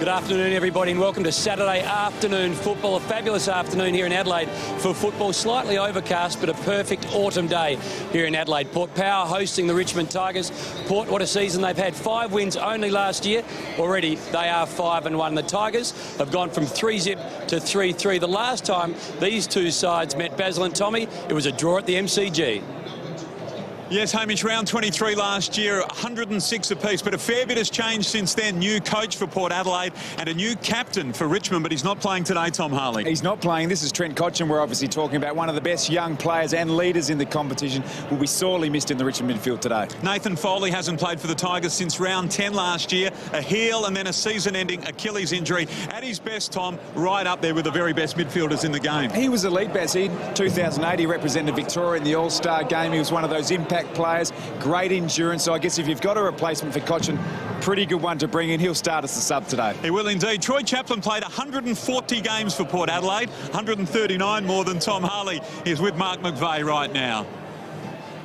Good afternoon, everybody, and welcome to Saturday afternoon football. A fabulous afternoon here in Adelaide for football. Slightly overcast, but a perfect autumn day here in Adelaide. Port Power hosting the Richmond Tigers. Port, what a season they've had. 5 wins only last year. Already they are 5-1. The Tigers have gone from 3-0 to 3-3. The last time these two sides met, Basil and Tommy, it was a draw at the MCG. Yes, Hamish, round 23 last year, 106 apiece, but a fair bit has changed since then. New coach for Port Adelaide and a new captain for Richmond, but he's not playing today, Tom Harley. He's not playing. This is Trent Cotchin. We're obviously talking about one of the best young players and leaders in the competition. Will be sorely missed in the Richmond midfield today. Nathan Foley hasn't played for the Tigers since round 10 last year. A heel and then a season-ending Achilles injury. At his best, Tom, right up there with the very best midfielders in the game. He was elite, Bazzy. 2008, he represented Victoria in the All-Star game. He was one of those impact players, great endurance. So I guess if you've got a replacement for Cotchin, pretty good one to bring in. He'll start as a sub today. He will indeed. Troy Chaplin played 140 games for Port Adelaide, 139 more than Tom Harley. He's with Mark McVeigh right now.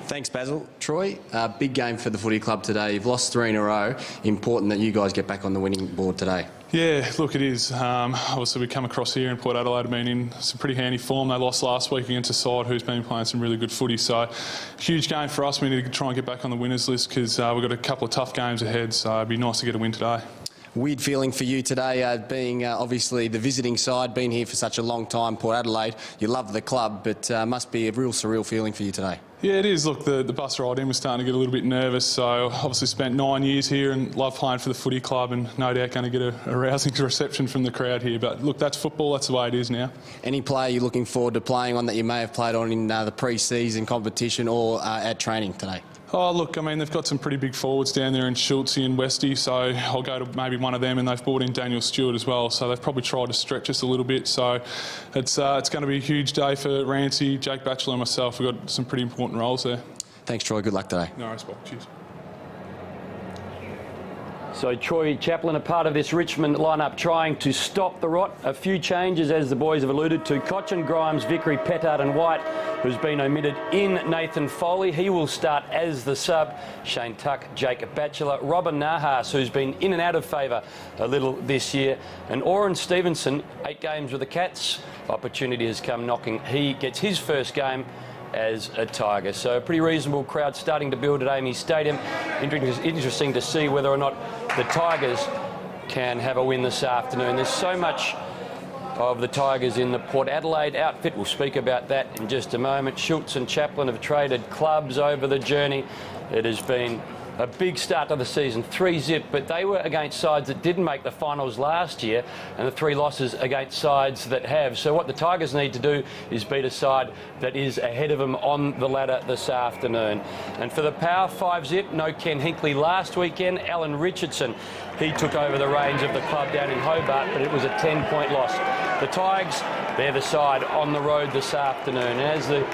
Thanks, Basil. Troy, big game for the footy club today. You've lost 3 in a row. Important that you guys get back on the winning board today. Yeah, look, it is. Obviously, we come across here and Port Adelaide have been in some pretty handy form. They lost last week against a side who's been playing some really good footy. So, huge game for us. We need to try and get back on the winners list because we've got a couple of tough games ahead. So, it'd be nice to get a win today. Weird feeling for you today, being obviously the visiting side, been here for such a long time, Port Adelaide. You love the club, but must be a real surreal feeling for you today. Yeah, it is. Look, the bus ride in was starting to get a little bit nervous, so obviously spent 9 years here and love playing for the footy club and no doubt going to get a rousing reception from the crowd here. But look, that's football, that's the way it is now. Any player you're looking forward to playing on that you may have played on in the pre-season competition or at training today? Oh, look, I mean, they've got some pretty big forwards down there in Schultz and Westy, so I'll go to maybe one of them, and they've brought in Daniel Stewart as well, so they've probably tried to stretch us a little bit. So it's going to be a huge day for Rancy, Jake Batchelor and myself. We've got some pretty important roles there. Thanks, Troy. Good luck today. No worries, Bob. Cheers. So Troy Chaplin, a part of this Richmond lineup, trying to stop the rot. A few changes, as the boys have alluded to. Cotchin, Grimes, Vickery, Pettard and White, who's been omitted in Nathan Foley. He will start as the sub. Shane Tuck, Jake Batchelor, Robin Nahas, who's been in and out of favour a little this year. And Oren Stevenson, 8 games with the Cats. Opportunity has come knocking. He gets his first game as a Tiger. So a pretty reasonable crowd starting to build at Amy Stadium. Interesting to see whether or not the Tigers can have a win this afternoon. There's so much of the Tigers in the Port Adelaide outfit. We'll speak about that in just a moment. Schultz and Chaplin have traded clubs over the journey. It has been a big start to the season, 3-0, but they were against sides that didn't make the finals last year, and the 3 losses against sides that have. So what the Tigers need to do is beat a side that is ahead of them on the ladder this afternoon. And for the Power, 5-0, no Ken Hinkley last weekend. Alan Richardson, he took over the reins of the club down in Hobart, but it was a 10-point loss. The Tigers, they're the side on the road this afternoon. And as the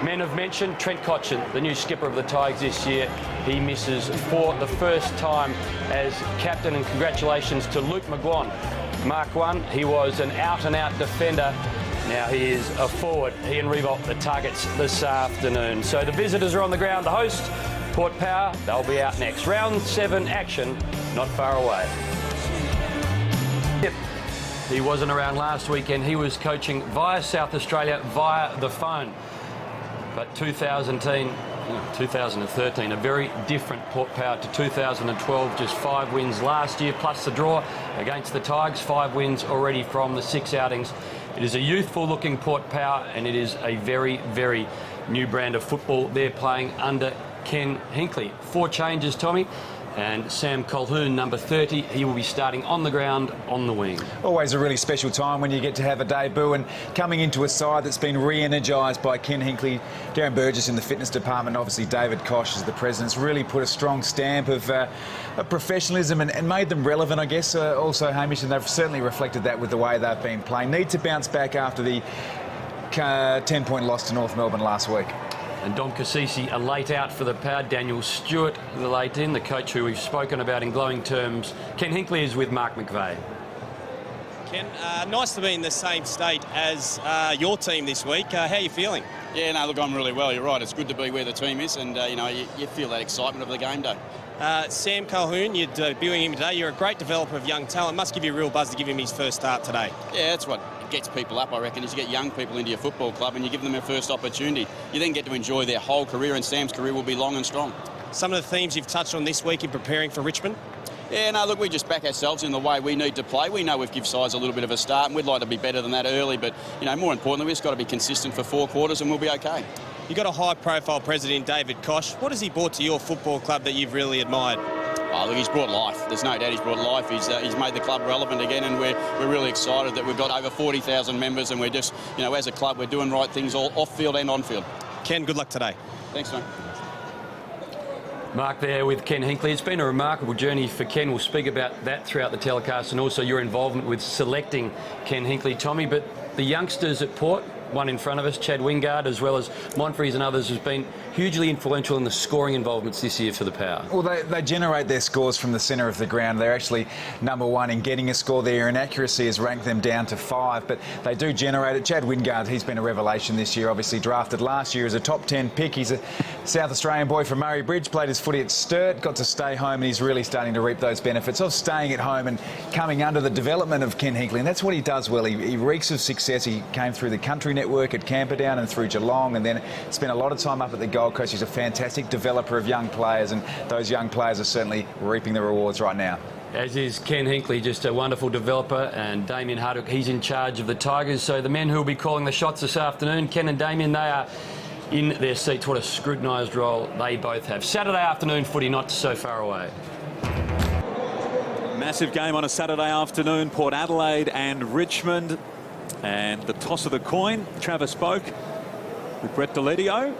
men have mentioned, Trent Cotchin, the new skipper of the Tigers this year, he misses for the first time as captain, and congratulations to Luke McGuan. Mark 1, he was an out-and-out defender. Now he is a forward. He and Revolt the targets this afternoon. So the visitors are on the ground. The host, Port Power, they'll be out next. Round 7 action, not far away. Yep. He wasn't around last weekend. He was coaching via South Australia via the phone. But 2013, a very different Port Power to 2012. Just 5 wins last year, plus the draw against the Tigers. 5 wins already from the 6 outings. It is a youthful-looking Port Power, and it is a very, very new brand of football they're playing under Ken Hinkley. 4 changes, Tommy. And Sam Colquhoun, number 30, he will be starting on the ground on the wing. Always a really special time when you get to have a debut and coming into a side that's been re-energised by Ken Hinkley, Darren Burgess in the fitness department, obviously David Koch as the president. It's really put a strong stamp of professionalism and made them relevant, I guess, also, Hamish, and they've certainly reflected that with the way they've been playing. Need to bounce back after the 10-point loss to North Melbourne last week. And Dom Cassisi, a late out for the Power. Daniel Stewart, the late in, the coach who we've spoken about in glowing terms. Ken Hinkley is with Mark McVeigh. Ken, nice to be in the same state as your team this week. How are you feeling? Yeah, no, look, I'm really well. You're right. It's good to be where the team is, and you know, you feel that excitement of the game day. Sam Calhoun, you're debuting him today. You're a great developer of young talent. Must give you a real buzz to give him his first start today. Yeah, that's what gets people up, I reckon, is you get young people into your football club and you give them their first opportunity. You then get to enjoy their whole career, and Sam's career will be long and strong. Some of the themes you've touched on this week in preparing for Richmond? Yeah, no, look, we just back ourselves in the way we need to play. We know we've given sides a little bit of a start, and we'd like to be better than that early, but, you know, more importantly, we've just got to be consistent for 4 quarters and we'll be okay. You've got a high-profile president, David Koch. What has he brought to your football club that you've really admired? Oh, look, he's brought life. There's no doubt he's brought life. He's made the club relevant again, and we're really excited that we've got over 40,000 members, and we're just, you know, as a club, we're doing right things all off-field and on-field. Ken, good luck today. Thanks, mate. Mark there with Ken Hinkley. It's been a remarkable journey for Ken. We'll speak about that throughout the telecast, and also your involvement with selecting Ken Hinkley, Tommy. But the youngsters at Port, one in front of us, Chad Wingard, as well as Monfries and others, has been hugely influential in the scoring involvements this year for the Power. Well, they generate their scores from the centre of the ground. They're actually #1 in getting a score. Their inaccuracy has ranked them down to 5, but they do generate it. Chad Wingard, he's been a revelation this year, obviously drafted last year as a top 10 pick. He's a South Australian boy from Murray Bridge, played his footy at Sturt, got to stay home, and he's really starting to reap those benefits of staying at home and coming under the development of Ken Hinkley. And that's what he does well. He reeks of success. He came through the country network at Camperdown and through Geelong, and then spent a lot of time up at the Gold Coast. He's a fantastic developer of young players, and those young players are certainly reaping the rewards right now. As is Ken Hinkley, just a wonderful developer, and Damien Hardwick, he's in charge of the Tigers. So the men who will be calling the shots this afternoon, Ken and Damien, they are in their seats. What a scrutinised role they both have. Saturday afternoon footy, not so far away. Massive game on a Saturday afternoon, Port Adelaide and Richmond. And the toss of the coin, Travis spoke with Brett Deledio.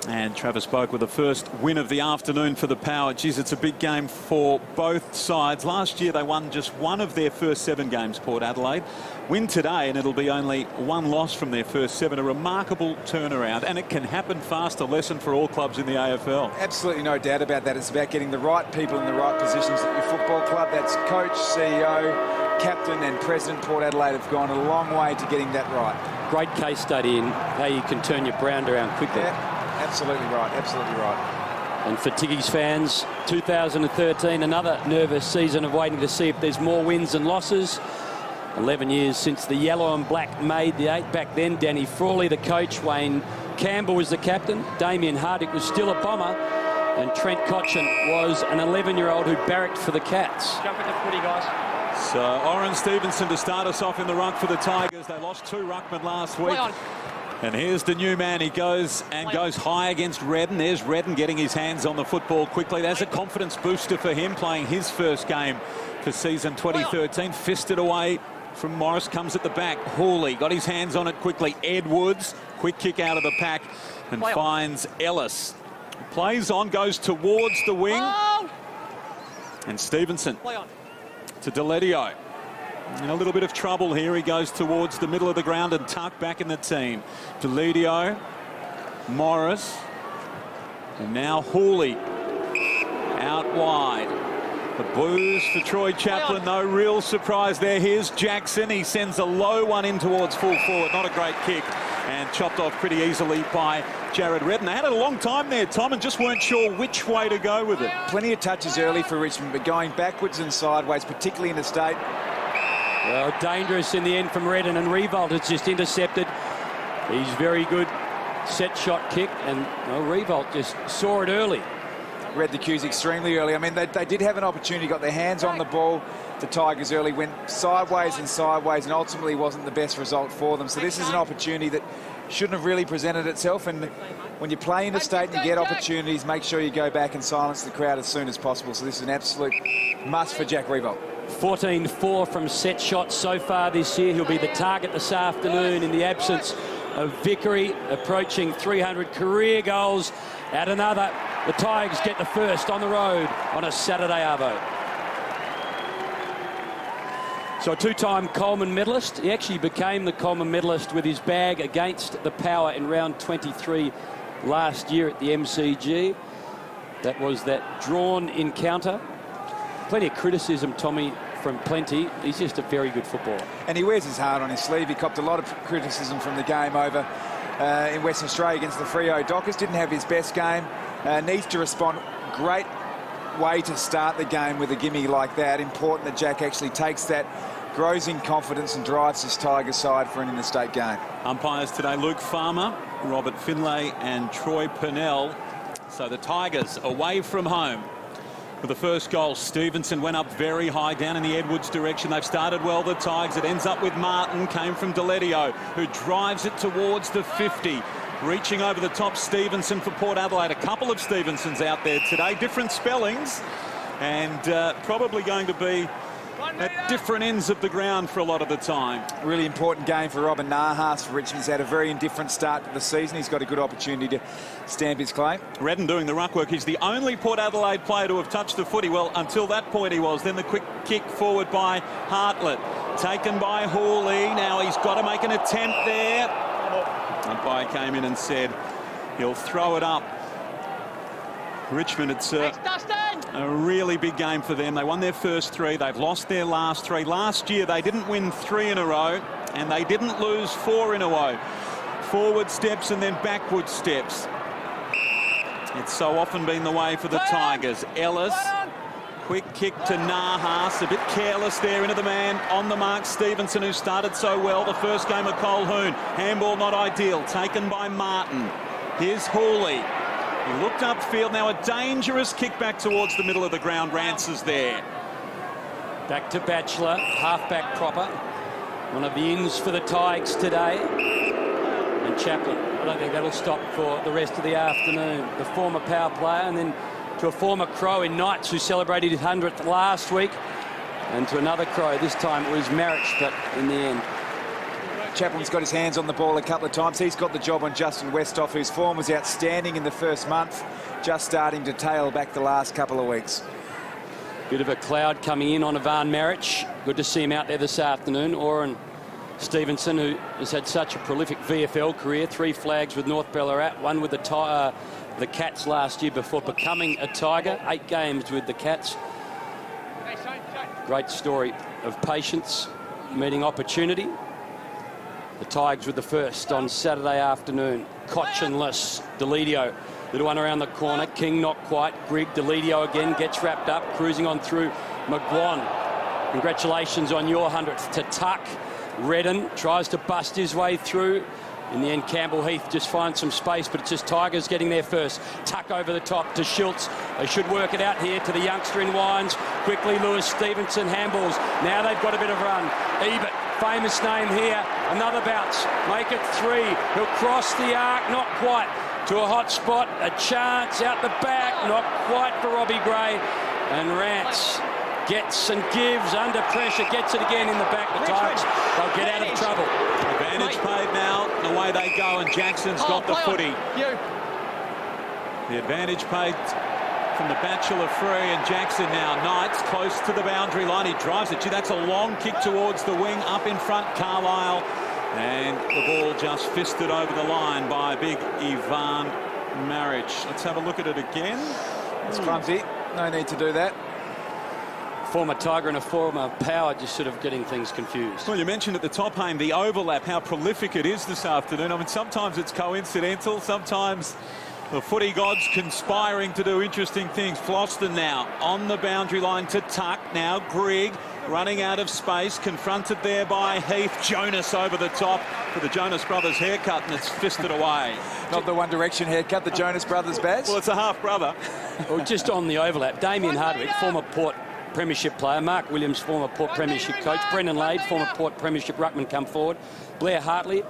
And Travis spoke with the first win of the afternoon for the Power. Geez, it's a big game for both sides. Last year they won just one of their first 7 games, Port Adelaide. Win today and it'll be only 1 loss from their first 7. A remarkable turnaround, and it can happen fast. A lesson for all clubs in the AFL. Absolutely no doubt about that. It's about getting the right people in the right positions at your football club. That's coach, CEO, captain and president. Port Adelaide have gone a long way to getting that right. Great case study in how you can turn your brand around quickly. Yeah. Absolutely right, absolutely right. And for Tiggy's fans, 2013, another nervous season of waiting to see if there's more wins and losses. 11 years since the yellow and black made the 8. Back then, Danny Frawley, the coach, Wayne Campbell was the captain, Damien Hardwick was still a bomber, and Trent Cotchin was an 11-year-old who barracked for the Cats. Jump in the footy, guys. So Oren Stevenson to start us off in the ruck for the Tigers. They lost 2 ruckmen last week. And here's the new man. He goes high against Redden. There's Redden getting his hands on the football quickly. There's a confidence booster for him, playing his first game for season 2013. Fisted away from Morris, comes at the back. Hawley got his hands on it quickly. Edwards, quick kick out of the pack and finds Ellis. Plays on, goes towards the wing. And Stevenson to Deledio. In a little bit of trouble here. He goes towards the middle of the ground and tuck back in the team. Deledio, Morris, and now Hawley out wide. The blues for Troy Chaplin. No real surprise there. Here's Jackson. He sends a low one in towards full forward. Not a great kick, and chopped off pretty easily by Jared Redden. They had it a long time there, Tom, and just weren't sure which way to go with it. Plenty of touches early for Richmond, but going backwards and sideways, particularly in the state. Well, dangerous in the end from Redden, and Revolt has just intercepted. He's very good set shot kick, and Revolt just saw it early. Read the cues extremely early. I mean, they did have an opportunity, got their hands on the ball. The Tigers early went sideways, and ultimately wasn't the best result for them. So this is an opportunity that shouldn't have really presented itself. And when you play in the state and you get opportunities, make sure you go back and silence the crowd as soon as possible. So this is an absolute must for Jack Revolt. 14-4 from set shots so far this year. He'll be the target this afternoon in the absence of Vickery, approaching 300 career goals. At another, the Tigers get the first on the road on a Saturday arvo. So a 2-time Coleman medalist. He actually became the Coleman medalist with his bag against the Power in round 23 last year at the MCG. That was that drawn encounter. Plenty of criticism, Tommy, from plenty. He's just a very good footballer. And he wears his heart on his sleeve. He copped a lot of criticism from the game over in Western Australia against the Freo Dockers. Didn't have his best game. needs to respond. Great way to start the game with a gimme like that. Important that Jack actually takes that, grows in confidence and drives his Tigers side for an interstate game. Umpires today, Luke Farmer, Robert Finlay and Troy Purnell. So the Tigers away from home. For the first goal, Stevenson went up very high down in the Edwards direction. They've started well, the Tigers. It ends up with Martin, came from Deledio, who drives it towards the 50. Reaching over the top, Stevenson for Port Adelaide. A couple of Stevensons out there today, different spellings, and probably going to be at different ends of the ground for a lot of the time. Really important game for Robin Nahas for Richmond. He's had a very indifferent start to the season. He's got a good opportunity to stamp his claim. Redden doing the ruck work. He's the only Port Adelaide player to have touched the footy. Well, until that point he was. Then the quick kick forward by Hartlett. Taken by Hawley. Now he's got to make an attempt there. Umpire came in and said he'll throw it up. Richmond, it's a really big game for them. They won their first 3. They've lost their last 3. Last year they didn't win 3 in a row and they didn't lose 4 in a row. Forward steps and then backward steps. It's so often been the way for the Tigers. Ellis, quick kick to Nahas, a bit careless there into the man on the mark. Stevenson, who started so well the first game of Colquhoun. Handball not ideal, taken by Martin. Here's Hawley. He looked upfield. Now a dangerous kick back towards the middle of the ground. Rance's there. Back to Batchelor, halfback proper. One of the ins for the Tigers today. And Chaplin. I don't think that'll stop for the rest of the afternoon. The former power player, and then to a former Crow in Knights who celebrated his 100th last week, and to another Crow. This time it was Marich, but in the end. Chaplin's got his hands on the ball a couple of times. He's got the job on Justin Westhoff, whose form was outstanding in the first month, just starting to tail back the last couple of weeks. Bit of a cloud coming in on Ivan Marich. Good to see him out there this afternoon. Oren Stevenson, who has had such a prolific VFL career, 3 flags with North Ballarat, 1 with the Cats last year before becoming a Tiger, 8 games with the Cats. Great story of patience, meeting opportunity. The Tigers with the first on Saturday afternoon. Cochinless, Deledio, little one around the corner. King not quite. Grigg, Deledio again gets wrapped up, cruising on through McGuan. Congratulations on your 100th to Tuck. Redden tries to bust his way through. In the end, Campbell Heath just finds some space, but it's just Tigers getting there first. Tuck over the top to Schultz. They should work it out here to the youngster in Wines. Quickly, Lewis Stevenson handballs. Now they've got a bit of run. Ebert, famous name here. Another bounce. Make it 3. He'll cross the arc, not quite. To a hot spot, a chance out the back, not quite for Robbie Gray. And Rance gets and gives under pressure, gets it again in the back. The Tigers, they'll get out of trouble. Advantage paid now, and away they go, and Jackson's got the footy. The advantage paid from the Batchelor free, and Jackson now. Knights close to the boundary line. He drives it. Gee, that's a long kick towards the wing. Up in front, Carlisle. And the ball just fisted over the line by big Ivan Marich. Let's have a look at it again. It's clumsy. No need to do that. Former Tiger and a former Power just sort of getting things confused. Well, you mentioned at the top, Hayne, the overlap, how prolific it is this afternoon. I mean, sometimes it's coincidental, sometimes the footy gods conspiring to do interesting things. Floston now on the boundary line to Tuck. Now Grigg running out of space, confronted there by Heath. Jonas over the top for the Jonas Brothers haircut, and it's fisted away. Not the One Direction haircut, the Jonas Brothers badge. Well, it's a half-brother. Well, just on the overlap, Damien Hardwick, former Port Premiership player. Mark Williams, former Port Premiership coach. Brendan Lade, former Port Premiership ruckman, come forward. Blair Hartley,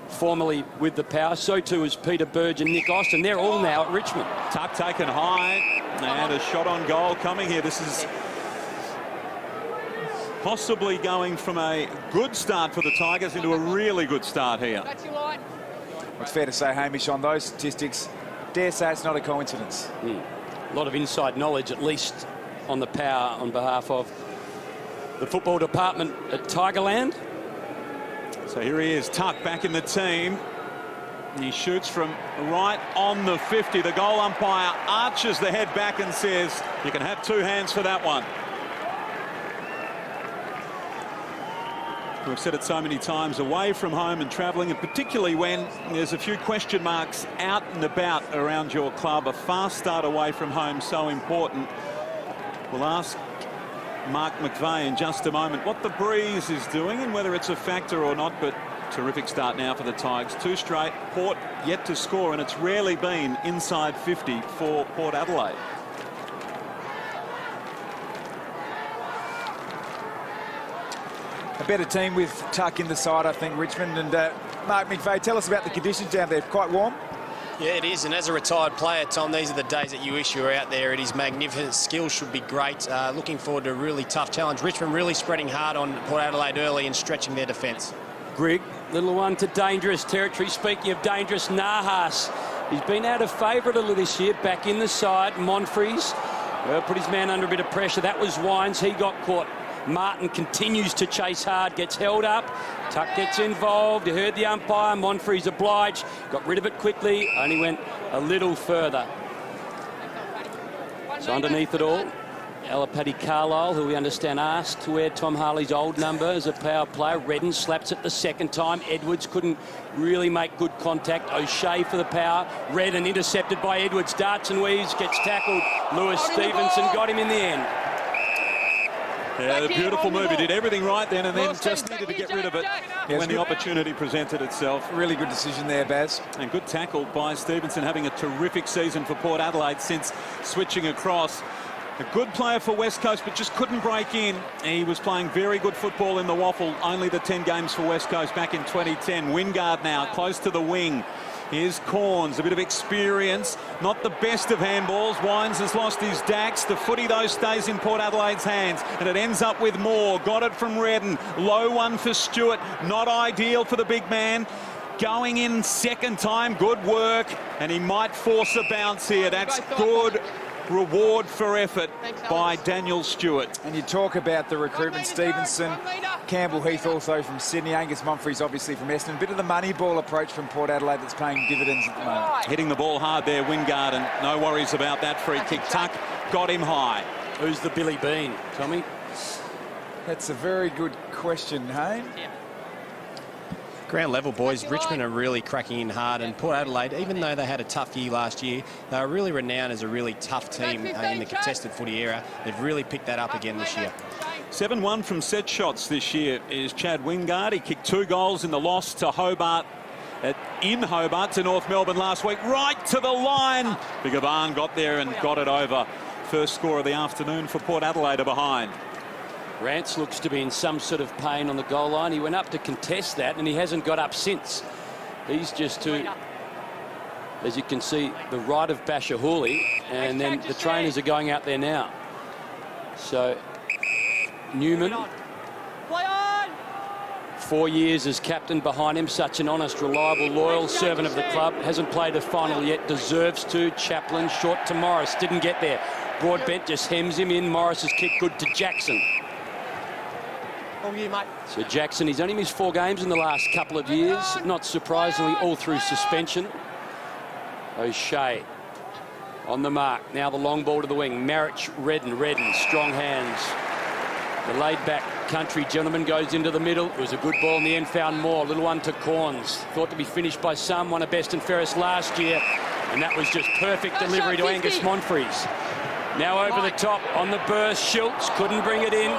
formerly with the Power. So too is Peter Burge and Nick Austin. They're all now at Richmond. Tuck taken high, and a shot on goal coming here. This is possibly going from a good start for the Tigers into a really good start here. It's fair to say, Hamish, on those statistics, dare say it's not a coincidence. A lot of inside knowledge, at least on the Power, on behalf of the football department at Tigerland. So here he is, Tuck back in the team. He shoots from right on the 50. The goal umpire arches the head back and says, you can have 2 hands for that one. We've said it so many times, away from home and travelling, and particularly when there's a few question marks out and about around your club, a fast start away from home so important. We'll ask Mark McVeigh in just a moment what the breeze is doing and whether it's a factor or not, but terrific start now for the Tigers. 2 straight, Port yet to score, and it's rarely been inside 50 for Port Adelaide. A better team with Tuck in the side, I think, Richmond. And Mark McVeigh, tell us about the conditions down there. Quite warm? Yeah, it is. And as a retired player, Tom, these are the days that you wish you were out there. It is magnificent. Skills should be great. Looking forward to a really tough challenge. Richmond really spreading hard on Port Adelaide early and stretching their defence. Grigg, little one to dangerous territory. Speaking of dangerous, Nahas. He's been out of favour a little this year. Back in the side. Monfries put his man under a bit of pressure. That was Wines. He got caught. Martin continues to chase hard, gets held up. Tuck gets involved. You heard the umpire. Monfries obliged. Got rid of it quickly. Only went a little further. So underneath it all, Alapati Carlisle, who we understand asked to wear Tom Harley's old number as a power player. Redden slaps it the second time. Edwards couldn't really make good contact. O'Shea for the power. Redden intercepted by Edwards. Darts and weaves, gets tackled. Lewis Stevenson got him in the end. Yeah, the beautiful move. He did everything right then and then just needed to get rid of it when the opportunity presented itself. Really good decision there, Baz. And good tackle by Stevenson, having a terrific season for Port Adelaide since switching across. A good player for West Coast, but just couldn't break in. He was playing very good football in the waffle. Only the 10 games for West Coast back in 2010. Wingard now close to the wing. Here's Corns, a bit of experience. Not the best of handballs. Wines has lost his Dax. The footy, though, stays in Port Adelaide's hands. And it ends up with Moore. Got it from Redden. Low one for Stewart. Not ideal for the big man. Going in second time. Good work. And he might force a bounce here. That's good reward for effort by Daniel Stewart. And you talk about the recruitment. Stevenson, Campbell Heath also from Sydney, Angus Monfries obviously from Essendon. A bit of the money ball approach from Port Adelaide that's paying dividends at the moment. Hitting the ball hard there, Wingard, and no worries about that free kick. Tuck got him high. Who's the Billy Bean, Tommy? That's a very good question, Hayne. Ground level, boys, Richmond are really cracking in hard, and Port Adelaide, even though they had a tough year last year, they were really renowned as a really tough team in the contested footy era. They've really picked that up again this year. 7-1 from set shots this year is Chad Wingard. He kicked 2 goals in the loss to Hobart, in Hobart to North Melbourne last week, right to the line. Bigavan got there and got it over. First score of the afternoon for Port Adelaide are behind. Rance looks to be in some sort of pain on the goal line. He went up to contest that and he hasn't got up since. He's just to, as you can see, the right of Bashahuli, and then the trainers are going out there now. So Newman, 4 years as captain behind him, such an honest, reliable, loyal servant of the club. Hasn't played a final yet, deserves to. Chaplin short to Morris, didn't get there. Broadbent just hems him in. Morris's kick good to Jackson. So Jackson, he's only missed 4 games in the last couple of years. Not surprisingly, all through suspension. O'Shea on the mark. Now the long ball to the wing. Marich, Redden, strong hands. The laid-back country gentleman goes into the middle. It was a good ball in the end, found Moore. Little one to Corns. Thought to be finished by some. Won a best and fairest last year. And that was just perfect delivery to Angus Monfries. Now over the top on the burst. Schultz couldn't bring it in.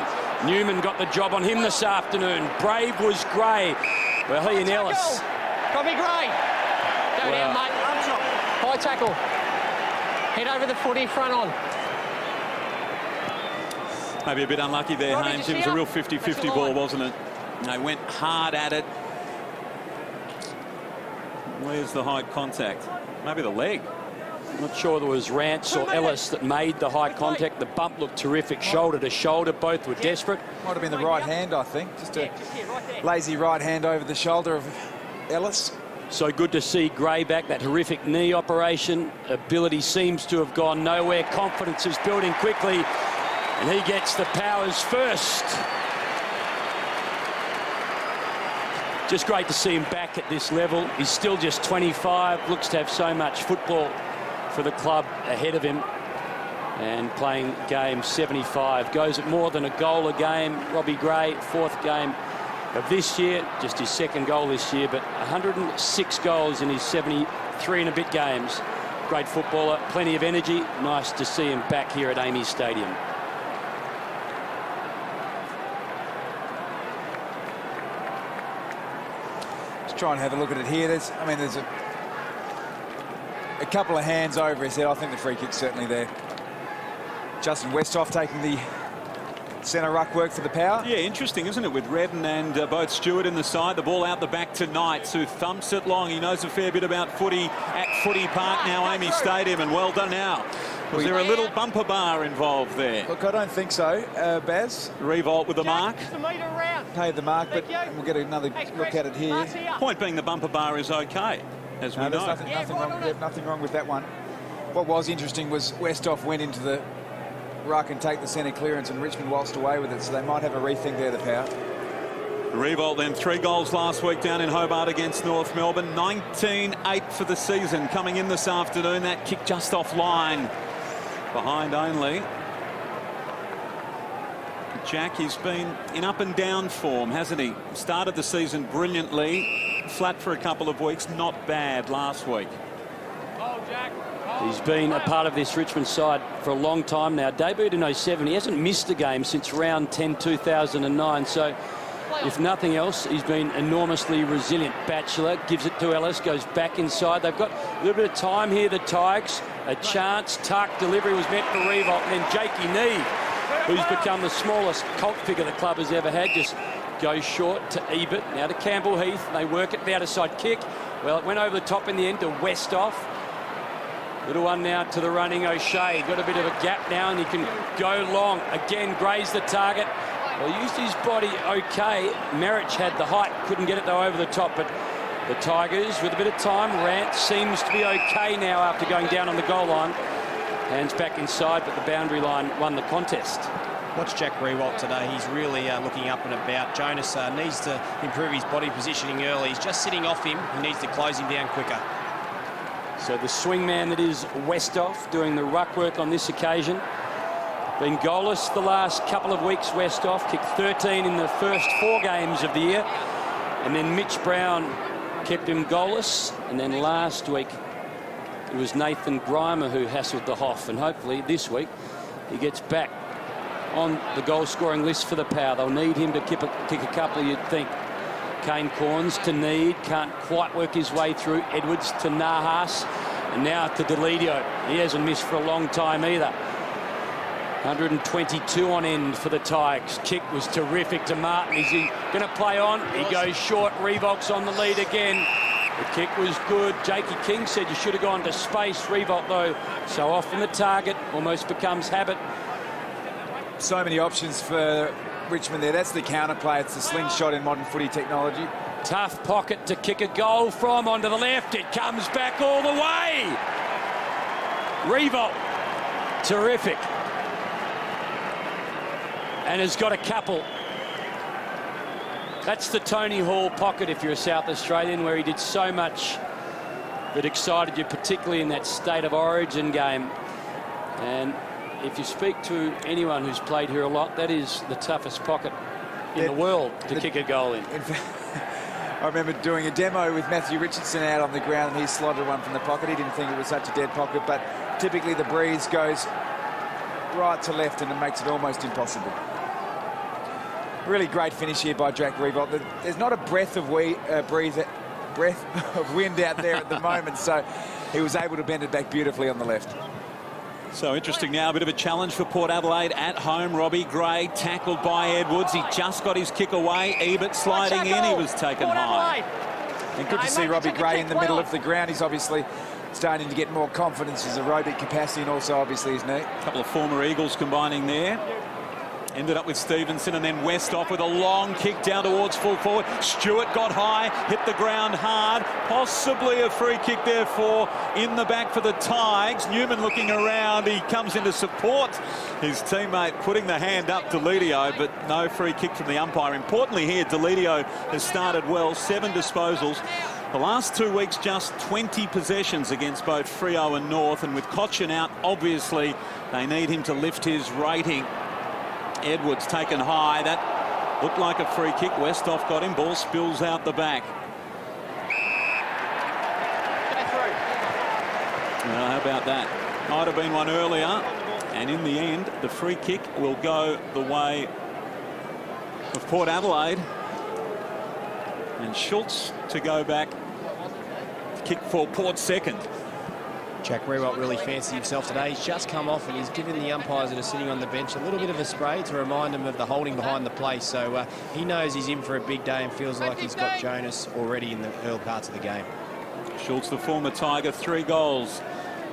Newman got the job on him this afternoon. Brave was Gray. Well, he and Ellis. Copy Gray. Go down, mate. High tackle. Head over the footy, front on. Maybe a bit unlucky there, Haynes. It was a real 50-50 ball, wasn't it? They went hard at it. Where's the high contact? Maybe the leg. Not sure there was Rance or Ellis that made the high contact. The bump looked terrific, shoulder to shoulder. Both were desperate. Might have been the right hand, I think. Just a lazy right hand over the shoulder of Ellis. So good to see Gray back. That horrific knee operation. Ability seems to have gone nowhere. Confidence is building quickly. And he gets the powers first. Just great to see him back at this level. He's still just 25. Looks to have so much football for the club ahead of him, and playing game 75. Goes at more than a goal a game. Robbie Gray, 4th game of this year, just his second goal this year, but 106 goals in his 73 and a bit games. Great footballer, plenty of energy. Nice to see him back here at Amy's Stadium. Let's try and have a look at it here. There's a couple of hands over his head. I think the free kick's certainly there. Justin Westhoff taking the centre ruck work for the Power. Yeah, interesting, isn't it, with Redden and both Stewart in the side. The ball out the back to Knights, who thumps it long. He knows a fair bit about footy at Footy Park, now Amy Stadium, and well done now. Was there a little bumper bar involved there? Look, I don't think so, Baz. Revolt with the mark. Paid the mark, but we'll get another look at it here. Point being the bumper bar is okay, as we know. There's nothing wrong with that one. What was interesting was Westhoff went into the ruck and take the centre clearance, and Richmond waltzed away with it, so they might have a rethink there, the Power. Revolt then 3 goals last week down in Hobart against North Melbourne. 19-8 for the season coming in this afternoon. That kick just off line. Behind only. Jack, he's been in up and down form, hasn't he? Started the season brilliantly. Flat for a couple of weeks. Not bad last week. He's been a part of this Richmond side for a long time now. Debuted in 07. He hasn't missed a game since round 10, 2009. So, if nothing else, he's been enormously resilient. Batchelor gives it to Ellis, goes back inside. They've got a little bit of time here, the Tigers. A chance, tuck, delivery was meant for Revolt. And then Jakey Neave, who's become the smallest cult figure the club has ever had, just goes short to Ebert. Now to Campbell Heath. They work it, the outer side kick. Well, it went over the top in the end to Westhoff. Little one now to the running O'Shea. Got a bit of a gap now, and he can go long. Again, graze the target. Well, used his body okay. Merich had the height, couldn't get it though over the top, but the Tigers, with a bit of time, Rant seems to be okay now after going down on the goal line. Hands back inside, but the boundary line won the contest. Watch Jack Riewoldt today. He's really looking up and about. Jonas needs to improve his body positioning early. He's just sitting off him. He needs to close him down quicker. So the swing man that is Westhoff doing the ruck work on this occasion. Been goalless the last couple of weeks, Westhoff. Kicked 13 in the first 4 games of the year. And then Mitch Brown kept him goalless. And then last week, it was Nathan Grimer who hassled the Hoff. And hopefully this week, he gets back on the goal-scoring list for the Power. They'll need him to kick a couple, you'd think. Kane Corns to Need, can't quite work his way through. Edwards to Nahas, and now to Deledio. He hasn't missed for a long time either. 122 on end for the Tigers. Kick was terrific to Martin. Is he going to play on? He goes short. Revolt's on the lead again. The kick was good. Jakey King said you should have gone to space. Revolt, though, so often the target almost becomes habit. So many options for Richmond there. That's the counter play. It's the slingshot in modern footy technology. Tough pocket to kick a goal from onto the left. It comes back all the way. Revolt, terrific. And has got a couple. That's the Tony Hall pocket if you're a South Australian, where he did so much that excited you, particularly in that State of Origin game. And if you speak to anyone who's played here a lot, that is the toughest pocket in the world to kick a goal in. I remember doing a demo with Matthew Richardson out on the ground, and he slotted one from the pocket. He didn't think it was such a dead pocket, but typically the breeze goes right to left and it makes it almost impossible. Really great finish here by Jack Revolt. There's not a breath of wind out there at the moment, so he was able to bend it back beautifully on the left. So interesting now, a bit of a challenge for Port Adelaide at home. Robbie Gray tackled by Edwards. He just got his kick away. Ebert sliding in. He was taken high. And good to see Robbie Gray in the middle of the ground. He's obviously starting to get more confidence, his aerobic capacity, and also obviously his knee. A couple of former Eagles combining there. Ended up with Stevenson, and then Westhoff with a long kick down towards full forward. Stewart got high, hit the ground hard. Possibly a free kick there for in the back for the Tigers. Newman looking around. He comes in to support his teammate, putting the hand up, Deledio, but no free kick from the umpire. Importantly here, Deledio has started well, 7 disposals. The last 2 weeks, just 20 possessions against both Freo and North, and with Cochin out, obviously, they need him to lift his rating. Edwards taken high. That Looked like a free kick. Westhoff got him. Ball spills out the back. Well, how about that? Might have been one earlier. And in the end, the free kick will go the way of Port Adelaide. And Schultz to go back. Kick for Port's second. Jack Rewalt really fancied himself today. He's just come off and he's given the umpires that are sitting on the bench a little bit of a spray to remind them of the holding behind the play. So he knows he's in for a big day and feels like he's got Jonas already in the early parts of the game. Schultz, the former Tiger, 3 goals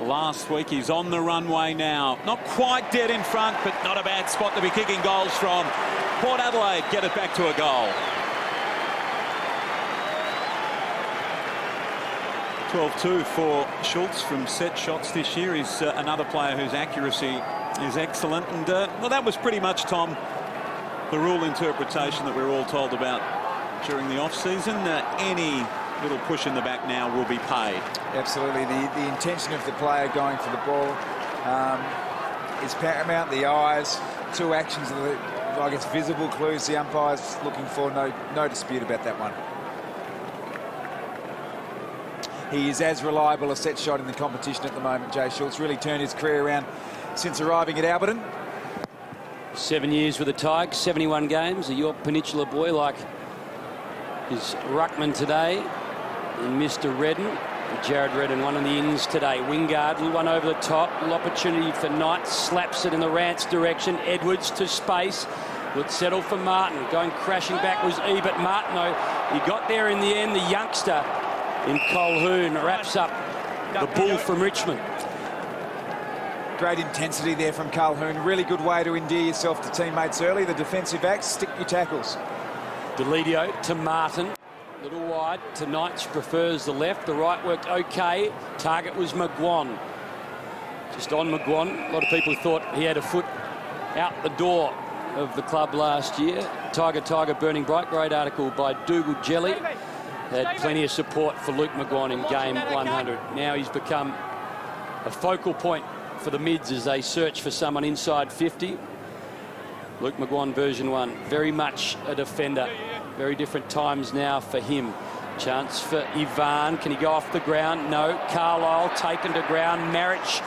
last week. He's on the runway now. Not quite dead in front, but not a bad spot to be kicking goals from. Port Adelaide get it back to a goal. 12-2 for Schultz from set shots this year. He's another player whose accuracy is excellent. And, well, that was pretty much, Tom, the rule interpretation that we were all told about during the off-season. Any little push in the back now will be paid. Absolutely. The intention of the player going for the ball is paramount. The eyes, 2 actions, I guess, visible clues the umpire's looking for. No dispute about that one. He is as reliable a set shot in the competition at the moment, Jay Schultz. Really turned his career around since arriving at Alberton. 7 years with the Tigers, 71 games. A York Peninsula boy like his ruckman today. And Mr. Redden, Jared Redden, one on the ins today. Wingard, one over the top. Little opportunity for Knight. Slaps it in the Rance direction. Edwards to space. Would settle for Martin. Going crashing back was Ebert. Martin, though, he got there in the end. The youngster in Colquhoun wraps up the bull from Richmond. Great intensity there from Colquhoun. Really good way to endear yourself to teammates early. The defensive acts, stick your tackles. Delidio to Martin. Little wide. To Knights, prefers the left. The right worked okay. Target was McGuan. Just on McGuan. A lot of people thought he had a foot out the door of the club last year. Tiger, burning bright. Great article by Dougal Jelly. Had plenty of support for Luke McGuan in game 100. Now he's become a focal point for the mids as they search for someone inside 50. Luke McGuan version 1. Very much a defender. Very different times now for him. Chance for Ivan. Can he go off the ground? No. Carlisle taken to ground. Marich.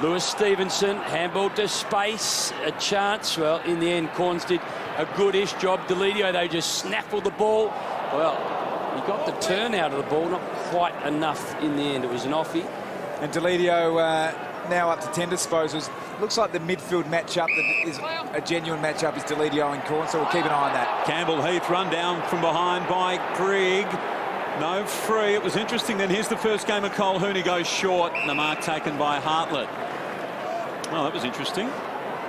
Lewis Stevenson. Handball to space. A chance. Well, in the end, Corns did a goodish job. Delidio, they just snaffled the ball. Well, he got the turn out of the ball. Not quite enough in the end. It was an offie. And Delidio now up to 10 disposals. Looks like the midfield matchup that is a genuine matchup is Delidio and Corn, so we'll keep an eye on that. Campbell Heath run down from behind by Grigg. No free. It was interesting. Then here's the first game of Colquhoun. He goes short. And the mark taken by Hartlett. Well, that was interesting.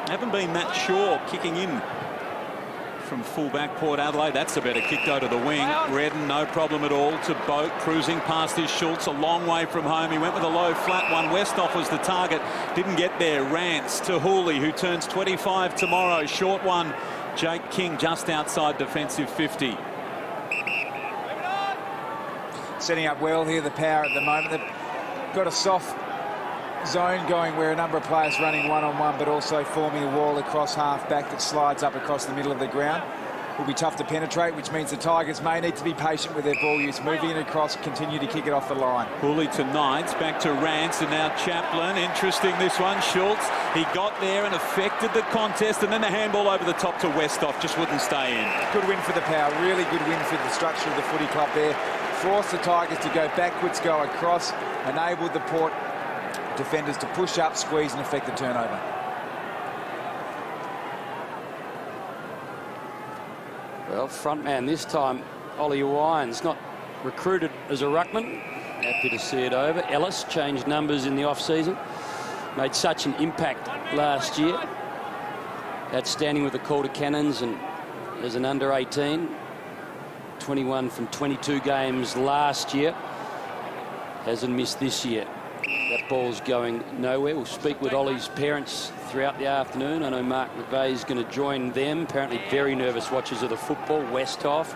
Haven't been that sure kicking in from fullback Port Adelaide. That's a better kick though to the wing. Redden, no problem at all to Boat, cruising past his Schultz, a long way from home. He went with a low flat one. Westhoff was the target, didn't get there. Rance to Hooley, who turns 25 tomorrow. Short one, Jake King just outside defensive 50. Setting up well here, the Power at the moment. They've got a soft zone going where a number of players running one-on-one, but also forming a wall across half-back that slides up across the middle of the ground. Will be tough to penetrate, which means the Tigers may need to be patient with their ball use. Moving it across, continue to kick it off the line. Hooley to Knights, back to Rance, and now Chaplin. Interesting this one, Schultz. He got there and affected the contest, and then the handball over the top to Westhoff, just wouldn't stay in. Good win for the Power, really good win for the structure of the footy club there. Forced the Tigers to go backwards, go across, enabled the Port defenders to push up, squeeze and affect the turnover. Well, front man this time, Ollie Wines, not recruited as a ruckman. Happy to see it over. Ellis changed numbers in the off-season. Made such an impact last year. Outstanding with the Calder Cannons and as an under-18. 21 from 22 games last year. Hasn't missed this year. That ball's going nowhere. We'll speak with Ollie's parents throughout the afternoon. I know Mark McVeigh is going to join them. Apparently very nervous watchers of the football. Westhoff.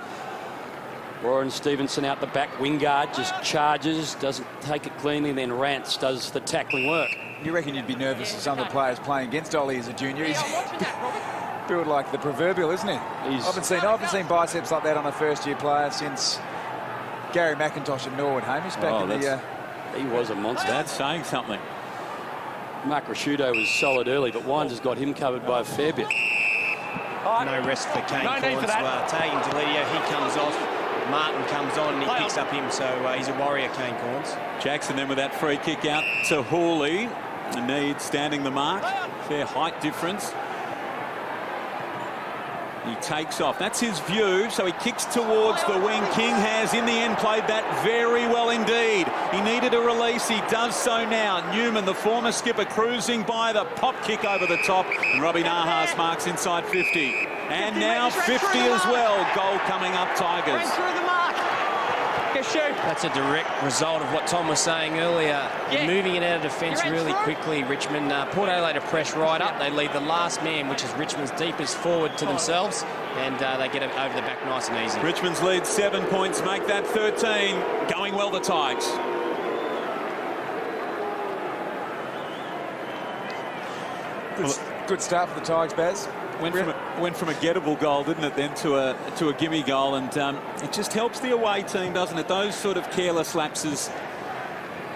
Warren Stevenson out the back. Wingard just charges, doesn't take it cleanly, then Rance does the tackling work. You reckon you'd be nervous of some of the players playing against Ollie as a junior? Built like the proverbial, isn't he? I haven't seen biceps like that on a first-year player since Gary McIntosh at Norwood. Hamish back in the. He was a monster. That's saying something. Mark Rasciuto was solid early, but Wines has got him covered by a fair bit. No rest for Kane Corns. Tagging Deledio, he comes off. Martin comes on and he picks up him, so he's a warrior, Kane Corns. Jackson then with that free kick out to Hawley. The need standing the mark. Fair height difference. He takes off. That's his view, so he kicks towards the wing. King has, in the end, played that very well indeed. He needed a release. He does so now. Newman, the former skipper, cruising by the pop kick over the top. And Robbie Nahas marks inside 50. And now 50 as well. Goal coming up, Tigers. That's a direct result of what Tom was saying earlier. Moving it out of defence really quickly, Richmond. Port Adelaide are press right up. They leave the last man, which is Richmond's deepest forward, to themselves, and they get it over the back nice and easy. Richmond's lead 7 points, make that 13. Going well, the Tigers. Good start for the Tigers, Baz. Went from a gettable goal, didn't it, then to a gimme goal, and it just helps the away team, doesn't it? Those sort of careless lapses,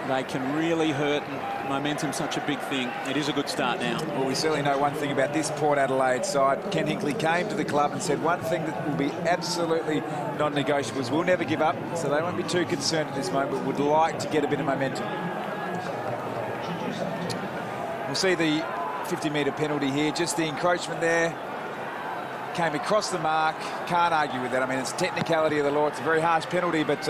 they can really hurt, and momentum's such a big thing. It is a good start now. Well, we certainly know one thing about this Port Adelaide side. Ken Hinkley came to the club and said one thing that will be absolutely non-negotiable is we'll never give up, so they won't be too concerned at this moment, but would like to get a bit of momentum. We'll see the 50-metre penalty here. Just the encroachment there. Came across the mark. Can't argue with that. I mean, it's a technicality of the law. It's a very harsh penalty, but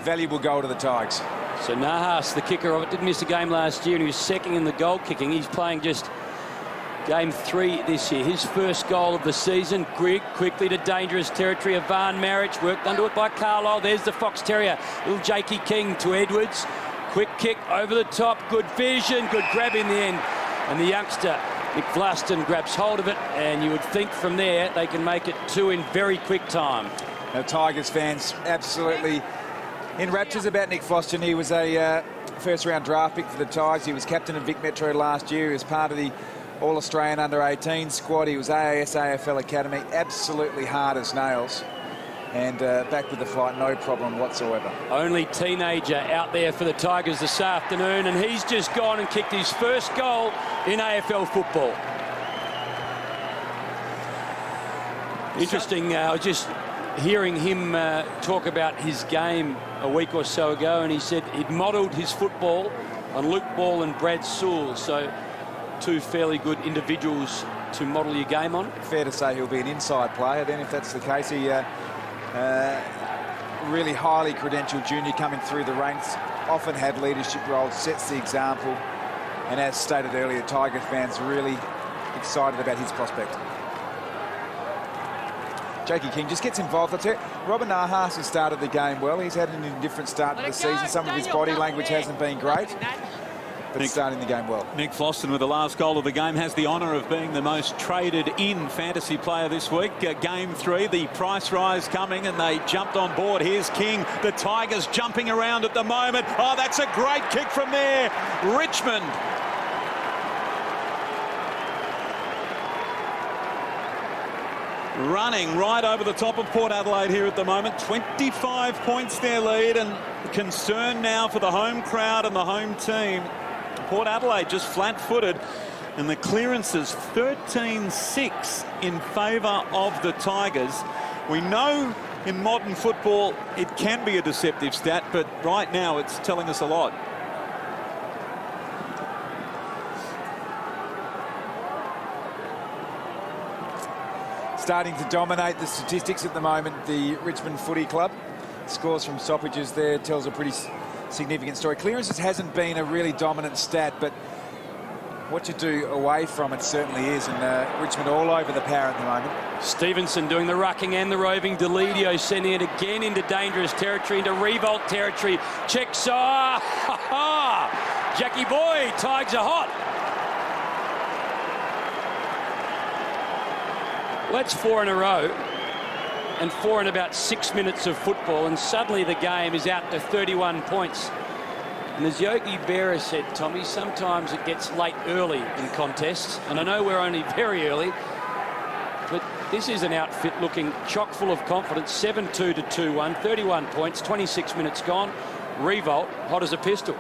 valuable goal to the Tigers. So Nahas, the kicker of it, didn't miss a game last year, and he was second in the goal kicking. He's playing just game 3 this year. His first goal of the season. Grigg quickly to dangerous territory. Van Marich worked under it by Carlisle. There's the Fox Terrier. Little Jakey King to Edwards. Quick kick over the top. Good vision. Good grab in the end. And the youngster, Nick Vlaston, grabs hold of it, and you would think from there they can make it 2 in very quick time. Now, Tigers fans absolutely in raptures about Nick Vlaston. He was a first-round draft pick for the Tigers. He was captain of Vic Metro last year. He was part of the All-Australian Under-18 squad. He was AAS AFL Academy. Absolutely hard as nails. And back with the fight, no problem whatsoever. Only teenager out there for the Tigers this afternoon, and he's just gone and kicked his first goal in AFL football. Interesting, I was just hearing him talk about his game a week or so ago, and he said he'd modelled his football on Luke Ball and Brad Sewell, so 2 fairly good individuals to model your game on. Fair to say he'll be an inside player then, if that's the case. He really highly credentialed junior coming through the ranks, often had leadership roles, sets the example, and as stated earlier, Tiger fans really excited about his prospect. Jakey King just gets involved. I'll tell you, Robin Nahas has started the game well. He's had an indifferent start to the season. Some of his body language hasn't been great, but starting the game well. Nick Vlaston with the last goal of the game has the honour of being the most traded in fantasy player this week. Game 3, the price rise coming, and they jumped on board. Here's King. The Tigers jumping around at the moment. Oh, that's a great kick from there. Richmond. Running right over the top of Port Adelaide here at the moment. 25 points their lead, and concern now for the home crowd and the home team. Port Adelaide just flat-footed, and the clearance is 13-6 in favour of the Tigers. We know in modern football it can be a deceptive stat, but right now it's telling us a lot. Starting to dominate the statistics at the moment, the Richmond Footy Club. Scores from stoppages there tells a pretty significant story. Clearances hasn't been a really dominant stat, but what you do away from it certainly is, and Richmond all over the power at the moment. Stevenson doing the rucking and the roving. Deledio sending it again into dangerous territory, into revolt territory. Checks, Jackie boy, Tigers are hot. Well, that's 4 in a row, and 4 in about 6 minutes of football, and suddenly the game is out to 31 points. And as Yogi Berra said, Tommy, sometimes it gets late early in contests, and I know we're only very early, but this is an outfit looking chock full of confidence. 7-2 to 2-1, 31 points, 26 minutes gone. Revolt, hot as a pistol.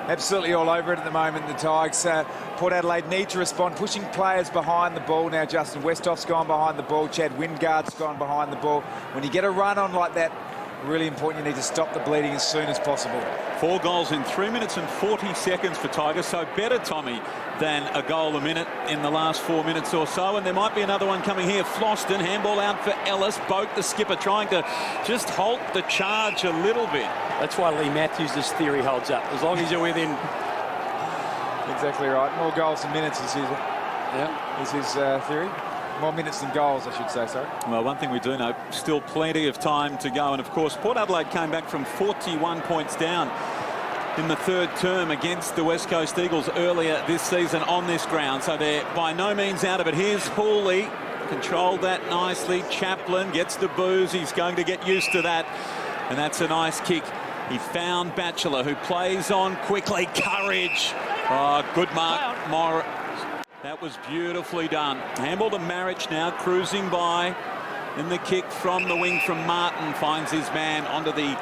Absolutely all over it at the moment, the Tigers. Port Adelaide need to respond, pushing players behind the ball now. Justin Westhoff's gone behind the ball. Chad Wingard's gone behind the ball. When you get a run on like that, really important, you need to stop the bleeding as soon as possible. 4 goals in 3 minutes and 40 seconds for Tigers, so better, Tommy, than a goal a minute in the last 4 minutes or so. And there might be another one coming here. Floston, handball out for Ellis. Boak, the skipper, trying to just halt the charge a little bit. That's why Lee Matthews' theory holds up. As long as you're within... Exactly right. More goals than minutes is his theory. More minutes than goals, I should say, sorry. Well, one thing we do know, still plenty of time to go. And, of course, Port Adelaide came back from 41 points down in the third term against the West Coast Eagles earlier this season on this ground. So they're by no means out of it. Here's Hooley. Controlled that nicely. Chaplin gets the booze. He's going to get used to that. And that's a nice kick. He found Batchelor, who plays on quickly. Courage. Oh, good mark. That was beautifully done. Handball to Marich now, cruising by. And the kick from the wing from Martin finds his man onto the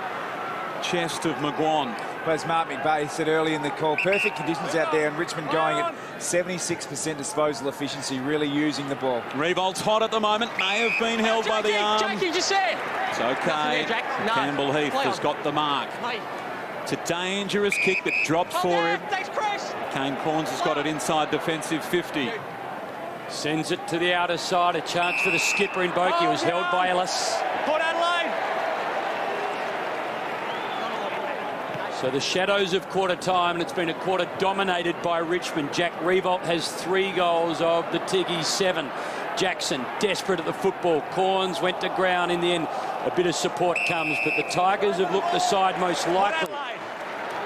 chest of McGuan. But as Mark McVeigh said early in the call, perfect conditions out there, and Richmond going at 76% disposal efficiency, really using the ball. Revolt's hot at the moment, may have been held by the arm. Jackie, just said. It's okay. There, no. Campbell Heath has got the mark. Mate. It's a dangerous kick that drops for him. Thanks, Chris. Kane Corns has got it inside defensive 50. Sends it to the outer side. A chance for the skipper in Boak. He was held by Ellis. Port Adelaide. So the shadows of quarter time, and it's been a quarter dominated by Richmond. Jack Revolt has 3 goals of the Tiggies 7. Jackson desperate at the football. Corns went to ground in the end. A bit of support comes, but the Tigers have looked the side most likely.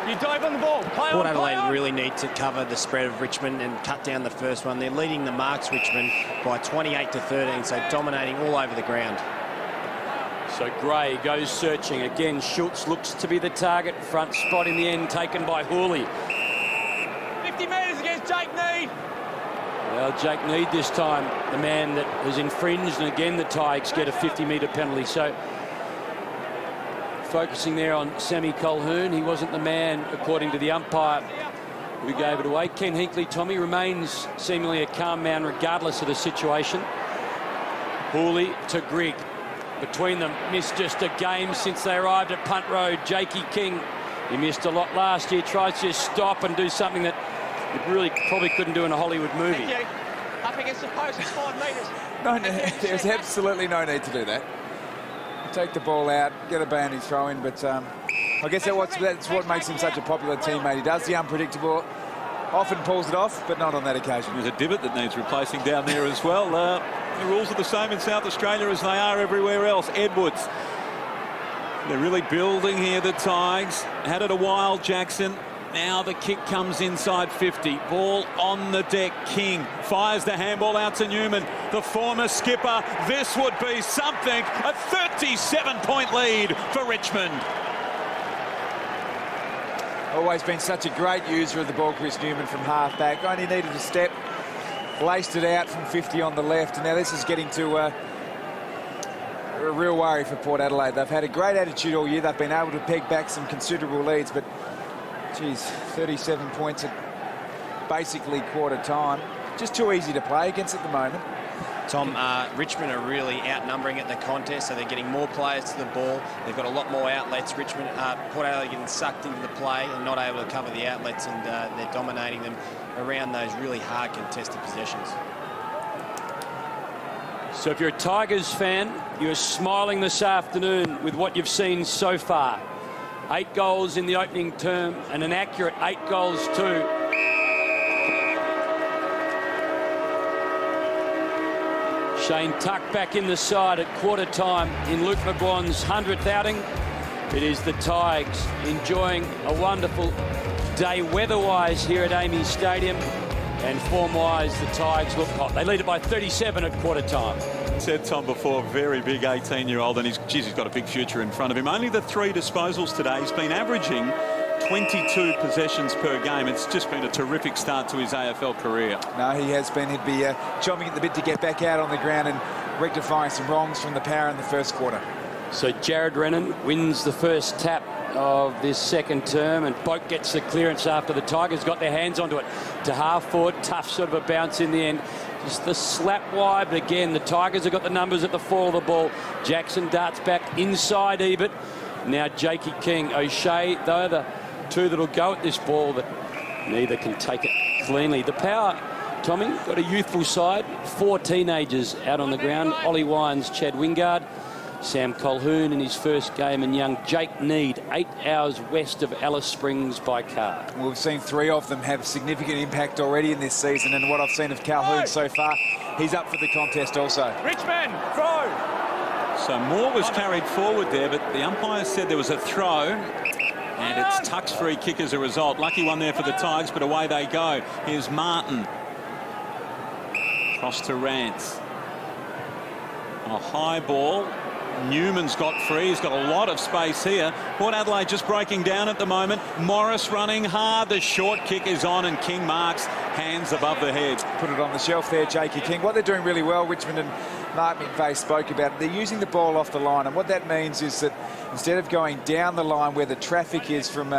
You dive on the ball. Port Adelaide really need to cover the spread of Richmond and cut down the first one. They're leading the marks, Richmond, by 28 to 13, so dominating all over the ground. So Gray goes searching. Again, Schultz looks to be the target. Front spot in the end taken by Hooley. 50 metres against Jake Need. Well, Jake Need this time, the man that has infringed, and again the Tigers get a 50-metre penalty. So focusing there on Sammy Colquhoun. He wasn't the man, according to the umpire, who gave it away. Ken Hinkley, Tommy, remains seemingly a calm man regardless of the situation. Hooley to Grigg. Between them, missed just a game since they arrived at Punt Road. Jakey King, he missed a lot last year. Tries to stop and do something that you really probably couldn't do in a Hollywood movie. Thank you. Up against the post, it's 5 metres. No, there's absolutely no need to do that. Take the ball out, get a boundary throw in, but I guess that's what makes him such a popular teammate. He does the unpredictable, often pulls it off, but not on that occasion. There's a divot that needs replacing down there as well. The rules are the same in South Australia as they are everywhere else. Edwards. They're really building here, the Tigers. Had it a while, Jackson. Now the kick comes inside 50. Ball on the deck. King fires the handball out to Newman, the former skipper. This would be something. A 37-point lead for Richmond. Always been such a great user of the ball, Chris Newman, from half-back. Only needed a step. Laced it out from 50 on the left. And now this is getting to a real worry for Port Adelaide. They've had a great attitude all year. They've been able to peg back some considerable leads, but geez, 37 points at basically quarter time. Just too easy to play against at the moment. Tom, Richmond are really outnumbering at the contest, so they're getting more players to the ball. They've got a lot more outlets. Richmond, Port Adelaide getting sucked into the play and not able to cover the outlets, and they're dominating them around those really hard contested possessions. So if you're a Tigers fan, you're smiling this afternoon with what you've seen so far. 8 goals in the opening term and an accurate 8 goals too. Shane Tuck back in the side at quarter time in Luke McGuan's 100th outing. It is the Tigers enjoying a wonderful day weather-wise here at Amy's Stadium, and form-wise the Tigers look hot. They lead it by 37 at quarter time. Said Tom before, very big 18-year-old, and he's got a big future in front of him. Only the 3 disposals today. He's been averaging 22 possessions per game. It's just been a terrific start to his AFL career. No, he has been. He'd be chomping at the bit to get back out on the ground and rectifying some wrongs from the power in the first quarter. So Jared Rennan wins the first tap of this second term, and Boak gets the clearance after the Tigers got their hands onto it. To half forward, tough sort of a bounce in the end. Just the slap wide, but again, the Tigers have got the numbers at the fall of the ball. Jackson darts back inside Ebert. Now Jakey King, O'Shea, though the two that'll go at this ball, but neither can take it cleanly. The power, Tommy, got a youthful side. 4 teenagers out on the ground. Ollie Wines, Chad Wingard, Sam Colquhoun in his first game, and young Jake Need, 8 hours west of Alice Springs by car. Well, we've seen 3 of them have significant impact already in this season, and what I've seen of Colquhoun so far, he's up for the contest also. Richmond, throw! So Moore was carried forward there, but the umpire said there was a throw, and it's Tuck's free kick as a result. Lucky one there for the Tigers, but away they go. Here's Martin. Cross to Rance. A high ball. Newman's got free. He's got a lot of space here. Port Adelaide just breaking down at the moment. Morris running hard. The short kick is on, and King marks, hands above the head. Put it on the shelf there, Jakey King. What they're doing really well, Richmond, and Mark McVeigh spoke about it, they're using the ball off the line, and what that means is that instead of going down the line where the traffic is from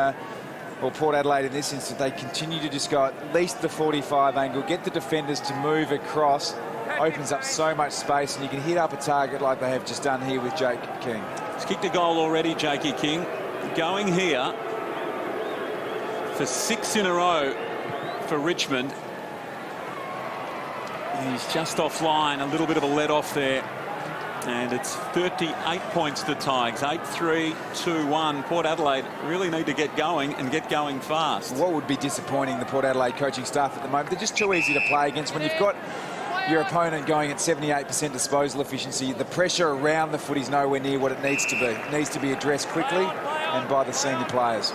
Port Adelaide in this instance, they continue to just go at least the 45 angle, get the defenders to move across. Opens up so much space, and you can hit up a target like they have just done here with Jake King. He's kicked a goal already, Jakey King. Going here for 6 in a row for Richmond. He's just offline, a little bit of a let-off there. And it's 38 points to Tigers, 8-3, 2-1. Port Adelaide really need to get going, and get going fast. What would be disappointing the Port Adelaide coaching staff at the moment, they're just too easy to play against. When you've got your opponent going at 78% disposal efficiency, the pressure around the foot is nowhere near what it needs to be. It needs to be addressed quickly and by the senior players.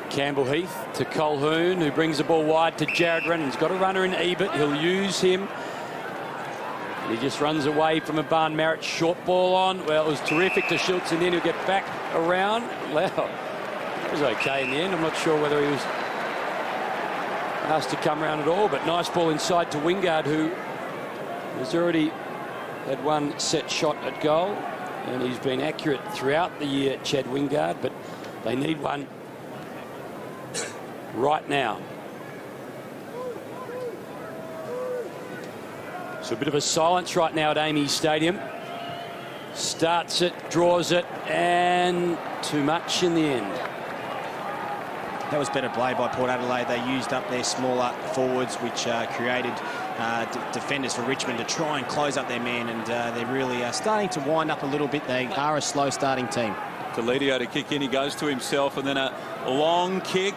Campbell Heath to Colquhoun, who brings the ball wide to Jared Rennan. He's got a runner in Ebert. He'll use him. He just runs away from a Barn Merritt short ball on. Well, it was terrific to Schultz, and then he'll get back around. Well, it was okay in the end. I'm not sure whether he was asked to come around at all, but nice ball inside to Wingard, who has already had one set shot at goal, and he's been accurate throughout the year, Chad Wingard, but they need one right now. So a bit of a silence right now at Amy Stadium. Starts it, draws it, and too much in the end. That was better play by Port Adelaide. They used up their smaller forwards, which created defenders for Richmond to try and close up their man, and they're really starting to wind up a little bit. They are a slow starting team. Deledio to kick in, he goes to himself, and then a long kick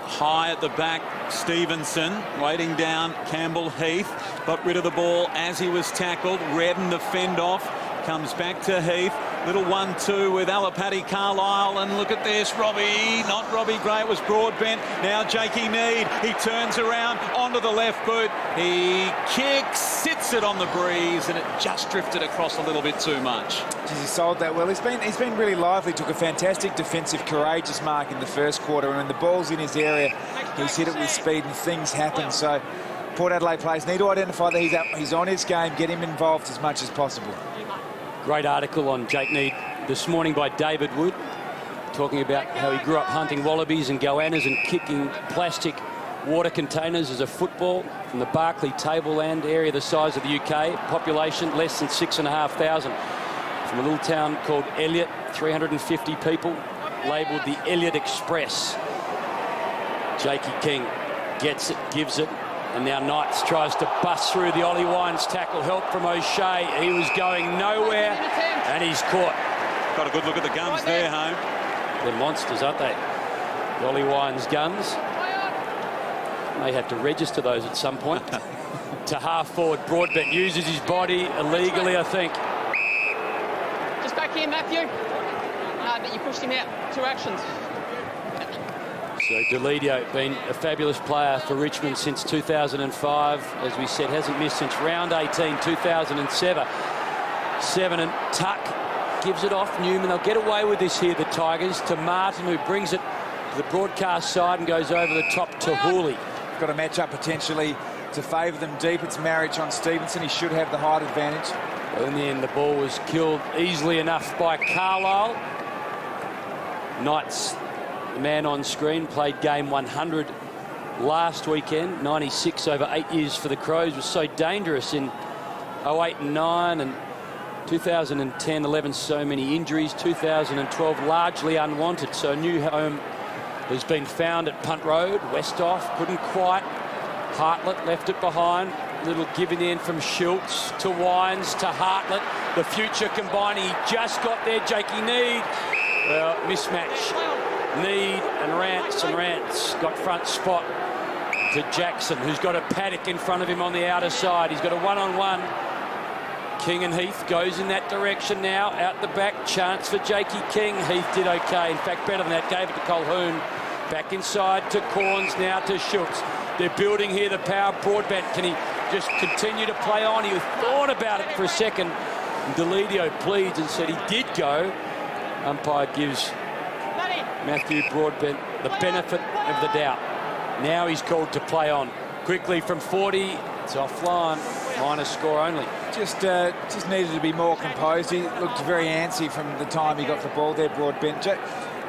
high at the back. Stevenson waiting down. Campbell Heath got rid of the ball as he was tackled. Redden the fend off, comes back to Heath. Little 1-2 with Alapati Carlisle, and look at this, not Robbie Gray, it was Broadbent. Now Jakey Need, he turns around onto the left boot. He kicks, sits it on the breeze, and it just drifted across a little bit too much. He sold that well. He's been really lively. Took a fantastic defensive, courageous mark in the first quarter, and when the ball's in his area, he's hit it with speed, and things happen. So Port Adelaide players need to identify that he's on his game, get him involved as much as possible. Great article on Jake Need this morning by David Wood, talking about how he grew up hunting wallabies and goannas and kicking plastic water containers as a football from the Barclay Tableland area the size of the UK. Population less than 6,500. From a little town called Elliot, 350 people, labelled the Elliot Express. Jakey King gets it, gives it, and now Knights tries to bust through the Ollie Wines tackle. Help from O'Shea. He was going nowhere, and he's caught. Got a good look at the guns there, Home. They're monsters, aren't they? The Ollie Wines guns. May have to register those at some point. To half forward, Broadbent uses his body illegally, I think. Just back here, Matthew. No, but you pushed him out. 2 actions. So Deledio, been a fabulous player for Richmond since 2005. As we said, hasn't missed since round 18, 2007. 7, and Tuck gives it off Newman. They'll get away with this here, the Tigers, to Martin, who brings it to the broadcast side and goes over the top to Hooley. Got a match-up potentially to favour them deep. It's Marriage on Stevenson. He should have the height advantage. Well, in the end, the ball was killed easily enough by Carlisle. Knights, the man on screen, played game 100 last weekend. 96 over 8 years for the Crows. Was so dangerous in 08 and 9 and 2010, 11, so many injuries. 2012, largely unwanted. So a new home has been found at Punt Road. Westhoff couldn't quite. Hartlett left it behind. Little give in the end from Schultz to Wines to Hartlett. The future combining. He just got there. Jakey Need. Well, mismatch. Need and Rance got front spot to Jackson, who's got a Paddock in front of him on the outer side. He's got a one-on-one. King and Heath goes in that direction now. Out the back, chance for Jakey King. Heath did okay. In fact, better than that. Gave it to Colquhoun. Back inside to Corns, now to Schultz. They're building here the power Broadbent. Can he just continue to play on? He thought about it for a second. And Deledio pleads and said he did go. Umpire gives Matthew Broadbent the benefit of the doubt. Now he's called to play on. Quickly from 40, it's offline. Minor score only. Just needed to be more composed. He looked very antsy from the time he got the ball there, Broadbent.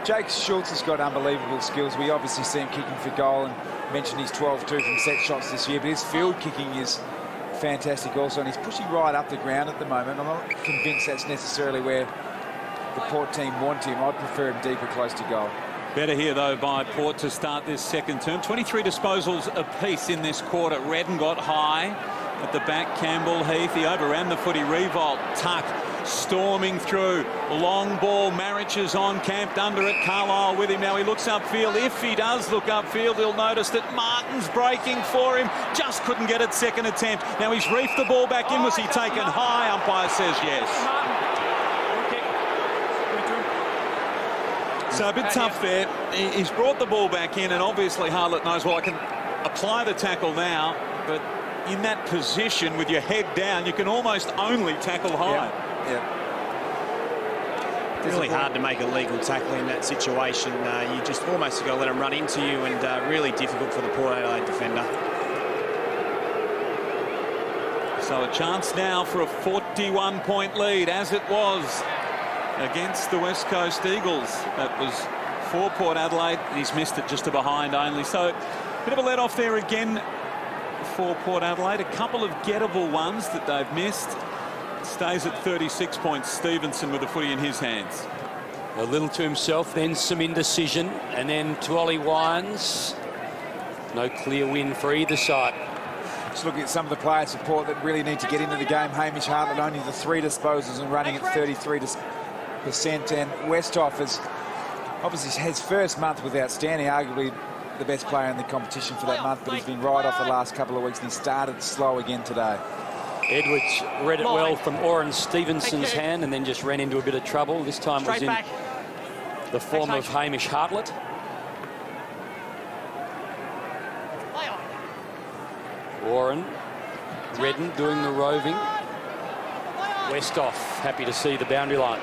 Jake Schultz has got unbelievable skills. We obviously see him kicking for goal and mentioned he's 12-2 from set shots this year, but his field kicking is fantastic also, and he's pushing right up the ground at the moment. I'm not convinced that's necessarily where the Port team want him. I'd prefer him deeper close to goal. Better here, though, by Port to start this second term. 23 disposals apiece in this quarter. Redden got high at the back. Campbell, Heath, he overran the footy. Revolt, Tuck, storming through. Long ball, Marriage is on, camped under it. Carlisle with him now. He looks upfield. If he does look upfield, he'll notice that Martin's breaking for him. Just couldn't get it second attempt. Now he's reefed the ball back in. Was he taken high? Umpire says yes. So a bit tough there. He's brought the ball back in, and obviously Hartlett knows, well, I can apply the tackle now, but in that position with your head down, you can almost only tackle high. Yeah. Really hard to make a legal tackle in that situation. You just almost got to let him run into you, and really difficult for the Port Adelaide defender. So a chance now for a 41-point lead, as it was against the West Coast Eagles. That was for Port Adelaide. He's missed it just to behind only. So a bit of a let-off there again for Port Adelaide. A couple of gettable ones that they've missed. Stays at 36 points. Stevenson with the footy in his hands. A little to himself, then some indecision, and then to Ollie Wines. No clear win for either side. Just looking at some of the players support that really need to get into the game. Hamish Hartlett only the 3 disposals and running at 33%, and Westhoff has obviously his first month was outstanding, arguably the best player in the competition for that month, but he's been right off the last couple of weeks, and he started slow again today. Edwards read it well from Oren Stevenson's hand and then just ran into a bit of trouble. This time it was in the form of Hamish Hartlett. Oren, Redden doing the roving. Westhoff happy to see the boundary line.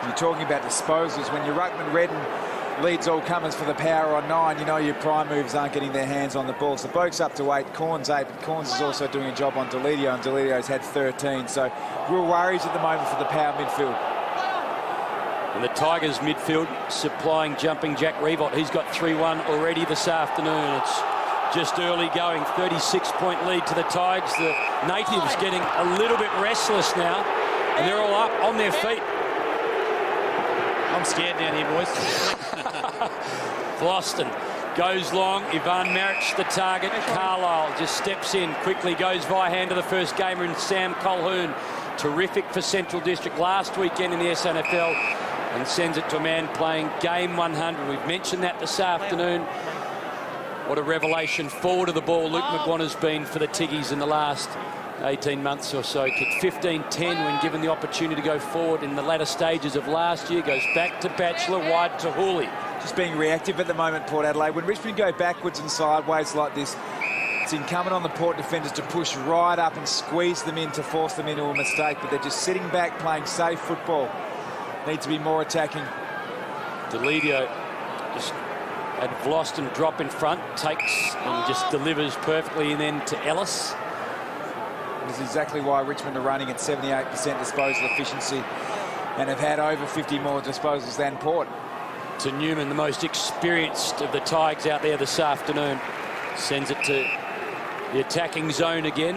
You're talking about disposals. When your ruckman Redden leads all comers for the power on 9, you know your prime moves aren't getting their hands on the ball. So Boak's up to 8, Corns 8, but Corns is also doing a job on Deledio, and Deledio's had 13. So real worries at the moment for the power midfield. And the Tigers midfield supplying jumping Jack Revolt. He's got 3-1 already this afternoon. It's just early going. 36-point lead to the Tigers. The natives getting a little bit restless now, and they're all up on their feet. I'm scared down here, boys. Floston goes long. Ivan Maric the target. Carlisle just steps in quickly, goes via hand to the first gamer in Sam Colquhoun. Terrific for Central District last weekend in the SNFL, and sends it to a man playing game 100. We've mentioned that this afternoon. What a revelation forward of the ball Luke McGuan has been for the Tiggies in the last 18 months or so. Kicked 15-10 when given the opportunity to go forward in the latter stages of last year. Goes back to Batchelor, wide to Hooley. Just being reactive at the moment, Port Adelaide. When Richmond go backwards and sideways like this, it's incumbent on the Port defenders to push right up and squeeze them in to force them into a mistake, but they're just sitting back playing safe football. Need to be more attacking. Deledio just had Vlosten drop in front, takes and just delivers perfectly, and then to Ellis. This is exactly why Richmond are running at 78% disposal efficiency and have had over 50 more disposals than Port. To Newman, the most experienced of the Tigers out there this afternoon. Sends it to the attacking zone again.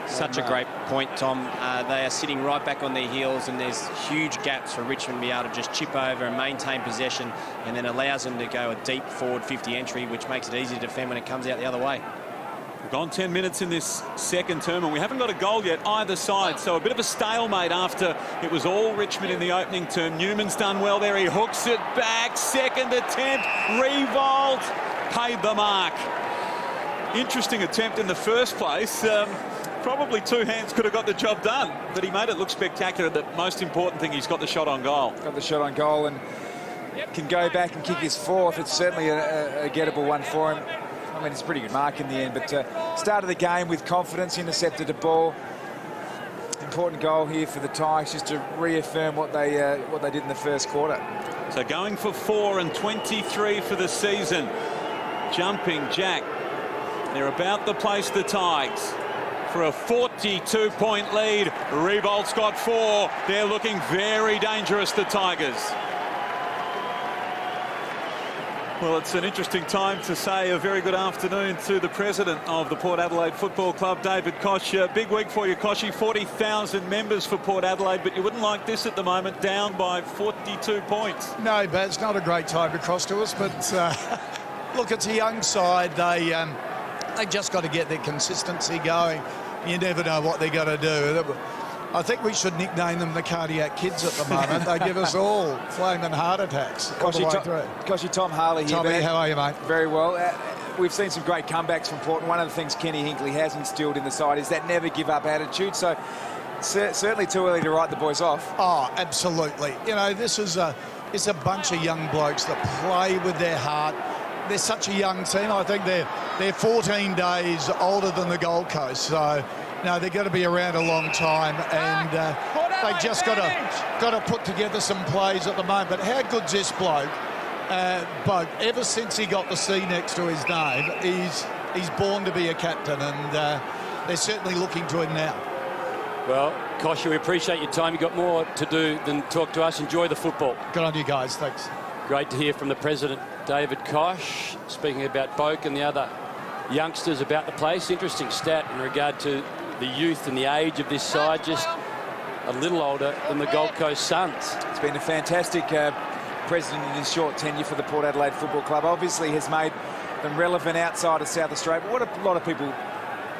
Such a great point, Tom. They are sitting right back on their heels, and there's huge gaps for Richmond to be able to just chip over and maintain possession, and then allows them to go a deep forward 50 entry, which makes it easy to defend when it comes out the other way. We've gone 10 minutes in this second term, and we haven't got a goal yet either side, so a bit of a stalemate after it was all Richmond in the opening term. Newman's done well there. He hooks it back. Second attempt. Revolt paid the mark. Interesting attempt in the first place. Probably two hands could have got the job done, but he made it look spectacular. The most important thing, he's got the shot on goal. Got the shot on goal and can go back and kick his fourth. It's certainly a gettable one for him. I mean, it's a pretty good mark in the end, but started the game with confidence, intercepted the ball. Important goal here for the Tigers, just to reaffirm what they did in the first quarter. So going for 4 and 23 for the season. Jumping Jack. They're about the place, the Tigers, for a 42-point lead. Revolt's got 4. They're looking very dangerous, the Tigers. Well, it's an interesting time to say a very good afternoon to the president of the Port Adelaide Football Club, David Koch. Big week for you, Koshy. 40,000 members for Port Adelaide, but you wouldn't like this at the moment, down by 42 points. No, but it's not a great time to cross to us, but look, it's a young side. They just got to get their consistency going. You never know what they're going to do. I think we should nickname them the cardiac kids at the moment. They give us all flaming heart attacks. Koshy, Tom Harley here. Tommy, how are you, mate? Very well. We've seen some great comebacks from Port, and one of the things Kenny Hinkley has instilled in the side is that never give up attitude. So certainly too early to write the boys off. Oh, absolutely. You know, this is it's a bunch of young blokes that play with their heart. They're such a young team. I think they're 14 days older than the Gold Coast. So, no, they're going to be around a long time, and they just got to put together some plays at the moment. But how good's this bloke? But ever since he got the C next to his name, he's born to be a captain, and they're certainly looking to him now. Well, Koshy, we appreciate your time. You've got more to do than talk to us. Enjoy the football. Good on you guys. Thanks. Great to hear from the president, David Koch, speaking about Boak and the other youngsters about the place. Interesting stat in regard to the youth and the age of this side, just a little older than the Gold Coast Suns. It's been a fantastic president in his short tenure for the Port Adelaide Football Club. Obviously has made them relevant outside of South Australia. But what a lot of people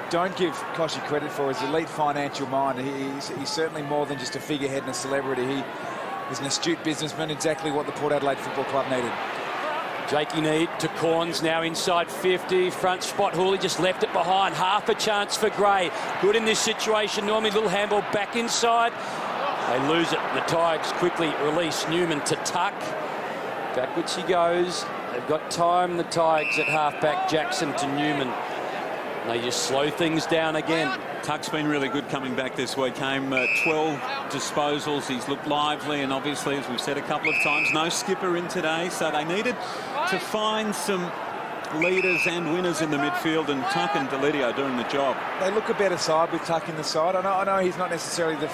don't give Koshy credit for his elite financial mind. He's certainly more than just a figurehead and a celebrity. He is an astute businessman, exactly what the Port Adelaide Football Club needed. Jakey Need to Corns, now inside 50. Front spot, Hooley just left it behind. Half a chance for Gray. Good in this situation. Normally, little handball back inside. They lose it. The Tigers quickly release Newman to Tuck. Backwards he goes. They've got time, the Tigers at half-back. Jackson to Newman. And they just slow things down again. Tuck's been really good coming back this week. Came 12 disposals. He's looked lively, and obviously, as we've said a couple of times, no skipper in today, so they needed to find some leaders and winners in the midfield, and Tuck and Deledio doing the job. They look a better side with Tuck in the side. I know he's not necessarily the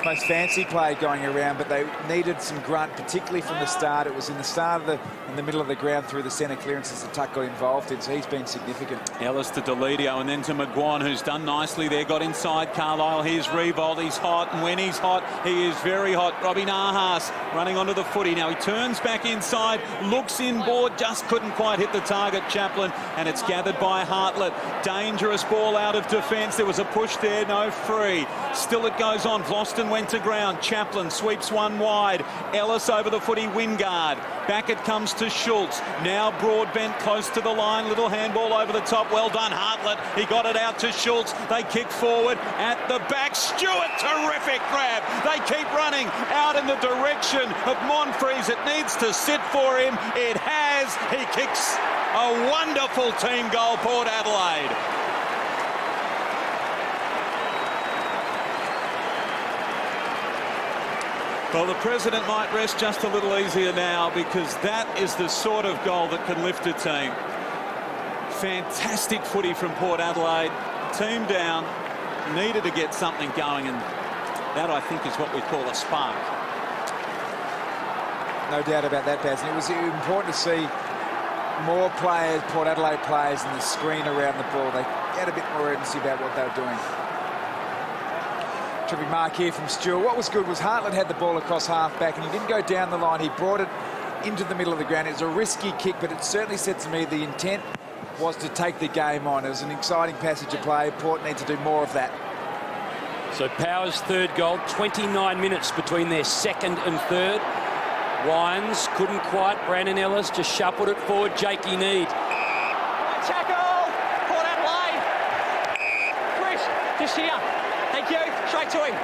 most fancy play going around, but they needed some grunt, particularly from the start. It was in the start of in the middle of the ground through the centre clearances that Tuck got involved in, so he's been significant. Ellis to Deledio, and then to McGuan, who's done nicely there. Got inside Carlisle. Here's Revolt. He's hot, and when he's hot, he is very hot. Robbie Nahas running onto the footy. Now he turns back inside, looks inboard, just couldn't quite hit the target, Chaplin, and it's gathered by Hartlett. Dangerous ball out of defence. There was a push there, no free. Still it goes on. Vlosten went to ground. Chaplin sweeps one wide. Ellis over the footy, Wingard. Back it comes to Schultz. Now Broadbent close to the line. Little handball over the top. Well done, Hartlett. He got it out to Schultz. They kick forward at the back. Stewart, terrific grab. They keep running out in the direction of Monfries. It needs to sit for him. It has. He kicks a wonderful team goal, Port Adelaide. Well, the president might rest just a little easier now, because that is the sort of goal that can lift a team. Fantastic footy from Port Adelaide. Team down, needed to get something going, and that, I think, is what we call a spark. No doubt about that, Baz. And it was important to see more players, Port Adelaide players, in the screen around the ball. They had a bit more urgency about what they were doing. Terrific mark here from Stewart. What was good was Hartland had the ball across half-back, and he didn't go down the line. He brought it into the middle of the ground. It was a risky kick, but it certainly said to me the intent was to take the game on. It was an exciting passage of play. Port need to do more of that. So Power's third goal, 29 minutes between their second and third. Wines couldn't quite. Brandon Ellis just shuffled it forward. Jakey Need. Tackle! Port Adelaide! Chris, just here. Thank you. Straight to him.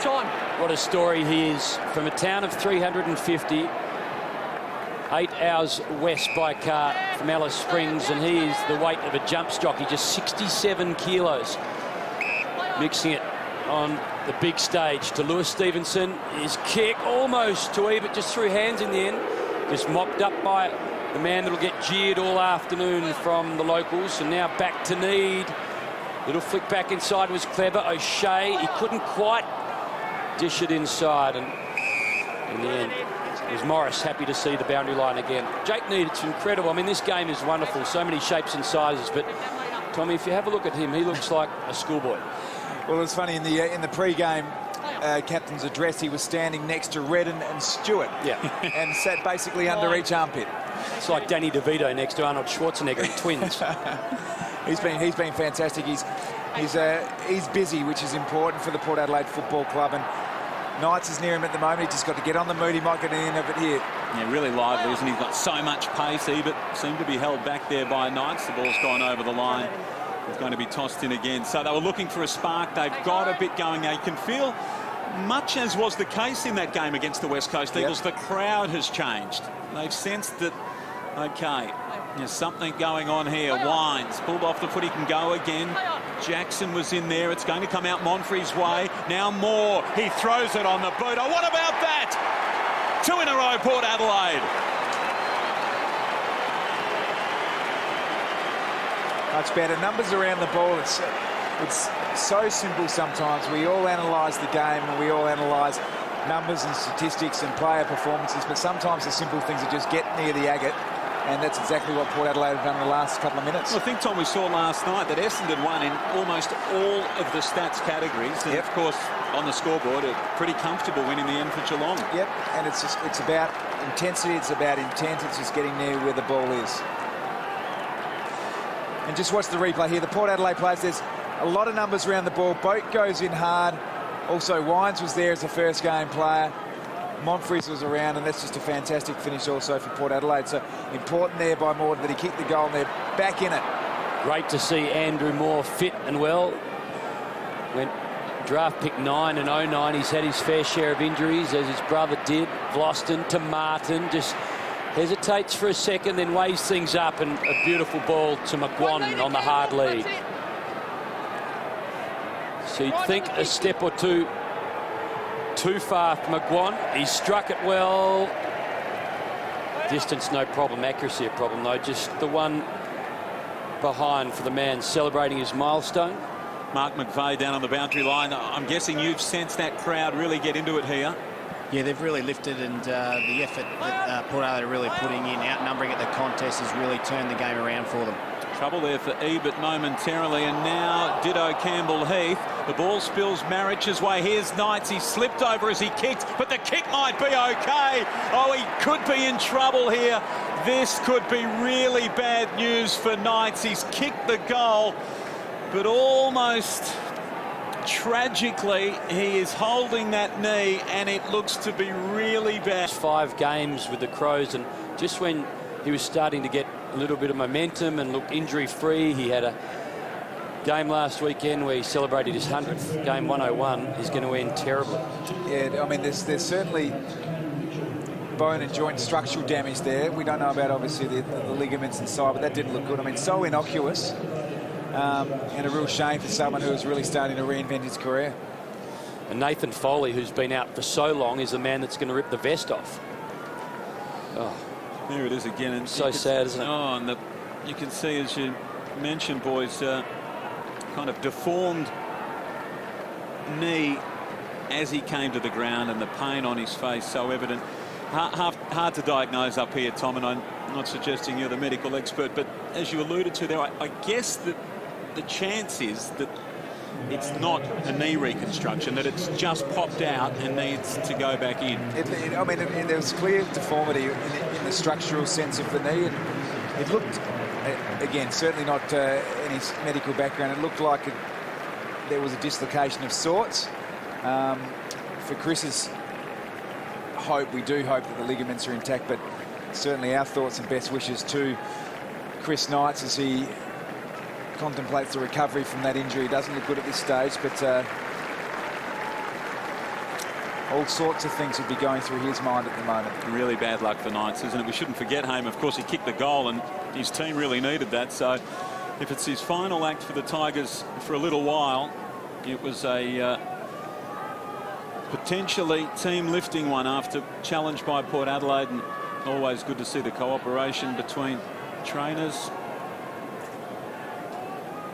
Time. What a story he is. From a town of 350, 8 hours west by car from Alice Springs, and he is the weight of a jump jockey, just 67 kilos. Mixing it on the big stage to Lewis Stevenson. His kick almost to Ebert, just threw hands in the end. Just mopped up by the man that'll get jeered all afternoon from the locals. And now back to Need. Little flick back inside was clever. O'Shea, he couldn't quite dish it inside. And in the end, it was Morris happy to see the boundary line again. Jake Need, it's incredible. I mean, this game is wonderful. So many shapes and sizes. But, Tommy, if you have a look at him, he looks like a schoolboy. Well, it was funny, in the pre-game captain's address, he was standing next to Redden and Stewart. Yeah. And sat basically under each armpit. It's like Danny DeVito next to Arnold Schwarzenegger, twins. He's been fantastic. He's busy, which is important for the Port Adelaide Football Club, and Knights is near him at the moment. He just got to get on the mood. He might get in of it here. Yeah, really lively, isn't he? He's got so much pace. Ebert seemed to be held back there by Knights. The ball's gone over the line. It's going to be tossed in again. So they were looking for a spark. They've got a bit going. They can feel, much as was the case in that game against the West Coast Eagles, the crowd has changed. They've sensed that, okay, there's something going on here. Wines pulled off the foot. He can go again. Jackson was in there. It's going to come out Monfrey's way. Now Moore. He throws it on the boot. Oh, what about that? 2 in a row, Port Adelaide. Much better. Numbers around the ball. It's so simple sometimes. We all analyse the game and we all analyse numbers and statistics and player performances, but sometimes the simple things are just get near the agate, and that's exactly what Port Adelaide have done in the last couple of minutes. Well, I think, Tom, we saw last night that Essendon won in almost all of the stats categories, and of course on the scoreboard a pretty comfortable win in the end for Geelong. Yep, and it's about intensity, it's about intent, it's just getting near where the ball is. And just watch the replay here. The Port Adelaide players, there's a lot of numbers around the ball. Boat goes in hard. Also, Wines was there as the first game player. Monfries was around, and that's just a fantastic finish also for Port Adelaide. So important there by Moore that he kicked the goal, and they're back in it. Great to see Andrew Moore fit and well. Went draft pick 9 and 09. He's had his fair share of injuries, as his brother did. Vlosten to Martin, just hesitates for a second, then weighs things up, and a beautiful ball to McGuan on the hard lead. So you'd think a step or two too far for McGuan. He struck it well. Distance no problem, accuracy a problem though. Just the one behind for the man celebrating his milestone. Mark McVeigh down on the boundary line. I'm guessing you've sensed that crowd really get into it here. Yeah, they've really lifted, and the effort that Port Adelaide are really putting in, outnumbering at the contest, has really turned the game around for them. Trouble there for Ebert momentarily, and now ditto Campbell-Heath. The ball spills Marrich's way. Here's Knights. He slipped over as he kicked, but the kick might be okay. Oh, he could be in trouble here. This could be really bad news for Knights. He's kicked the goal, but almost tragically, he is holding that knee, and it looks to be really bad. 5 games with the Crows, and just when he was starting to get a little bit of momentum and look injury-free, he had a game last weekend where he celebrated his 100th game, 101. Is going to end terribly. Yeah, I mean, there's certainly bone and joint structural damage there. We don't know about, obviously, the ligaments inside, but that didn't look good. I mean, so innocuous. And a real shame for someone who's really starting to reinvent his career. And Nathan Foley, who's been out for so long, is the man that's going to rip the vest off. Oh. There it is again. And so sad, isn't it? Oh, and you can see, as you mentioned, boys, kind of deformed knee as he came to the ground, and the pain on his face so evident. Hard to diagnose up here, Tom, and I'm not suggesting you're the medical expert, but as you alluded to there, I guess that the chance is that it's not a knee reconstruction, that it's just popped out and needs to go back in. I mean, there was clear deformity in the structural sense of the knee, and it looked, again, certainly not any medical background, it looked like there was a dislocation of sorts. For Chris's hope, we do hope that the ligaments are intact, but certainly our thoughts and best wishes to Chris Knights as he contemplates the recovery from that injury. Doesn't look good at this stage, but all sorts of things would be going through his mind at the moment. Really bad luck for Knights, isn't it? We shouldn't forget Haim. Of course, he kicked the goal and his team really needed that. So if it's his final act for the Tigers for a little while, it was a potentially team-lifting one after challenge by Port Adelaide, and always good to see the cooperation between trainers.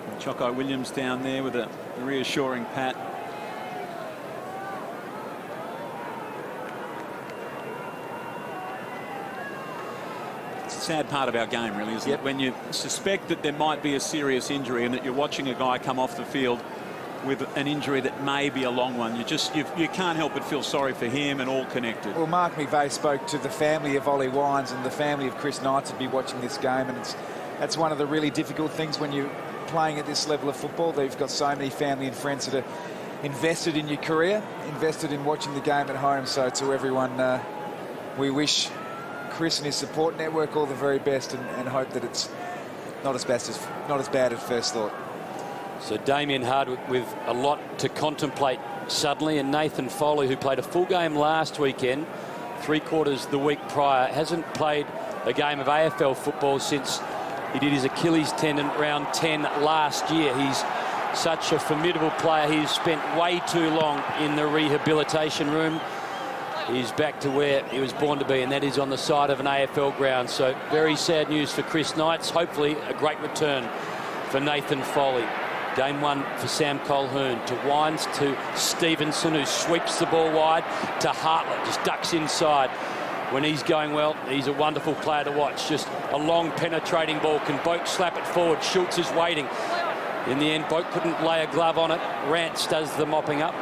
And Choco Williams down there with a reassuring pat. It's a sad part of our game, really, isn't it? When you suspect that there might be a serious injury and that you're watching a guy come off the field with an injury that may be a long one, you can't help but feel sorry for him, and all connected. Well, Mark McVeigh spoke to the family of Ollie Wines and the family of Chris Knights would be watching this game, and that's one of the really difficult things when you're playing at this level of football, that you've got so many family and friends that are invested in your career, invested in watching the game at home. So to everyone, we wish Chris and his support network all the very best, and hope that it's not as bad as first thought. So Damien Hardwick with a lot to contemplate suddenly, and Nathan Foley, who played a full game last weekend, 3/4 the week prior, hasn't played a game of AFL football since he did his Achilles tendon round 10 last year. He's such a formidable player. He's spent way too long in the rehabilitation room. He's back to where he was born to be, and that is on the side of an AFL ground. So very sad news for Chris Knights. Hopefully a great return for Nathan Foley. Game one for Sam Colquhoun, to Wines, to Stevenson, who sweeps the ball wide, to Hartlett, just ducks inside. When he's going well, he's a wonderful player to watch. Just a long penetrating ball. Can Boak slap it forward? Schultz is waiting. In the end, Boak couldn't lay a glove on it. Rance does the mopping up.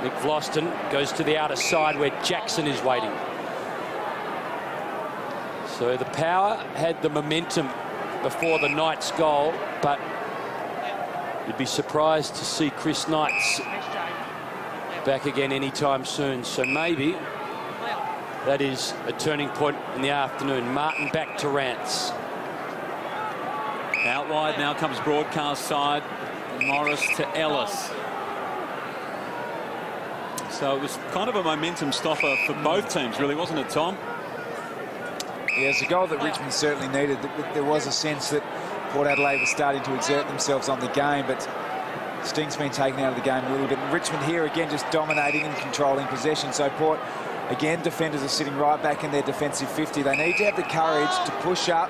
McVloston goes to the outer side where Jackson is waiting. So the Power had the momentum before the Knights goal, but you'd be surprised to see Chris Knights back again anytime soon. So maybe that is a turning point in the afternoon. Martin back to Rance. Out wide now comes broadcast side. Morris to Ellis. So it was kind of a momentum stopper for both teams, really, wasn't it, Tom? Yeah, it's a goal that Richmond certainly needed. There was a sense that Port Adelaide was starting to exert themselves on the game, but Sting's been taken out of the game a little bit. And Richmond here again just dominating and controlling possession. So Port, again, defenders are sitting right back in their defensive 50. They need to have the courage to push up,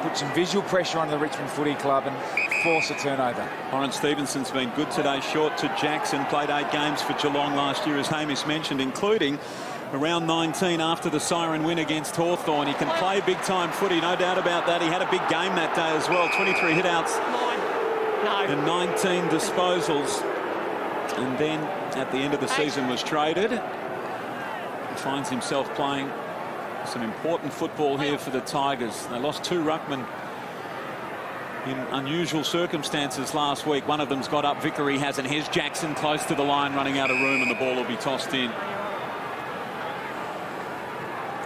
put some visual pressure on the Richmond Footy Club and force a turnover. Warren Stevenson's been good today, short to Jackson. Played 8 games for Geelong last year, as Hamish mentioned, including around 19 after the siren win against Hawthorn. He can play big-time footy, no doubt about that. He had a big game that day as well, 23 hit-outs and 19 disposals. And then at the end of the season was traded. He finds himself playing some important football here for the Tigers. They lost 2 ruckmen in unusual circumstances last week. One of them's got up, Vickery hasn't. Here's Jackson close to the line, running out of room, and the ball will be tossed in.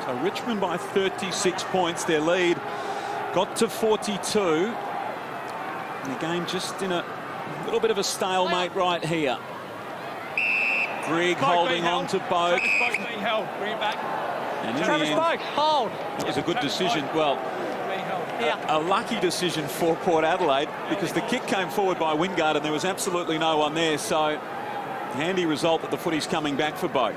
So Richmond by 36 points. Their lead got to 42. And the game just in a little bit of a stalemate right here. Grigg holding on to Boak. Boak's being held. Bring it back. And in Travis the end, Boak, hold. it was a good decision. Well, a lucky decision for Port Adelaide, because the kick came forward by Wingard and there was absolutely no one there. So handy result that the footy's coming back for Boak.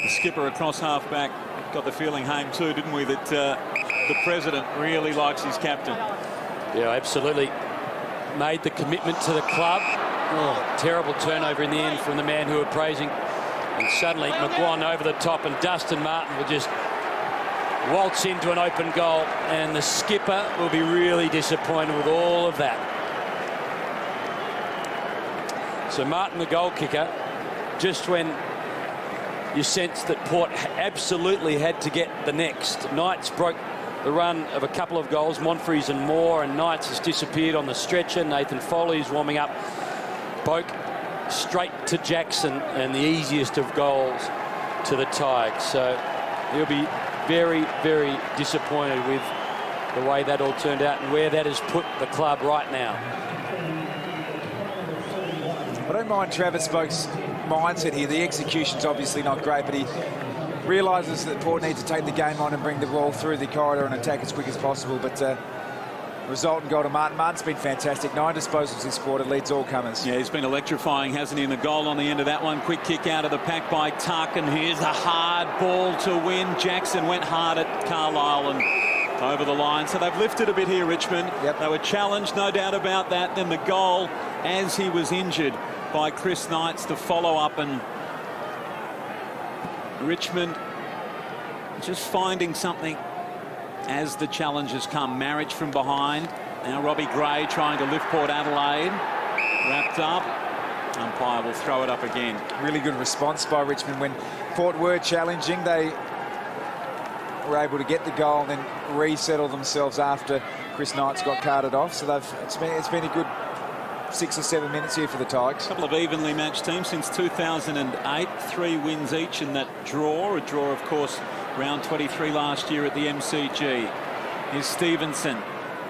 The skipper across half-back. Got the feeling home too, didn't we, that the president really likes his captain. Yeah, absolutely. Made the commitment to the club. Oh, terrible turnover in the end from the man who were praising. And suddenly McGuan over the top, and Dustin Martin will just waltz into an open goal, and the skipper will be really disappointed with all of that. So Martin, the goal kicker, just when you sense that Port absolutely had to get the next. Knights broke the run of a couple of goals, Monfries and Moore, and Knights has disappeared on the stretcher. Nathan Foley's warming up. Boak straight to Jackson, and the easiest of goals to the Tigers. So he'll be very, very disappointed with the way that all turned out and where that has put the club right now. I don't mind Travis Boak's mindset here. The execution's obviously not great, but he realises that Port needs to take the game on and bring the ball through the corridor and attack as quick as possible. But resultant goal to Martin. Martin's been fantastic. 9 disposals this quarter, leads all comers. Yeah, he's been electrifying, hasn't he? And the goal on the end of that one. Quick kick out of the pack by Tuck, and here's a hard ball to win. Jackson went hard at Carlisle and over the line. So they've lifted a bit here, Richmond. Yep. They were challenged, no doubt about that. Then the goal as he was injured by Chris Knights to follow up, and Richmond just finding something as the challenges come. Marriage from behind. Now Robbie Gray trying to lift Port Adelaide. Wrapped up. Umpire will throw it up again. Really good response by Richmond. When Port were challenging, they were able to get the goal and then resettle themselves after Chris Knights got carted off. So it's been a good 6 or 7 minutes here for the Tigers. A couple of evenly matched teams since 2008. 3 wins each in that draw. A draw, of course, round 23 last year at the MCG. Here's Stevenson.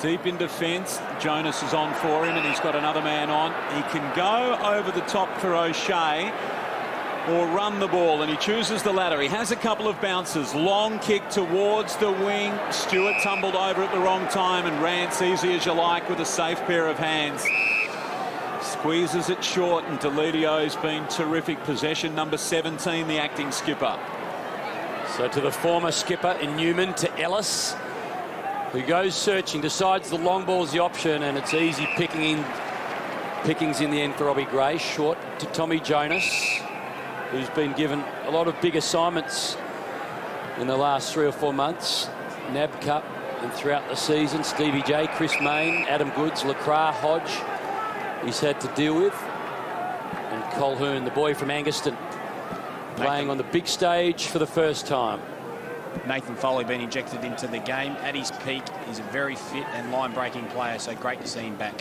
Deep in defence. Jonas is on for him, and he's got another man on. He can go over the top for O'Shea or run the ball, and he chooses the latter. He has a couple of bounces. Long kick towards the wing. Stewart tumbled over at the wrong time, and Rance, easy as you like, with a safe pair of hands. Squeezes it short, and Delidio's been terrific. Possession number 17, the acting skipper. So to the former skipper in Newman, to Ellis, who goes searching, decides the long ball's the option, and it's easy pickings in the end for Robbie Gray. Short to Tommy Jonas, who's been given a lot of big assignments in the last 3 or 4 months. NAB Cup and throughout the season. Stevie J, Chris Mayne, Adam Goods, Lacroix, Hodge he's had to deal with. And Colquhoun, the boy from Angaston, playing on the big stage for the first time. Nathan Foley being injected into the game at his peak. He's a very fit and line-breaking player, so great to see him back.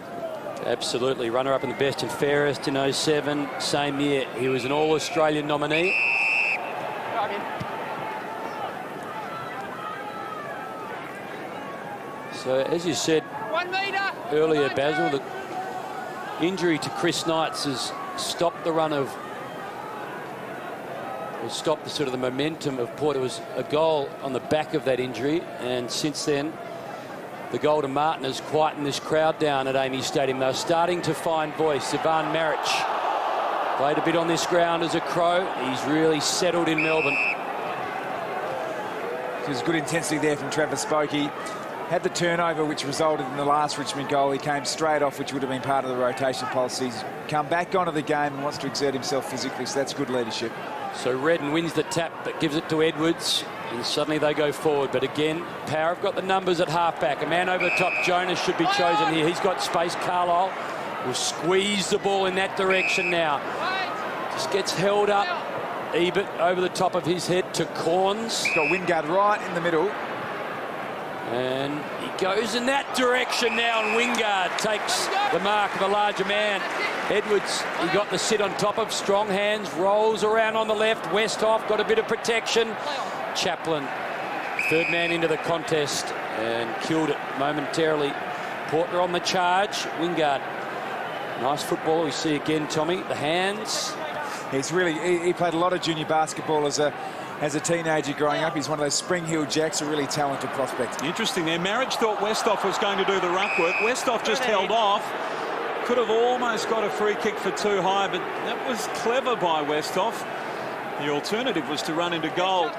Absolutely. Runner-up in the best and fairest in 07. Same year, he was an All-Australian nominee. So, as you said earlier, Basil, the injury to Chris Knights has stopped the run of, or stopped the sort of the momentum of Port. It was a goal on the back of that injury, and since then the goal to Martin has quietened this crowd down at Amy Stadium. They're starting to find voice. Ivan Maric played a bit on this ground as a Crow. He's really settled in Melbourne. There's good intensity there from Travis Boak. He had the turnover which resulted in the last Richmond goal. He came straight off, which would have been part of the rotation policy. He's come back onto the game and wants to exert himself physically, so that's good leadership. So Redden wins the tap but gives it to Edwards, and suddenly they go forward. But again, Power have got the numbers at half-back. A man over the top, Jonas, should be chosen here. He's got space. Carlisle will squeeze the ball in that direction now. Just gets held up. Ebert over the top of his head to Corns. He's got Wingard right in the middle. And he goes in that direction now, and Wingard takes the mark of a larger man. Edwards, he got the sit on top of, strong hands, rolls around on the left. Westhoff got a bit of protection. Chaplin, third man into the contest, and killed it momentarily. Porter on the charge. Wingard, nice football. We see again, Tommy, the hands. He played a lot of junior basketball as a as a teenager growing up. He's one of those Spring Hill Jacks, a really talented prospect. Interesting there. Marriage thought Westhoff was going to do the ruck work. Westhoff just held off. Could have almost got a free kick for too high, but that was clever by Westhoff. The alternative was to run into goal.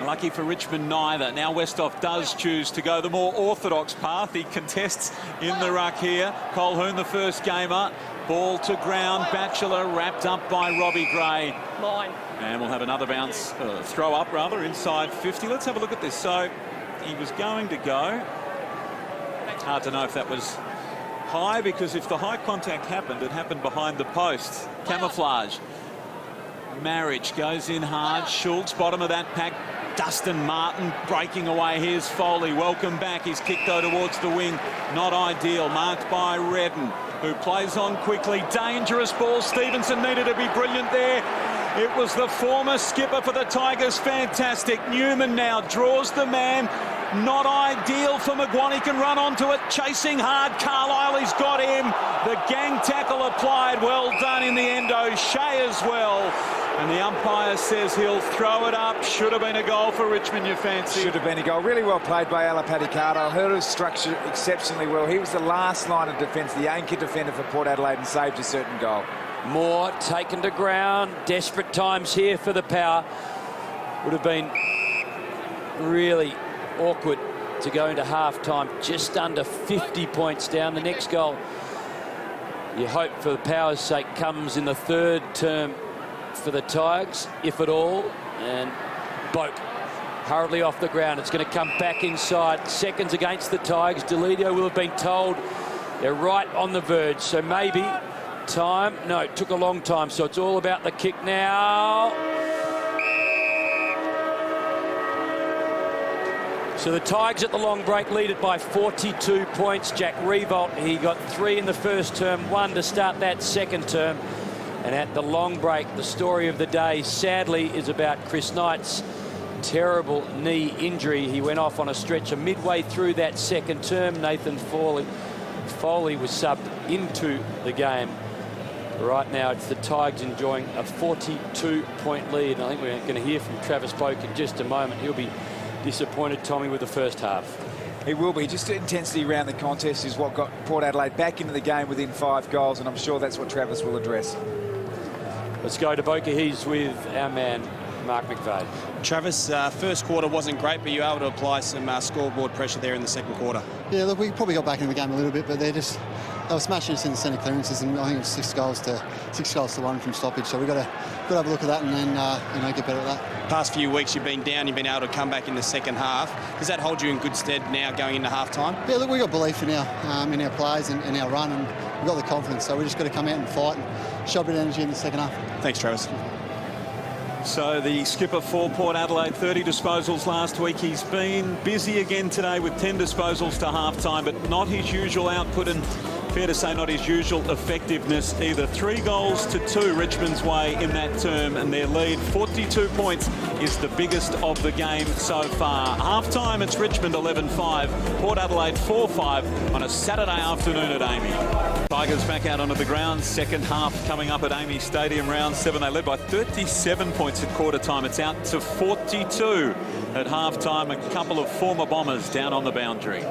Lucky for Richmond, neither. Now Westhoff does choose to go the more orthodox path. He contests in the ruck here. Colquhoun, the first gamer. Ball to ground. Batchelor wrapped up by Robbie Gray. Line. And we'll have another bounce, throw up rather, inside 50. Let's have a look at this. So he was going to go. Hard to know if that was high, because if the high contact happened, it happened behind the post. Camouflage. Marriage goes in hard. Schultz, bottom of that pack. Dustin Martin breaking away. Here's Foley. Welcome back. He's kicked though towards the wing. Not ideal. Marked by Redden, who plays on quickly. Dangerous ball. Stevenson needed to be brilliant there. It was the former skipper for the Tigers. Fantastic. Newman now draws the man. Not ideal for McGuane. Can run onto it. Chasing hard. Carlisle, he's got him. The gang tackle applied. Well done in the end. O'Shea as well. And the umpire says he'll throw it up. Should have been a goal for Richmond, you fancy? Should have been a goal. Really well played by Alapati-Cardo. Held his structure exceptionally well. He was the last line of defence, the anchor defender for Port Adelaide, and saved a certain goal. Moore taken to ground. Desperate times here for the Power. Would have been really awkward to go into half-time. Just under 50 points down. The next goal, you hope for the Power's sake, comes in the third term for the Tigers, if at all. And Boak hurriedly off the ground. It's going to come back inside. Seconds against the Tigers. Delidio will have been told they're right on the verge. So maybe time. No, it took a long time. So it's all about the kick now. So the Tigers at the long break lead it by 42 points. Jack Revolt, he got 3 in the first term, 1 to start that second term. And at the long break, the story of the day, sadly, is about Chris Knight's terrible knee injury. He went off on a stretcher midway through that second term. Nathan Foley was subbed into the game. Right now, it's the Tigers enjoying a 42-point lead. And I think we're going to hear from Travis Boak in just a moment. He'll be disappointed, Tommy, with the first half. He will be. Just the intensity around the contest is what got Port Adelaide back into the game within 5 goals, and I'm sure that's what Travis will address. Let's go to Boca. He's with our man, Mark McVeigh. Travis, first quarter wasn't great, but you were able to apply some scoreboard pressure there in the second quarter. Yeah, look, we probably got back in the game a little bit, but they were smashing us in the centre clearances, and I think it was 6 goals to 1 from stoppage. So we've got to have a look at that and then get better at that. Past few weeks you've been down, you've been able to come back in the second half. Does that hold you in good stead now going into half time? Yeah, look, we've got belief in our players and our run, and we've got the confidence. So we just got to come out and fight and show a bit of energy in the second half. Thanks, Travis. So the skipper for Port Adelaide, 30 disposals last week. He's been busy again today with 10 disposals to half-time, but not his usual output, and fair to say not his usual effectiveness either. 3 goals to 2 Richmond's way in that term, and their lead, 42 points, is the biggest of the game so far. Half-time, it's Richmond 11-5, Port Adelaide 4-5 on a Saturday afternoon at Amy. Tigers back out onto the ground. Second half coming up at Amy Stadium, round 7. They led by 37 points at quarter time. It's out to 42 at half time. A couple of former Bombers down on the boundary.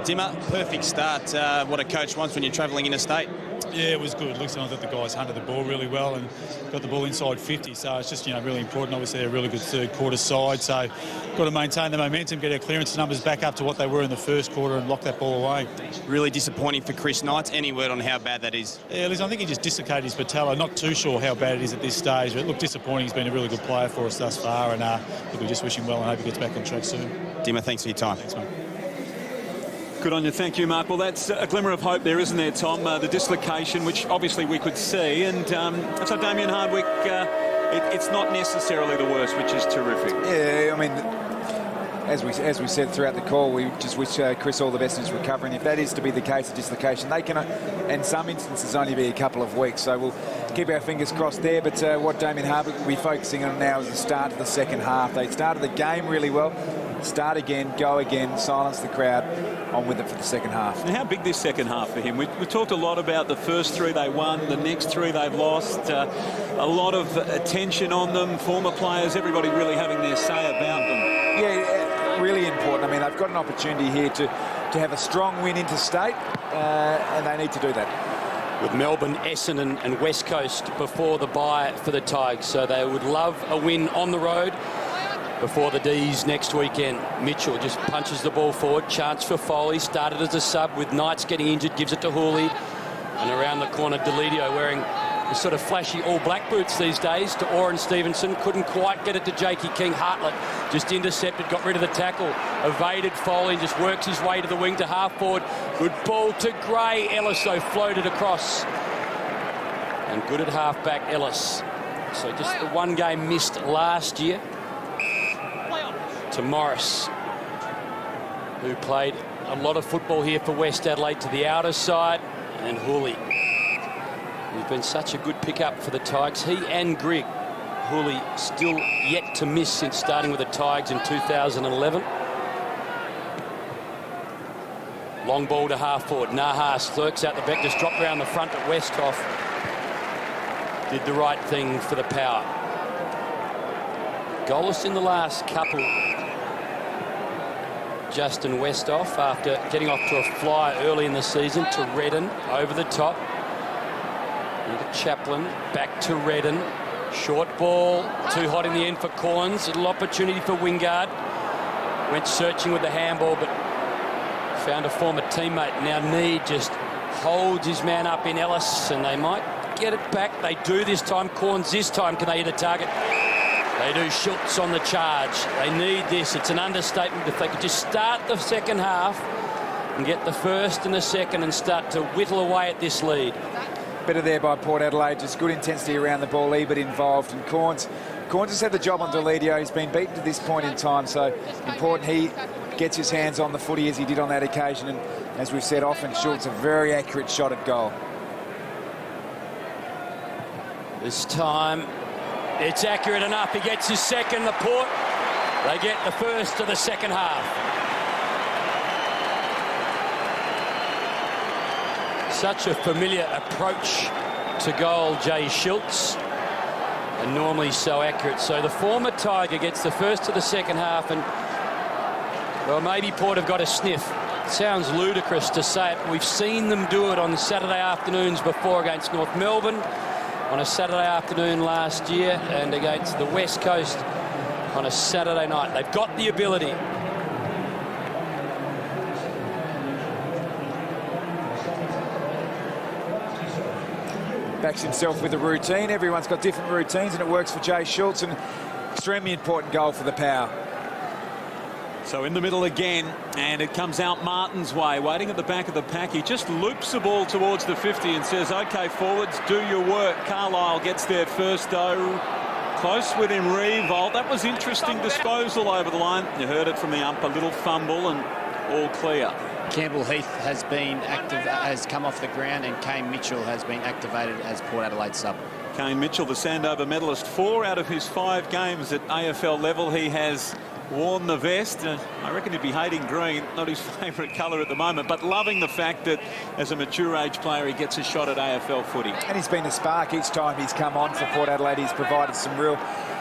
Dimmer, perfect start. What a coach wants when you're travelling interstate. Yeah, it was good. Looks like that the guys hunted the ball really well and got the ball inside 50. So it's just, really important. Obviously, a really good third quarter side. So got to maintain the momentum, get our clearance numbers back up to what they were in the first quarter and lock that ball away. Really disappointing for Chris Knight. Any word on how bad that is? Yeah, listen, I think he just dislocated his patella. Not too sure how bad it is at this stage, but look, disappointing. He's been a really good player for us thus far, and look, we just wish him well and hope he gets back on track soon. Dimmer, thanks for your time. Thanks, mate. Good on you. Thank you, Mark. Well, that's a glimmer of hope there, isn't there, Tom? The dislocation, which obviously we could see. And so Damien Hardwick, it's not necessarily the worst, which is terrific. Yeah, I mean, as we said throughout the call, we just wish Chris all the best in his recovery. And if that is to be the case, of dislocation, they can, in some instances, only be a couple of weeks. So we'll keep our fingers crossed there. But what Damien Hardwick will be focusing on now is the start of the second half. They started the game really well. Start again, go again, silence the crowd, on with it for the second half. And how big this second half for him? We talked a lot about the first 3 they won, the next 3 they've lost. A lot of attention on them, former players, everybody really having their say about them. Yeah, really important. I mean, they've got an opportunity here to have a strong win interstate, and they need to do that. With Melbourne, Essendon and West Coast before the bye for the Tigers, so they would love a win on the road before the D's next weekend. Mitchell just punches the ball forward. Chance for Foley. Started as a sub with Knights getting injured. Gives it to Hooley. And around the corner, Deledio wearing the sort of flashy all-black boots these days to Oren Stevenson. Couldn't quite get it to Jakey King. Hartlett just intercepted, got rid of the tackle. Evaded Foley, just works his way to the wing to half-forward. Good ball to Gray. Ellis, though, floated across. And good at half-back, Ellis. So just the one game missed last year to Morris, who played a lot of football here for West Adelaide to the outer side, and Hooley, who's been such a good pickup for the Tigers. He and Grigg. Hooley still yet to miss since starting with the Tigers in 2011. Long ball to half forward. Nahas lurks out the back, just dropped around the front at Westhoff. Did the right thing for the power. Goalless in the last couple. Justin Westhoff, after getting off to a fly early in the season to Redden, over the top. Into Chaplin, back to Redden. Short ball, too hot in the end for Corns. Little opportunity for Wingard. Went searching with the handball, but found a former teammate. Now Need just holds his man up in Ellis, and they might get it back. They do this time. Corns this time. Can they hit a target? They do. Schultz on the charge. They need this. It's an understatement. If they could just start the second half and get the first and the second and start to whittle away at this lead. Better there by Port Adelaide. Just good intensity around the ball. Ebert involved. And Corns has had the job on Deledio. He's been beaten to this point in time. So important he gets his hands on the footy as he did on that occasion. And as we've said often, Schultz a very accurate shot at goal. This time, it's accurate enough. He gets his second. The Port, they get the first of the second half. Such a familiar approach to goal, Jay Schultz, and normally so accurate. So the former Tiger gets the first of the second half, and well, maybe Port have got a sniff. It sounds ludicrous to say it, but we've seen them do it on Saturday afternoons before against North Melbourne, on a Saturday afternoon last year, and against the West Coast on a Saturday night. They've got the ability. Backs himself with a routine. Everyone's got different routines, and it works for Jay Schultz, and extremely important goal for the Power. So in the middle again, and it comes out Martin's way, waiting at the back of the pack. He just loops the ball towards the 50 and says, OK, forwards, do your work. Carlisle gets there first, though. Close with him, Revolt. That was interesting disposal over the line. You heard it from the ump, a little fumble, and all clear. Campbell Heath has been active, has come off the ground, and Kane Mitchell has been activated as Port Adelaide sub. Kane Mitchell, the Sandover medalist, 4 out of his 5 games at AFL level. He has worn the vest. I reckon he'd be hating green, not his favourite colour at the moment, but loving the fact that as a mature age player he gets a shot at AFL footy. And he's been a spark each time he's come on for Port Adelaide. He's provided some real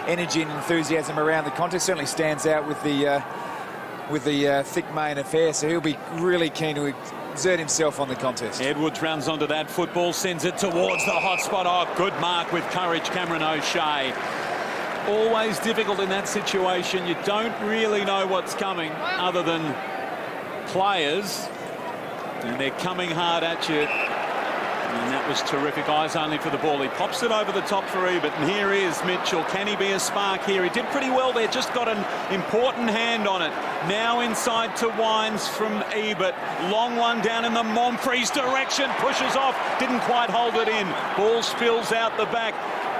energy and enthusiasm around the contest. Certainly stands out with the thick mane affair, so he'll be really keen to exert himself on the contest. Edwards runs onto that football, sends it towards the hot spot. Oh, good mark with courage, Cameron O'Shea. Always difficult in that situation. You don't really know what's coming other than players, and they're coming hard at you. And that was terrific. Eyes only for the ball. He pops it over the top for Ebert, and here is Mitchell. Can he be a spark here? He did pretty well there, just got an important hand on it. Now inside to Wines from Ebert. Long one down in the Montfree's direction, pushes off, didn't quite hold it in. Ball spills out the back.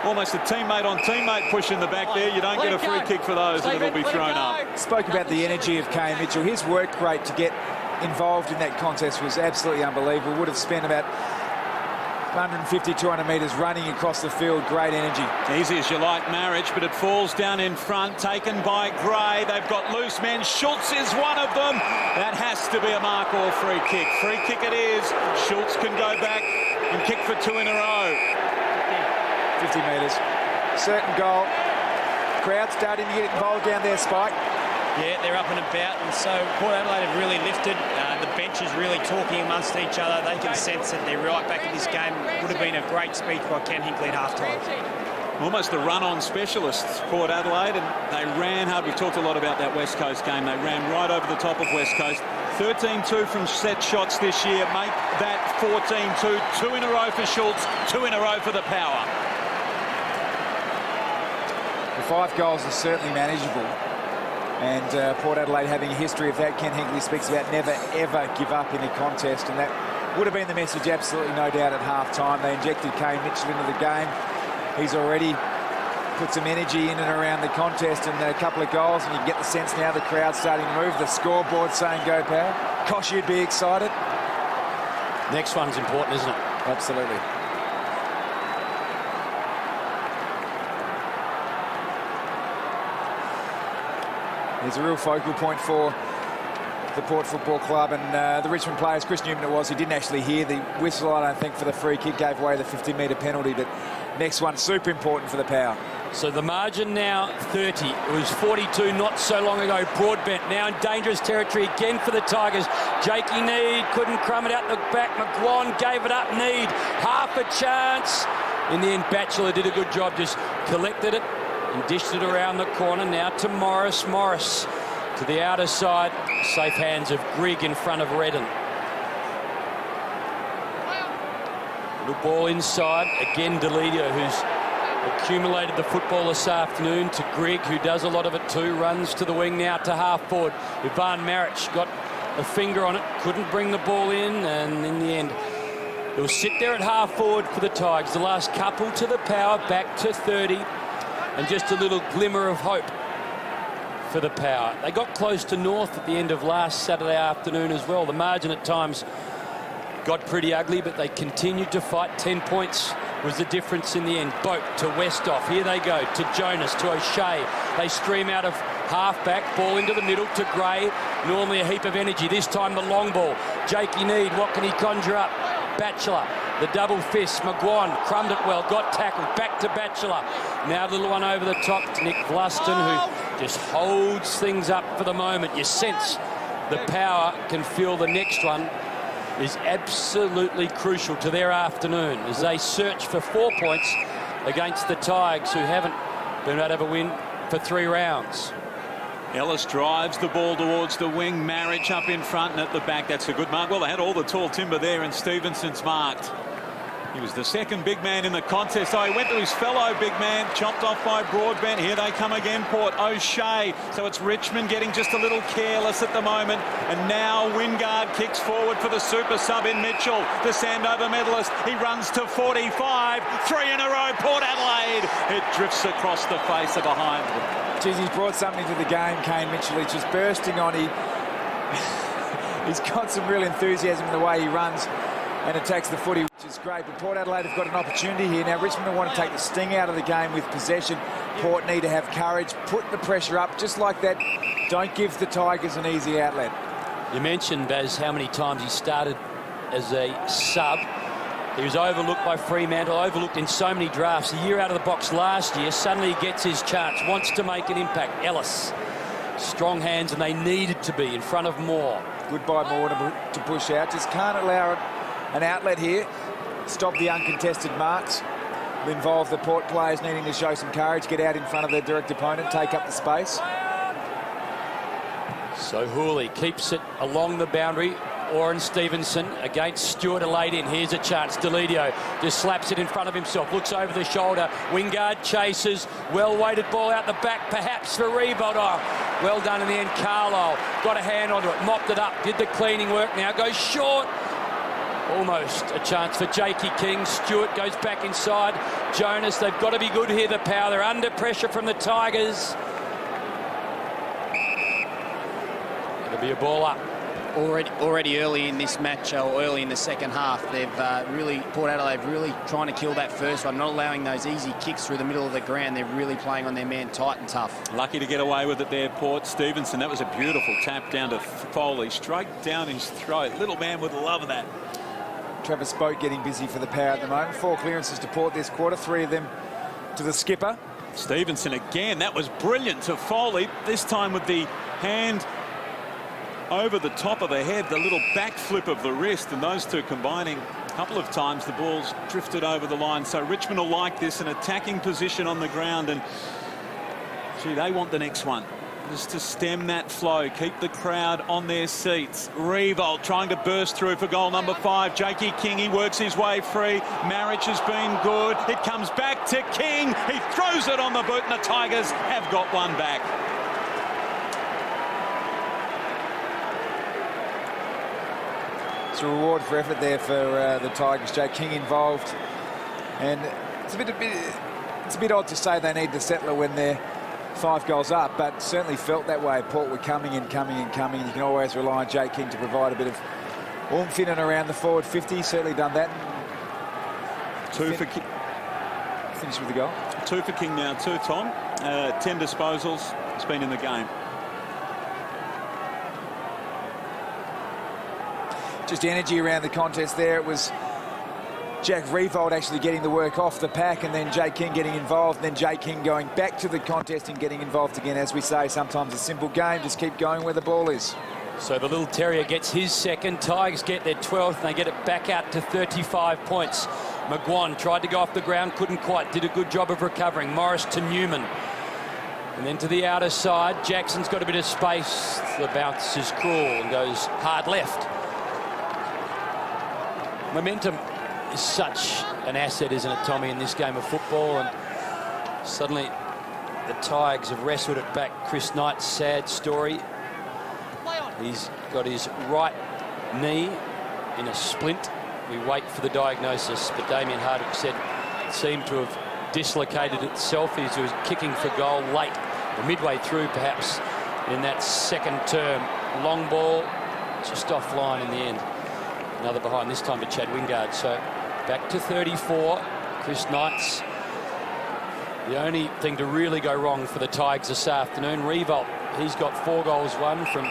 Almost a teammate on teammate push in the back there. You don't get a free kick for those, and it'll be thrown up. Spoke about the energy of Kane Mitchell. His work rate to get involved in that contest was absolutely unbelievable. Would have spent about 150, 200 metres running across the field. Great energy. Easy as you like, Marriage, but it falls down in front, taken by Gray. They've got loose men. Schultz is one of them. That has to be a mark or free kick. Free kick it is. Schultz can go back and kick for 2 in a row. 50 metres. Certain goal. Crowd starting to get involved down there, Spike. Yeah, they're up and about, and so Port Adelaide have really lifted. The bench is really talking amongst each other. They can sense that they're right back in this game. Would have been a great speech by Ken Hinkley at half-time. Almost the run-on specialists, Port Adelaide, and they ran hard. We've talked a lot about that West Coast game. They ran right over the top of West Coast. 13-2 from set shots this year. Make that 14-2. 2 in a row for Schultz, 2 in a row for the Power. The 5 goals are certainly manageable. And Port Adelaide having a history of that. Ken Hinkley speaks about never, ever give up in a contest. And that would have been the message, absolutely no doubt, at half-time. They injected Kane Mitchell into the game. He's already put some energy in and around the contest and a couple of goals. And you get the sense now the crowd's starting to move. The scoreboard saying go Power. Kosh, you'd be excited. Next one's important, isn't it? Absolutely. There's a real focal point for the Port Football Club, and the Richmond players, Chris Newman it was, he didn't actually hear the whistle, I don't think, for the free kick, gave away the 50-metre penalty, but next one, super important for the Power. So the margin now 30. It was 42 not so long ago. Broadbent now in dangerous territory again for the Tigers. Jakey Need couldn't crumb it out the back. McGuan gave it up. Need half a chance. In the end, Batchelor did a good job, just collected it and dished it around the corner. Now to Morris. Morris to the outer side. Safe hands of Grigg in front of Redden. Little ball inside. Again, Deledio, who's accumulated the football this afternoon, to Grigg, who does a lot of it too. Runs to the wing now to half forward. Ivan Maric got a finger on it. Couldn't bring the ball in, and in the end, it will sit there at half forward for the Tigers. The last couple to the Power, back to 30. And just a little glimmer of hope for the Power. They got close to North at the end of last Saturday afternoon as well. The margin at times got pretty ugly, but they continued to fight. 10 points was the difference in the end. Boat to Westhoff. Here they go to Jonas, to O'Shea. They stream out of half-back, ball into the middle to Gray. Normally a heap of energy. This time the long ball. Jakey Need, what can he conjure up? Batchelor. The double fist, McGuan crumbed it well, got tackled, back to Batchelor. Now the little one over the top to Nick Vluston, who just holds things up for the moment. You sense the Power can feel the next one is absolutely crucial to their afternoon as they search for 4 points against the Tigers, who haven't been able to have a win for 3 rounds. Ellis drives the ball towards the wing. Marriage up in front and at the back. That's a good mark. Well, they had all the tall timber there, and Stevenson's marked. He was the second big man in the contest. Oh, he went to his fellow big man, chopped off by Broadbent. Here they come again, Port. O'Shea. So it's Richmond getting just a little careless at the moment. And now Wingard kicks forward for the super sub in Mitchell, the Sandover medalist. He runs to 45. 3 in a row, Port Adelaide. It drifts across the face of behind them. Geez, he's brought something to the game, Kane Mitchell. He's just bursting on. He's got some real enthusiasm in the way he runs and attacks the footy, which is great. But Port Adelaide have got an opportunity here. Now, Richmond want to take the sting out of the game with possession. Port need to have courage, put the pressure up just like that. Don't give the Tigers an easy outlet. You mentioned, Baz, how many times he started as a sub. He was overlooked by Fremantle, overlooked in so many drafts. A year out of the box last year, suddenly he gets his chance, wants to make an impact. Ellis, strong hands, and they needed to be in front of Moore. Good by Moore to push out. Just can't allow an outlet here. Stop the uncontested marks. Will involve the Port players needing to show some courage, get out in front of their direct opponent, take up the space. So Hooley keeps it along the boundary. Oren Stevenson against Stewart, a late in. Here's a chance. Deledio just slaps it in front of himself, looks over the shoulder. Wingard chases. Well-weighted ball out the back, perhaps for rebound. Oh, well done in the end. Carlisle got a hand onto it, mopped it up, did the cleaning work. Now goes short. Almost a chance for Jakey King. Stewart goes back inside. Jonas, they've got to be good here, the Power. They're under pressure from the Tigers. It'll be a ball up. already early in this match, or early in the second half, they've Port Adelaide really trying to kill that first one, not allowing those easy kicks through the middle of the ground. They're really playing on their man tight and tough. Lucky to get away with it there, Port. Stevenson, that was a beautiful tap down to Foley, straight down his throat. Little man would love that. Travis Boat getting busy for the Power at the moment. 4 clearances to Port this quarter, 3 of them to the skipper. Stevenson again, that was brilliant to Foley, this time with the hand over the top of the head, the little backflip of the wrist, and those two combining a couple of times, the ball's drifted over the line. So Richmond will like this, an attacking position on the ground, and gee, they want the next one. Just to stem that flow, keep the crowd on their seats. Revolt trying to burst through for goal number 5. Jakey King, he works his way free. Marriage has been good. It comes back to King. He throws it on the boot, and the Tigers have got one back. It's a reward for effort there for the Tigers. Jake King involved, and it's a bit odd to say they need the settler when they're 5 goals up, but certainly felt that way. Port were coming and coming and coming. You can always rely on Jake King to provide a bit of oomph in and around the forward 50. Certainly done that. 2 for King. Finish with the goal. 2 for King now, 2, Tom. 10 disposals. It's been in the game. Just energy around the contest there. It was Jack Revolt actually getting the work off the pack, and then Jake King getting involved, and then Jake King going back to the contest and getting involved again. As we say, sometimes a simple game, just keep going where the ball is. So the little terrier gets his second. Tigers get their 12th, and they get it back out to 35 points. McGuan tried to go off the ground, couldn't quite, did a good job of recovering. Morris to Newman. And then to the outer side, Jackson's got a bit of space. The bounce is cruel and goes hard left. Momentum is such an asset, isn't it, Tommy, in this game of football? And suddenly the Tigers have wrestled it back. Chris Knight's sad story. He's got his right knee in a splint. We wait for the diagnosis, but Damien Hardwick said it seemed to have dislocated itself. He was kicking for goal late, or midway through perhaps, in that second term. Long ball, just offline in the end. Another behind, this time to Chad Wingard. So back to 34. Chris Knight's the only thing to really go wrong for the Tigers this afternoon. Revolt, he's got 4 goals, 1 from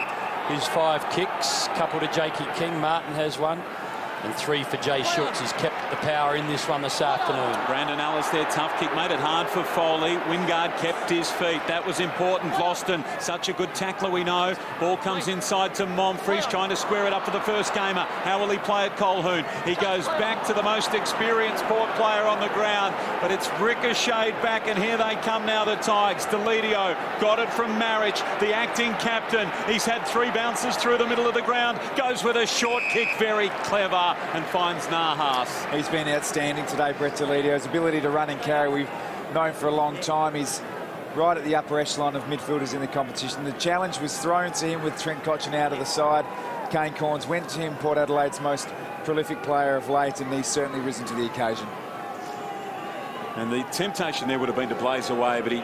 his 5 kicks. Couple to Jakey King. Martin has 1. And 3 for Jay Schultz. He's kept the power in this one this afternoon. Brandon Ellis there, tough kick, made it hard for Foley. Wingard kept his feet. That was important. Loston, such a good tackler, we know. Ball comes inside to Monfries, trying to square it up for the first gamer. How will he play at Colquhoun? He goes back to the most experienced Port player on the ground, but it's ricocheted back, and here they come now, the Tigers. Delidio got it from Marriage, the acting captain. He's had 3 bounces through the middle of the ground, goes with a short kick, very clever, and finds Nahas. He's been outstanding today, Brett Delidio. His ability to run and carry, we've known for a long time. He's right at the upper echelon of midfielders in the competition. The challenge was thrown to him with Trent Cotchin out of the side. Kane Corns went to him, Port Adelaide's most prolific player of late, and he's certainly risen to the occasion. And the temptation there would have been to blaze away, but he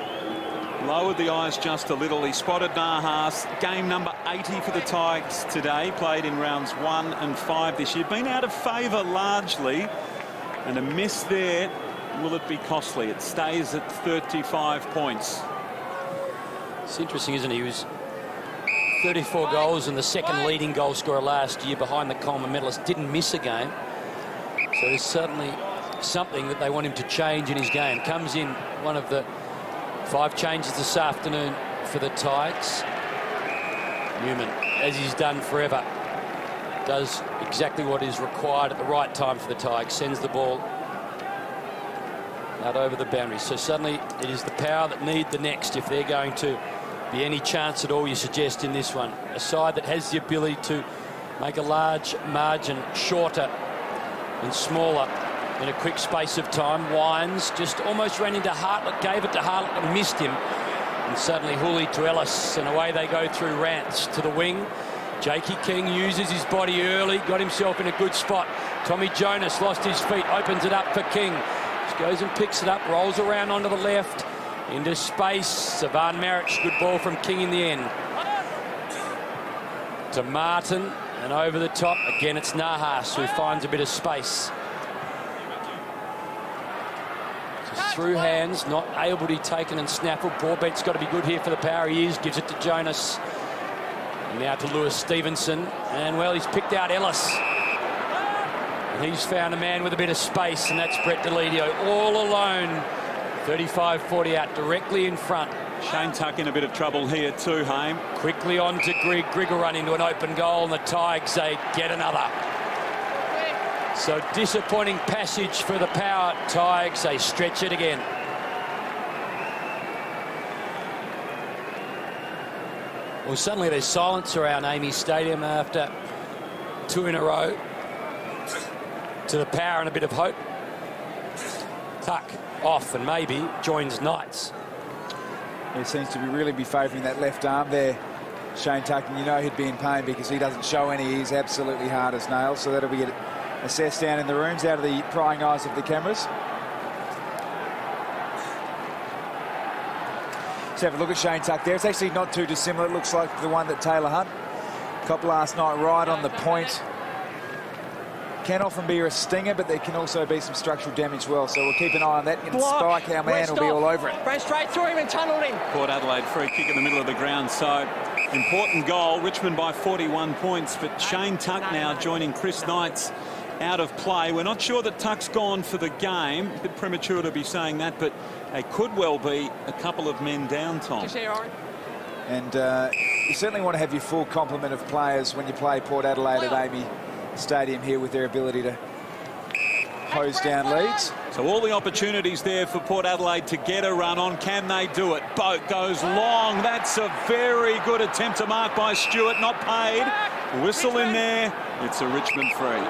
lowered the eyes just a little. He spotted Nahas. Game number 80 for the Tigers today. Played in rounds 1 and 5 this year. Been out of favour largely. And a miss there. Will it be costly? It stays at 35 points. It's interesting, isn't it? He was 34 goals and the second leading goal scorer last year behind the Coleman medalist. Didn't miss a game. So there's certainly something that they want him to change in his game. Comes in one of the 5 changes this afternoon for the Tigers. Newman, as he's done forever, does exactly what is required at the right time for the Tigers. Sends the ball out over the boundary. So suddenly it is the Power that need the next if they're going to be any chance at all, you suggest, in this one. A side that has the ability to make a large margin shorter and smaller in a quick space of time. Wines just almost ran into Hartlett, gave it to Hartlett and missed him. And suddenly Hooley to Ellis, and away they go through Rance to the wing. Jakey King uses his body early, got himself in a good spot. Tommy Jonas lost his feet, opens it up for King. Just goes and picks it up, rolls around onto the left, into space. Savan Marich, good ball from King in the end. To Martin, And over the top, again, it's Nahas who finds a bit of space. Just through hands, not able to be taken and snaffled. Broadbent's got to be good here for the Power. He is, gives it to Jonas. Now to Lewis Stevenson. And, well, he's picked out Ellis. And he's found a man with a bit of space, and that's Brett Deledio all alone. 35-40 out, directly in front. Shane Tuck in a bit of trouble here too, Haim. Quickly on to Grigg. Grigg will run into an open goal, and the Tigers, they get another. So disappointing passage for the Power. Tigers, they stretch it again. Well, suddenly there's silence around Amy Stadium after 2 in a row. To the Power and a bit of hope. Tuck off and maybe joins Knights. He seems to really be favouring that left arm there, Shane Tuck, and you know he'd be in pain because he doesn't show any. He's absolutely hard as nails, so that'll be assessed down in the rooms out of the prying eyes of the cameras. Let's have a look at Shane Tuck there. It's actually not too dissimilar. It looks like the one that Taylor Hunt copped last night, right on the point. Can often be a stinger, but there can also be some structural damage well. So we'll keep an eye on that. And Spike, our man, will be all over it. Ran straight through him and tunnelled him. Port Adelaide free kick in the middle of the ground. So important goal. Richmond by 41 points. But Shane Tuck now joining Chris Knights out of play. We're not sure that Tuck's gone for the game. A bit premature to be saying that, but they could well be a couple of men down, Tom. And you certainly want to have your full complement of players when you play Port Adelaide at Amy Stadium here with their ability to hose down leads. So all the opportunities there for Port Adelaide to get a run on. Can they do it? Boat goes long. That's a very good attempt to mark by Stewart. Not paid. Whistle in there. It's a Richmond free.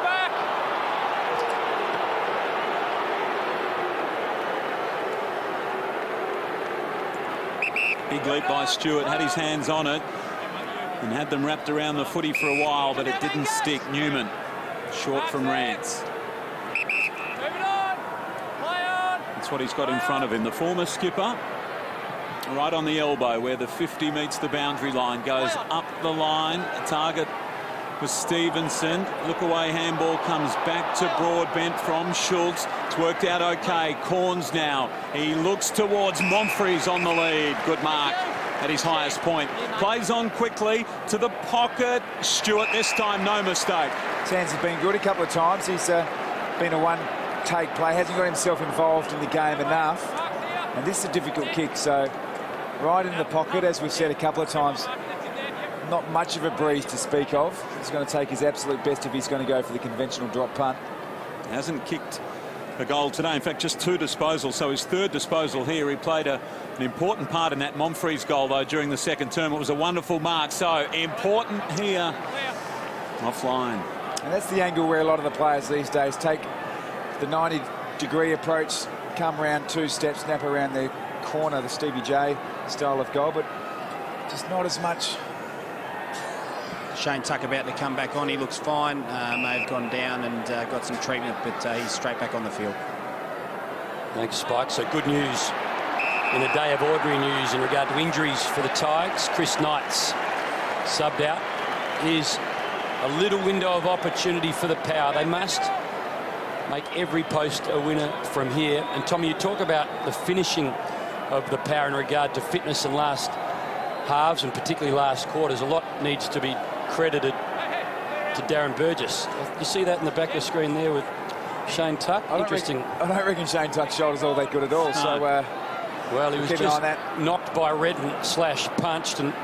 Big leap by Stewart. Had his hands on it and had them wrapped around the footy for a while, but it didn't stick. Newman, short from Rance. That's what he's got in front of him. The former skipper, right on the elbow where the 50 meets the boundary line, goes up the line. A target was Stevenson. Look away handball comes back to Broadbent from Schultz. It's worked out okay. Corns now. He looks towards Monfries on the lead. Good mark at his highest point. Plays on quickly to the pocket. Stewart this time, no mistake. His hands have been good a couple of times. He's been a one-take play. Hasn't got himself involved in the game enough. And this is a difficult kick, so right in the pocket, as we've said a couple of times, not much of a breeze to speak of. He's going to take his absolute best if he's going to go for the conventional drop punt. Hasn't kicked a goal today. In fact, just 2 disposals. So his 3rd disposal here. He played an important part in that Monfries goal, though, during the second term. It was a wonderful mark. So important here. Offline. And that's the angle where a lot of the players these days take the 90-degree approach, come around 2 steps, snap around the corner, the Stevie J style of goal, but just not as much. Shane Tuck about to come back on. He looks fine. May have gone down and got some treatment, but he's straight back on the field. Thanks, Spike. So good news in a day of ordinary news in regard to injuries for the Tigers. Chris Knights subbed out. Here's a little window of opportunity for the Power. They must make every post a winner from here. And Tommy, you talk about the finishing of the Power in regard to fitness and last halves, and particularly last quarters. A lot needs to be credited to Darren Burgess. You see that in the back of the screen there with Shane Tuck? Interesting. I don't reckon Shane Tuck's shoulder's all that good at all. No. So, well, he was just knocked by Redden / punched, and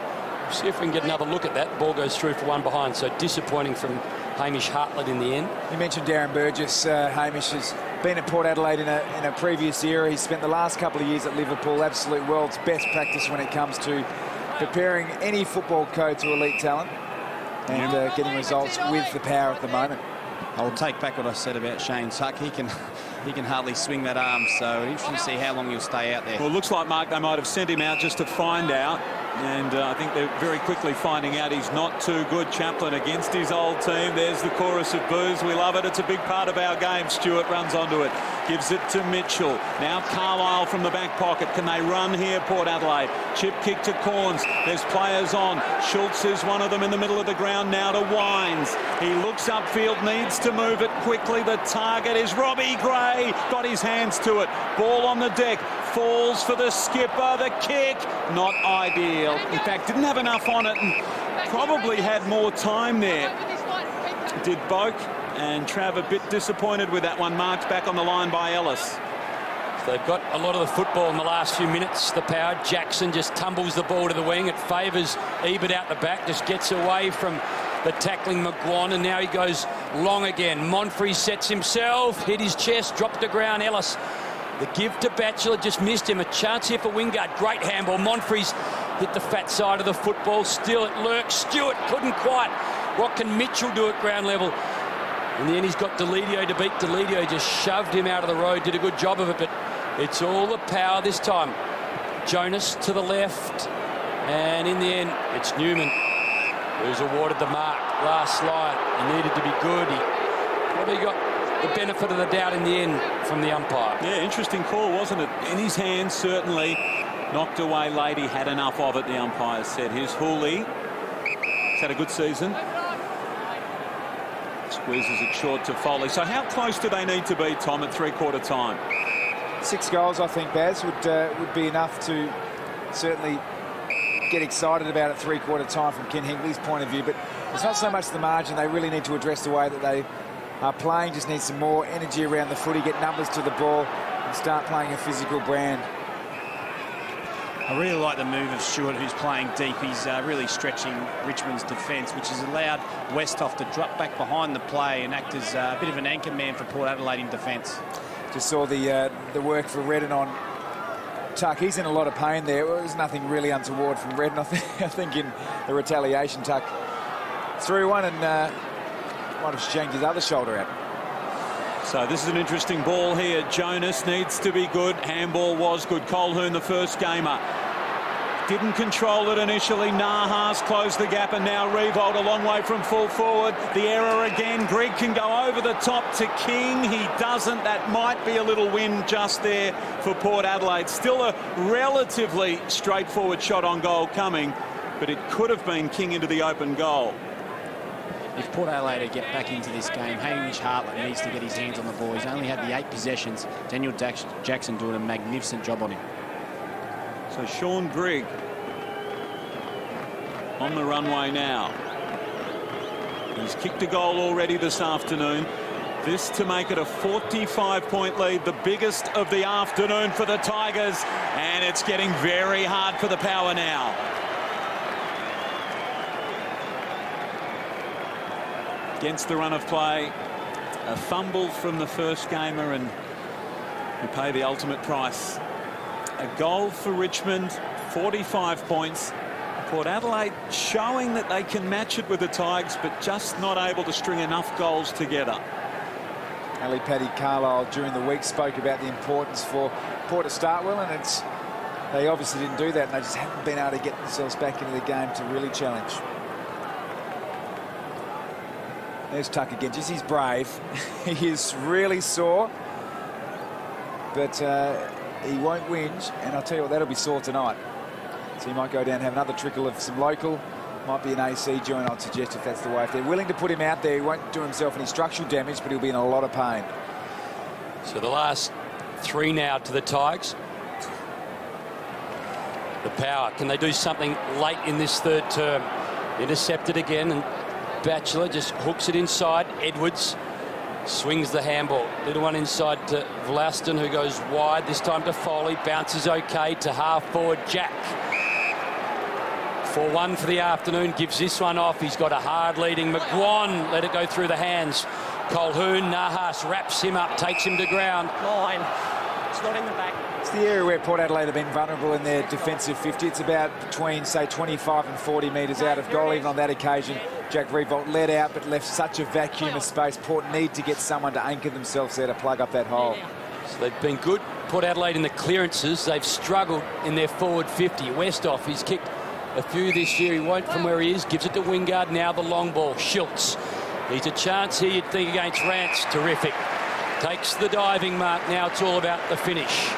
see if we can get another look at that. Ball goes through for one behind, so disappointing from Hamish Hartlett in the end. You mentioned Darren Burgess. Hamish has been at Port Adelaide in a previous era. He's spent the last couple of years at Liverpool. Absolute world's best practice when it comes to preparing any football code to elite talent and getting results with the Power at the moment. I'll take back what I said about Shane Tuck. He can hardly swing that arm, so interesting to see how long he'll stay out there. Well, it looks like, Mark, they might have sent him out just to find out. And I think they're very quickly finding out he's not too good. Chaplin against his old team. There's the chorus of boos. We love it. It's a big part of our game. Stewart runs onto it. Gives it to Mitchell. Now Carlisle from the back pocket. Can they run here, Port Adelaide? Chip kick to Corns. There's players on. Schultz is one of them in the middle of the ground now to Wines. He looks upfield, needs to move it quickly. The target is Robbie Gray. Got his hands to it. Ball on the deck. Falls for the skipper. The kick, not ideal. In fact, didn't have enough on it and probably had more time there. Did Boak, and Trav a bit disappointed with that one. Marked back on the line by Ellis. They've got a lot of the football in the last few minutes. The power. Jackson just tumbles the ball to the wing. It favours Ebert out the back. Just gets away from the tackling McGuan, and now he goes long again. Monfrey sets himself, hit his chest, dropped to ground. Ellis. The give to Batchelor, just missed him. A chance here for Wingard. Great handball. Monfrey's hit the fat side of the football. Still it lurks. Stewart couldn't quite. What can Mitchell do at ground level? In the end, he's got Deledio to beat. Deledio just shoved him out of the road. Did a good job of it, but it's all the power this time. Jonas to the left. And in the end, it's Newman who's awarded the mark. Last line. He needed to be good. He probably got the benefit of the doubt in the end from the umpire. Yeah, interesting call, wasn't it? In his hands, certainly. Knocked away late. He had enough of it, the umpire said. Here's Hooley. He's had a good season. Squeezes it short to Foley. So how close do they need to be, Tom, at three-quarter time? 6 goals, I think, Baz, would be enough to certainly get excited about it three-quarter time from Ken Hinkley's point of view. But it's not so much the margin. They really need to address the way that they are playing. Just need some more energy around the footy, get numbers to the ball and start playing a physical brand. I really like the move of Stewart, who's playing deep. He's really stretching Richmond's defence, which has allowed Westhoff to drop back behind the play and act as a bit of an anchor man for Port Adelaide in defence. Just saw the work for Redden on Tuck. He's in a lot of pain there. Well, there's nothing really untoward from Redden. I think in the retaliation, Tuck threw one and might have shanked his other shoulder out. So this is an interesting ball here. Jonas needs to be good. Handball was good. Colquhoun, the first gamer, didn't control it initially. Nahas closed the gap, and now Revolt a long way from full forward. The error again. Grigg can go over the top to King. He doesn't. That might be a little win just there for Port Adelaide. Still a relatively straightforward shot on goal coming, but it could have been King into the open goal. If Port Adelaide get back into this game, Hamish Hartlett needs to get his hands on the ball. He's only had the 8 possessions. Daniel Jackson doing a magnificent job on him. So Sean Grigg on the runway now. He's kicked a goal already this afternoon. This to make it a 45-point lead, the biggest of the afternoon for the Tigers. And it's getting very hard for the power now. Against the run of play, a fumble from the first gamer, and we pay the ultimate price. A goal for Richmond, 45 points. Port Adelaide showing that they can match it with the Tigers, but just not able to string enough goals together. Ali Paddy Carlisle during the week spoke about the importance for Port to start well, and they obviously didn't do that, and they just haven't been able to get themselves back into the game to really challenge. There's Tuck again. Just he's brave. He is really sore, but he won't whinge. And I'll tell you what, that'll be sore tonight. So he might go down and have another trickle of some local. Might be an AC joint, I'd suggest, if that's the way. If they're willing to put him out there, he won't do himself any structural damage, but he'll be in a lot of pain. So the last 3 now to the Tigers. The power. Can they do something late in this third term? Intercepted again, and Batchelor just hooks it inside. Edwards swings the handball. Little one inside to Vlaston, who goes wide. This time to Foley. Bounces okay to half forward Jack. 4-1 for the afternoon. Gives this one off. He's got a hard leading. McGuan let it go through the hands. Colquhoun, Nahas wraps him up, takes him to ground. Line. It's not in the back. It's the area where Port Adelaide have been vulnerable in their defensive 50. It's about between, say, 25 and 40 metres out of goal. Even on that occasion, Jack Revolt led out but left such a vacuum of space. Port need to get someone to anchor themselves there to plug up that hole. So they've been good, Port Adelaide, in the clearances. They've struggled in their forward 50. Westhoff, he's kicked a few this year. He won't from where he is. Gives it to Wingard. Now the long ball. Schultz. He's a chance here, you'd think, against Rance. Terrific. Takes the diving mark. Now it's all about the finish.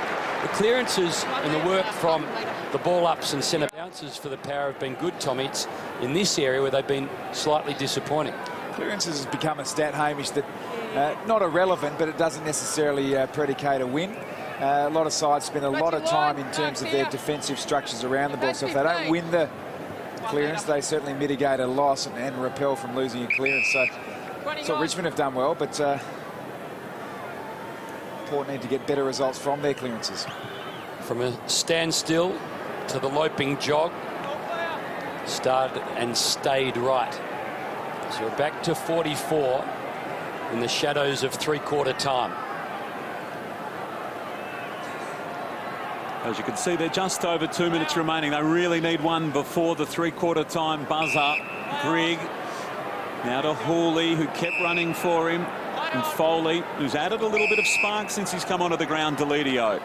The clearances and the work from the ball ups and centre bounces for the Power have been good, Tommy. It's in this area where they've been slightly disappointing. Clearances has become a stat, Hamish, that not irrelevant, but it doesn't necessarily predicate a win. A lot of sides spend a lot of time in terms of their defensive structures around the ball. So if they don't win the clearance, they certainly mitigate a loss and repel from losing a clearance. So Richmond have done well, but Port need to get better results from their clearances. From a standstill to the loping jog, started and stayed right. So we're back to 44 in the shadows of three-quarter time. As you can see, they're just over 2 minutes remaining. They really need one before the three-quarter time buzzer. Grigg now to Hooley, who kept running for him, and Foley, who's added a little bit of spark since he's come onto the ground. Deledio.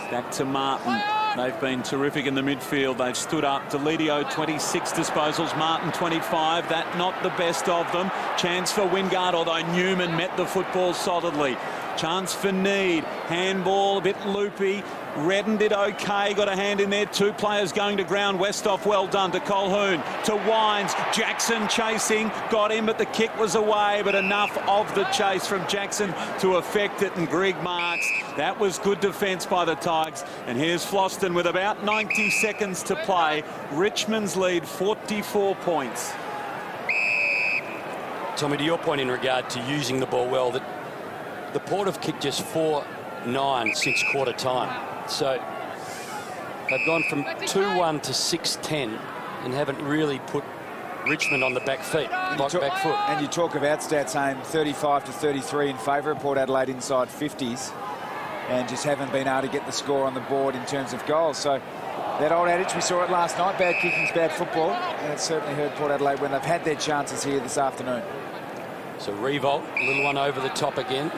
Back to Martin. They've been terrific in the midfield. They've stood up. Deledio, 26 disposals. Martin, 25. That not the best of them. Chance for Wingard, although Newman met the football solidly. Chance for Need. Handball, a bit loopy. Redden did okay. Got a hand in there. Two players going to ground. Westhoff, well done. To Colquhoun. To Wines. Jackson chasing. Got him, but the kick was away. But enough of the chase from Jackson to affect it. And Grigg marks. That was good defence by the Tigers. And here's Floston with about 90 seconds to play. Richmond's lead, 44 points. Tommy, to your point in regard to using the ball well, that the Port have kicked just 4-9 since quarter time. So they've gone from 2-1 to 6-10 and haven't really put Richmond on the back feet, back foot. And you talk about stats, Aim, 35 to 33 in favour of Port Adelaide inside 50s, and just haven't been able to get the score on the board in terms of goals. So that old adage, we saw it last night, bad kicking's bad football, and it's certainly hurt Port Adelaide when they've had their chances here this afternoon. So Revolt, a little one over the top again,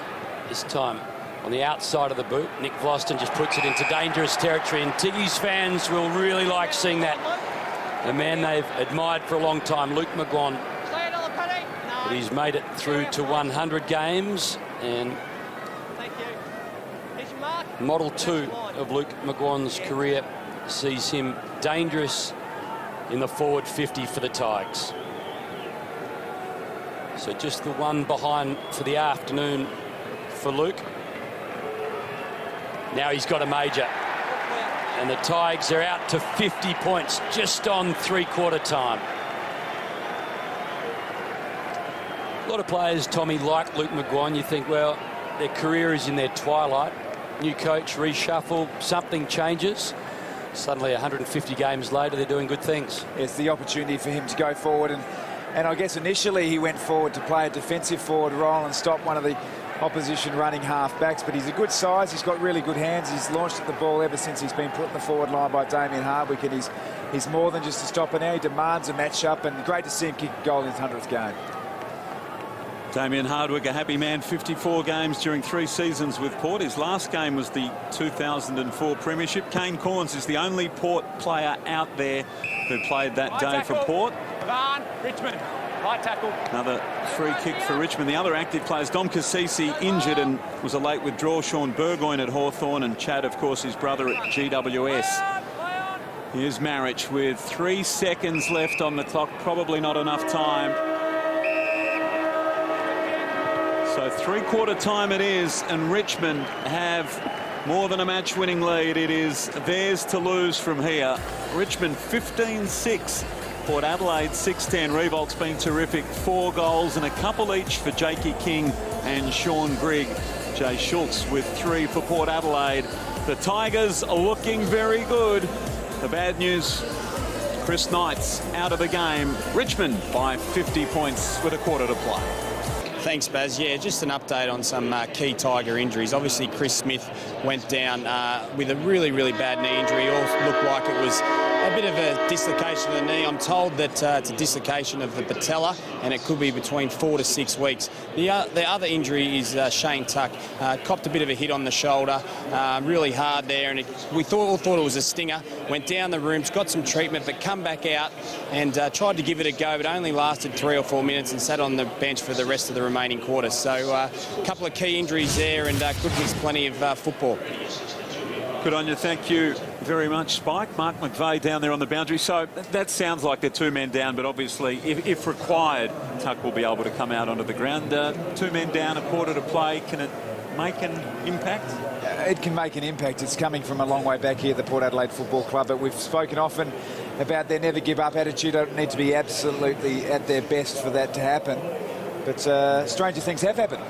this time on the outside of the boot. Nick Vlaston just puts it into dangerous territory, and Tiggy's fans will really like seeing that. A man they've admired for a long time, Luke McGuan. But he's made it through to 100 games, and Model 2 of Luke McGuan's career sees him dangerous in the forward 50 for the Tigers. So just the one behind for the afternoon for Luke. Now he's got a major. And the Tigers are out to 50 points just on three-quarter time. A lot of players, Tommy, like Luke McGuan. You think, well, their career is in their twilight. New coach, reshuffle, something changes. Suddenly 150 games later, they're doing good things. It's the opportunity for him to go forward. And I guess initially he went forward to play a defensive forward role and stop one of the opposition running half-backs, but he's a good size, he's got really good hands, he's launched at the ball ever since he's been put in the forward line by Damien Hardwick, and he's more than just a stopper now. He demands a match-up, and great to see him kick a goal in his 100th game. Damien Hardwick, a happy man, 54 games during 3 seasons with Port. His last game was the 2004 Premiership. Kane Corns is the only Port player out there who played that day for Port. Richmond. High tackle. Another free kick for Richmond. The other active players, Dom Cassisi injured and was a late withdrawal. Sean Burgoyne at Hawthorn, and Chad, of course, his brother at GWS. Here's Marich with 3 seconds left on the clock. Probably not enough time. So three-quarter time it is, and Richmond have more than a match-winning lead. It is theirs to lose from here. Richmond 15-6. Port Adelaide 6-10. Revolt's been terrific. 4 goals and a couple each for Jakey King and Sean Grigg. Jay Schultz with 3 for Port Adelaide. The Tigers are looking very good. The bad news, Chris Knight's out of the game. Richmond by 50 points with a quarter to play. Thanks, Baz. Yeah, just an update on some key Tiger injuries. Obviously, Chris Smith went down with a really, really bad knee injury. It all looked like it was A bit of a dislocation of the knee. I'm told that it's a dislocation of the patella, and it could be between 4 to 6 weeks. The other injury is Shane Tuck. Copped a bit of a hit on the shoulder, really hard there, and we all thought it was a stinger. Went down the rooms, got some treatment, but come back out and tried to give it a go, but only lasted 3 or 4 minutes and sat on the bench for the rest of the remaining quarters. So a couple of key injuries there, and could miss plenty of football. Good on you. Thank you very much, Spike. Mark McVeigh down there on the boundary. So that sounds like they're 2 men down, but obviously, if required, Tuck will be able to come out onto the ground. 2 men down, a quarter to play. Can it make an impact? It can make an impact. It's coming from a long way back here at the Port Adelaide Football Club, but we've spoken often about their never-give-up attitude. Don't need to be absolutely at their best for that to happen. But stranger things have happened.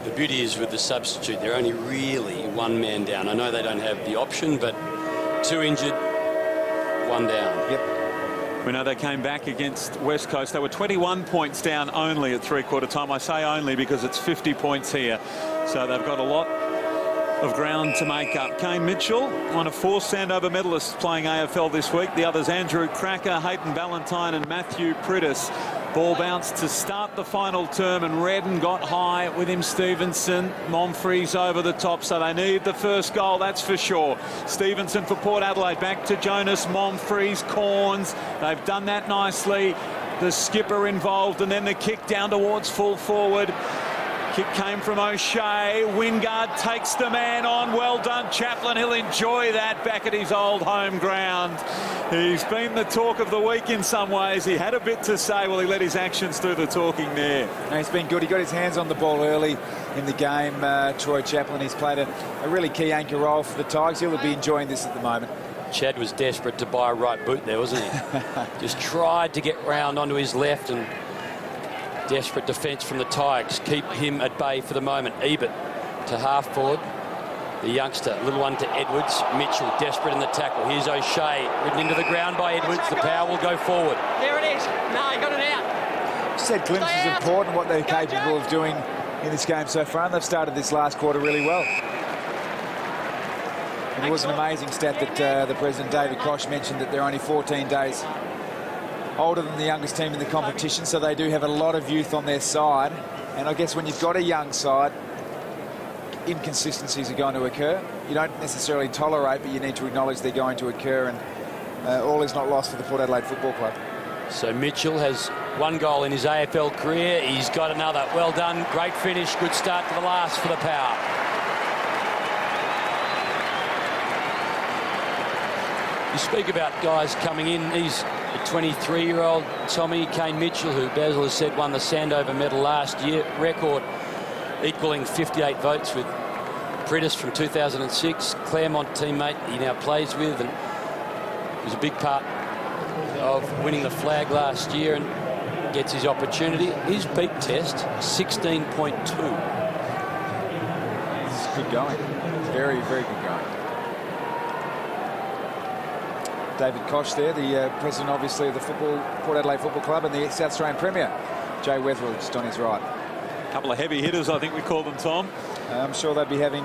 The beauty is with the substitute, they're only really 1 man down. I know they don't have the option, but 2 injured, 1 down. Yep. We know they came back against West Coast. They were 21 points down only at three-quarter time. I say only because it's 50 points here. So they've got a lot of ground to make up. Kane Mitchell, one of 4 Sandover medalists playing AFL this week. The others Andrew Cracker, Hayden Ballantyne and Matthew Prittis. Ball bounced to start the final term, and Redden got high with him. Stevenson, Monfries over the top, so they need the first goal, that's for sure. Stevenson for Port Adelaide, back to Jonas, Monfries, Corns. They've done that nicely. The skipper involved, and then the kick down towards full forward. Kick came from O'Shea. Wingard takes the man on. Well done, Chaplin. He'll enjoy that back at his old home ground. He's been the talk of the week in some ways. He had a bit to say. Well, he let his actions do the talking there. No, he's been good. He got his hands on the ball early in the game. Troy Chaplin, he's played a really key anchor role for the Tigers. He'll be enjoying this at the moment. Chad was desperate to buy a right boot there, wasn't he? Just tried to get round onto his left, and desperate defence from the Tigers. Keep him at bay for the moment. Ebert to half forward. The youngster, little one to Edwards. Mitchell desperate in the tackle. Here's O'Shea, ridden into the ground by Edwards. The power will go forward. There it is. No, he got it out. Said glimpses of important what they're capable of doing in this game so far, and they've started this last quarter really well. And it was an amazing stat that the President, David Koch, mentioned, that they're only 14 days older than the youngest team in the competition, so they do have a lot of youth on their side. And I guess when you've got a young side, inconsistencies are going to occur. You don't necessarily tolerate, but you need to acknowledge they're going to occur, and all is not lost for the Port Adelaide Football Club. So Mitchell has 1 goal in his AFL career. He's got another. Well done. Great finish. Good start to the last for the Power. You speak about guys coming in. He's a 23-year-old Tommy Kane Mitchell, who Basil has said won the Sandover medal last year. Record equaling 58 votes with Prittis from 2006. Claremont teammate he now plays with, and was a big part of winning the flag last year and gets his opportunity. His peak test, 16.2. This is good going. Very, very good going. David Koch there, the president, obviously, of the Port Adelaide Football Club, and the South Australian Premier, Jay Wetherill, just on his right. A couple of heavy hitters, I think we call them, Tom. I'm sure they'll be having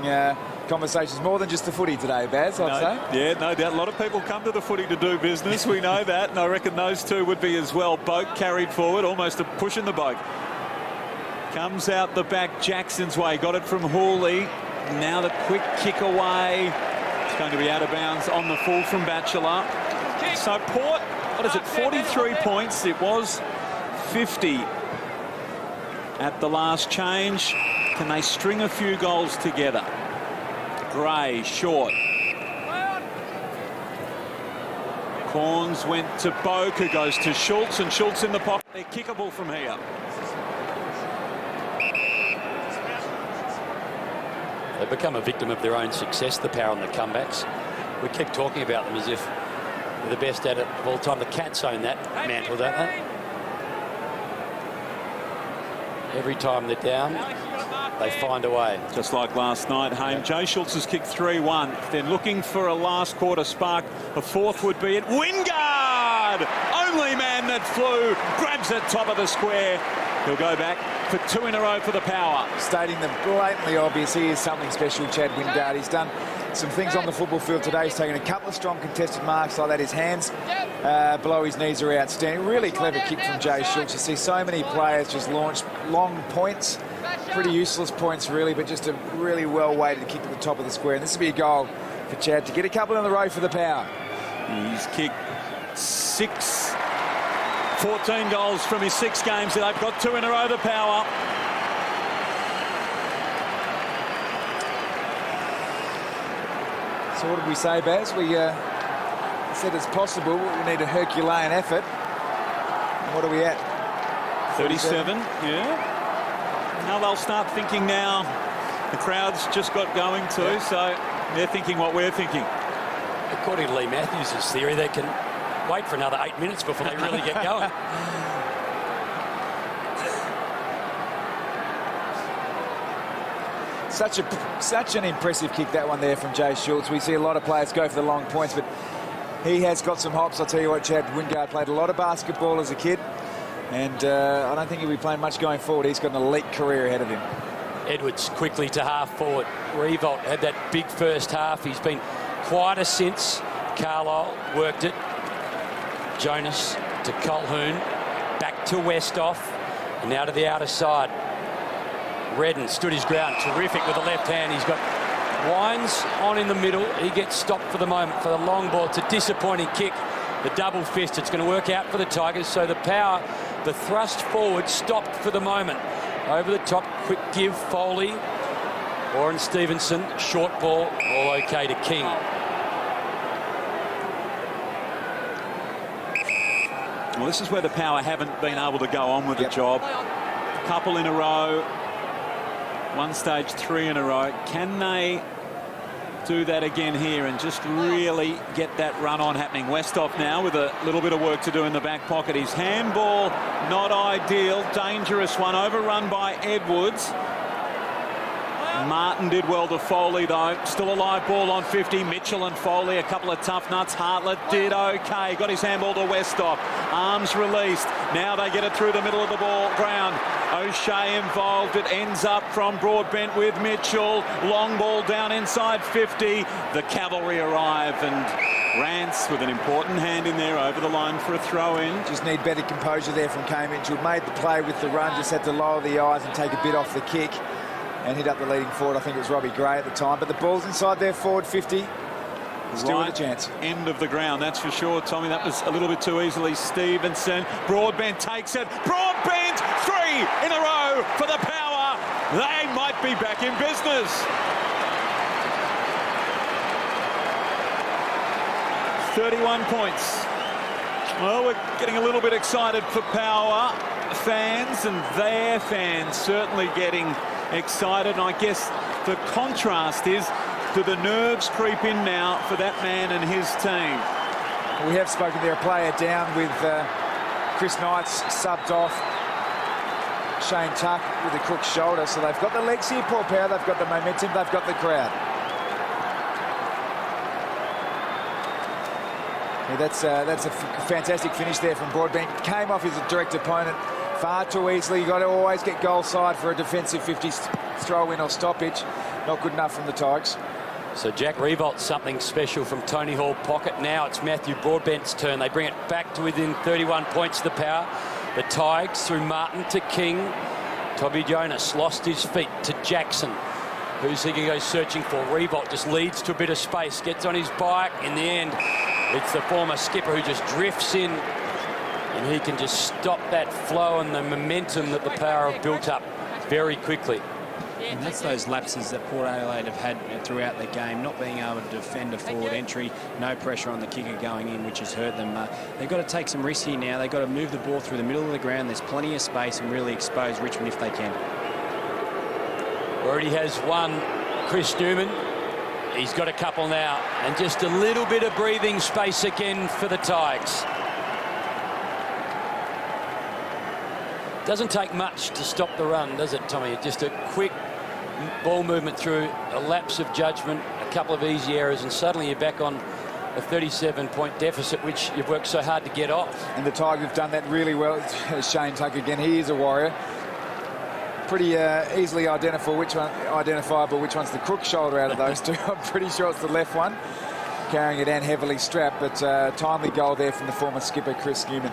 conversations more than just the footy today, Baz, I'd say. Yeah, no doubt. A lot of people come to the footy to do business. We know that, and I reckon those two would be as well. Boak carried forward, almost a push in the boat. Comes out the back Jackson's way. Got it from Hawley. Now the quick kick away. It's going to be out of bounds on the full from Batchelor. So Port, what is it, 43 points. It was 50 at the last change. Can they string a few goals together? Gray, short. Corns went to Boak, who goes to Schultz, and Schultz in the pocket. They're kickable from here. They've become a victim of their own success, the Power on the comebacks. We keep talking about them as if they're the best at it of all time. The Cats own that mantle, don't they? Every time they're down, they find a way. Just like last night, Haim. Joe Schultz has kicked 3-1. They're looking for a last quarter spark. A fourth would be it. Wingard! Only man that flew. Grabs it top of the square. He'll go back for 2 in a row for the Power. Stating the blatantly obvious, he is something special, Chad Wingard. He's done some things on the football field today. He's taken a couple of strong contested marks like that. His hands below his knees are outstanding. Really clever kick from Jay Schultz. You see so many players just launch long points. Pretty useless points, really, but just a really well-weighted kick at the top of the square. And this will be a goal for Chad to get a couple in the row for the Power. He's kicked 14 goals from his 6 games. They've got 2 in a row, the Power. So what did we say, Baz? We said it's possible. We need a Herculean effort. And what are we at? 37, yeah. Now they'll start thinking now. The crowd's just got going too, so they're thinking what we're thinking. According to Lee Matthews' theory, they can wait for another 8 minutes before they really get going. Such an impressive kick, that one there from Jay Schultz. We see a lot of players go for the long points, but he has got some hops. I'll tell you what, Chad Wingard played a lot of basketball as a kid, and I don't think he'll be playing much going forward. He's got an elite career ahead of him. Edwards quickly to half forward. Revolt had that big first half. He's been quieter since. Carlisle worked it. Jonas to Colhoun. Back to Westhoff. And now to the outer side. Redden stood his ground. Terrific with the left hand. He's got Wines on in the middle. He gets stopped for the moment for the long ball. It's a disappointing kick. The double fist. It's going to work out for the Tigers. So the Power, the thrust forward, stopped for the moment. Over the top, quick give, Foley. Warren Stevenson, short ball, all okay to King. Well, this is where the Power haven't been able to go on with the job. A couple in a row, one stage 3 in a row. Can they do that again here and just really get that run on happening? Westhoff now with a little bit of work to do in the back pocket. His handball, not ideal, dangerous one, overrun by Edwards. Martin did well to Foley, though. Still a live ball on 50. Mitchell and Foley, a couple of tough nuts. Hartlett did okay. Got his handball to Westhoff. Arms released. Now they get it through the middle of the ball ground. O'Shea involved. It ends up from Broadbent with Mitchell. Long ball down inside 50. The cavalry arrive, and Rance with an important hand in there over the line for a throw-in. Just need better composure there from Cambridge, who made the play with the run, just had to lower the eyes and take a bit off the kick and hit up the leading forward. I think it was Robbie Gray at the time, but the ball's inside there, forward 50. Still with a chance. End of the ground, that's for sure, Tommy. That was a little bit too easily. Stevenson, Broadbent takes it. Broadbent, 3 in a row for the Power. They might be back in business. 31 points. Well, we're getting a little bit excited for Power fans, and their fans certainly getting excited. And I guess the contrast is, do the nerves creep in now for that man and his team? We have spoken there, a player down with Chris Knight's subbed off. Shane Tuck with a crook shoulder. So they've got the legs here, Paul Power. They've got the momentum. They've got the crowd. Yeah, that's a fantastic finish there from Broadbent. Came off his direct opponent far too easily. You've got to always get goal side for a defensive 50 throw-in or stoppage. Not good enough from the Tigers. So Jack Revolt, something special from Tony Hall pocket. Now it's Matthew Broadbent's turn. They bring it back to within 31 points, the Power. The Tigers through Martin to King. Toby Jonas lost his feet to Jackson. Who's he going to go searching for? Revolt just leads to a bit of space, gets on his bike. In the end, it's the former skipper who just drifts in, and he can just stop that flow and the momentum that the Power have built up very quickly. And that's those lapses that Port Adelaide have had throughout the game, not being able to defend a forward entry, no pressure on the kicker going in, which has hurt them. They've got to take some risks here now. They've got to move the ball through the middle of the ground. There's plenty of space, and really expose Richmond if they can. Already has one, Chris Newman. He's got a couple now, and just a little bit of breathing space again for the Tigers. Doesn't take much to stop the run, does it, Tommy? Just a quick ball movement through, a lapse of judgment, a couple of easy errors, and suddenly you're back on a 37-point deficit, which you've worked so hard to get off. And the Tigers have done that really well. Shane Tuck again, he is a warrior. pretty easily identifiable which one's the crook shoulder out of those two. I'm pretty sure it's the left one, carrying it and heavily strapped, but timely goal there from the former skipper, Chris Newman.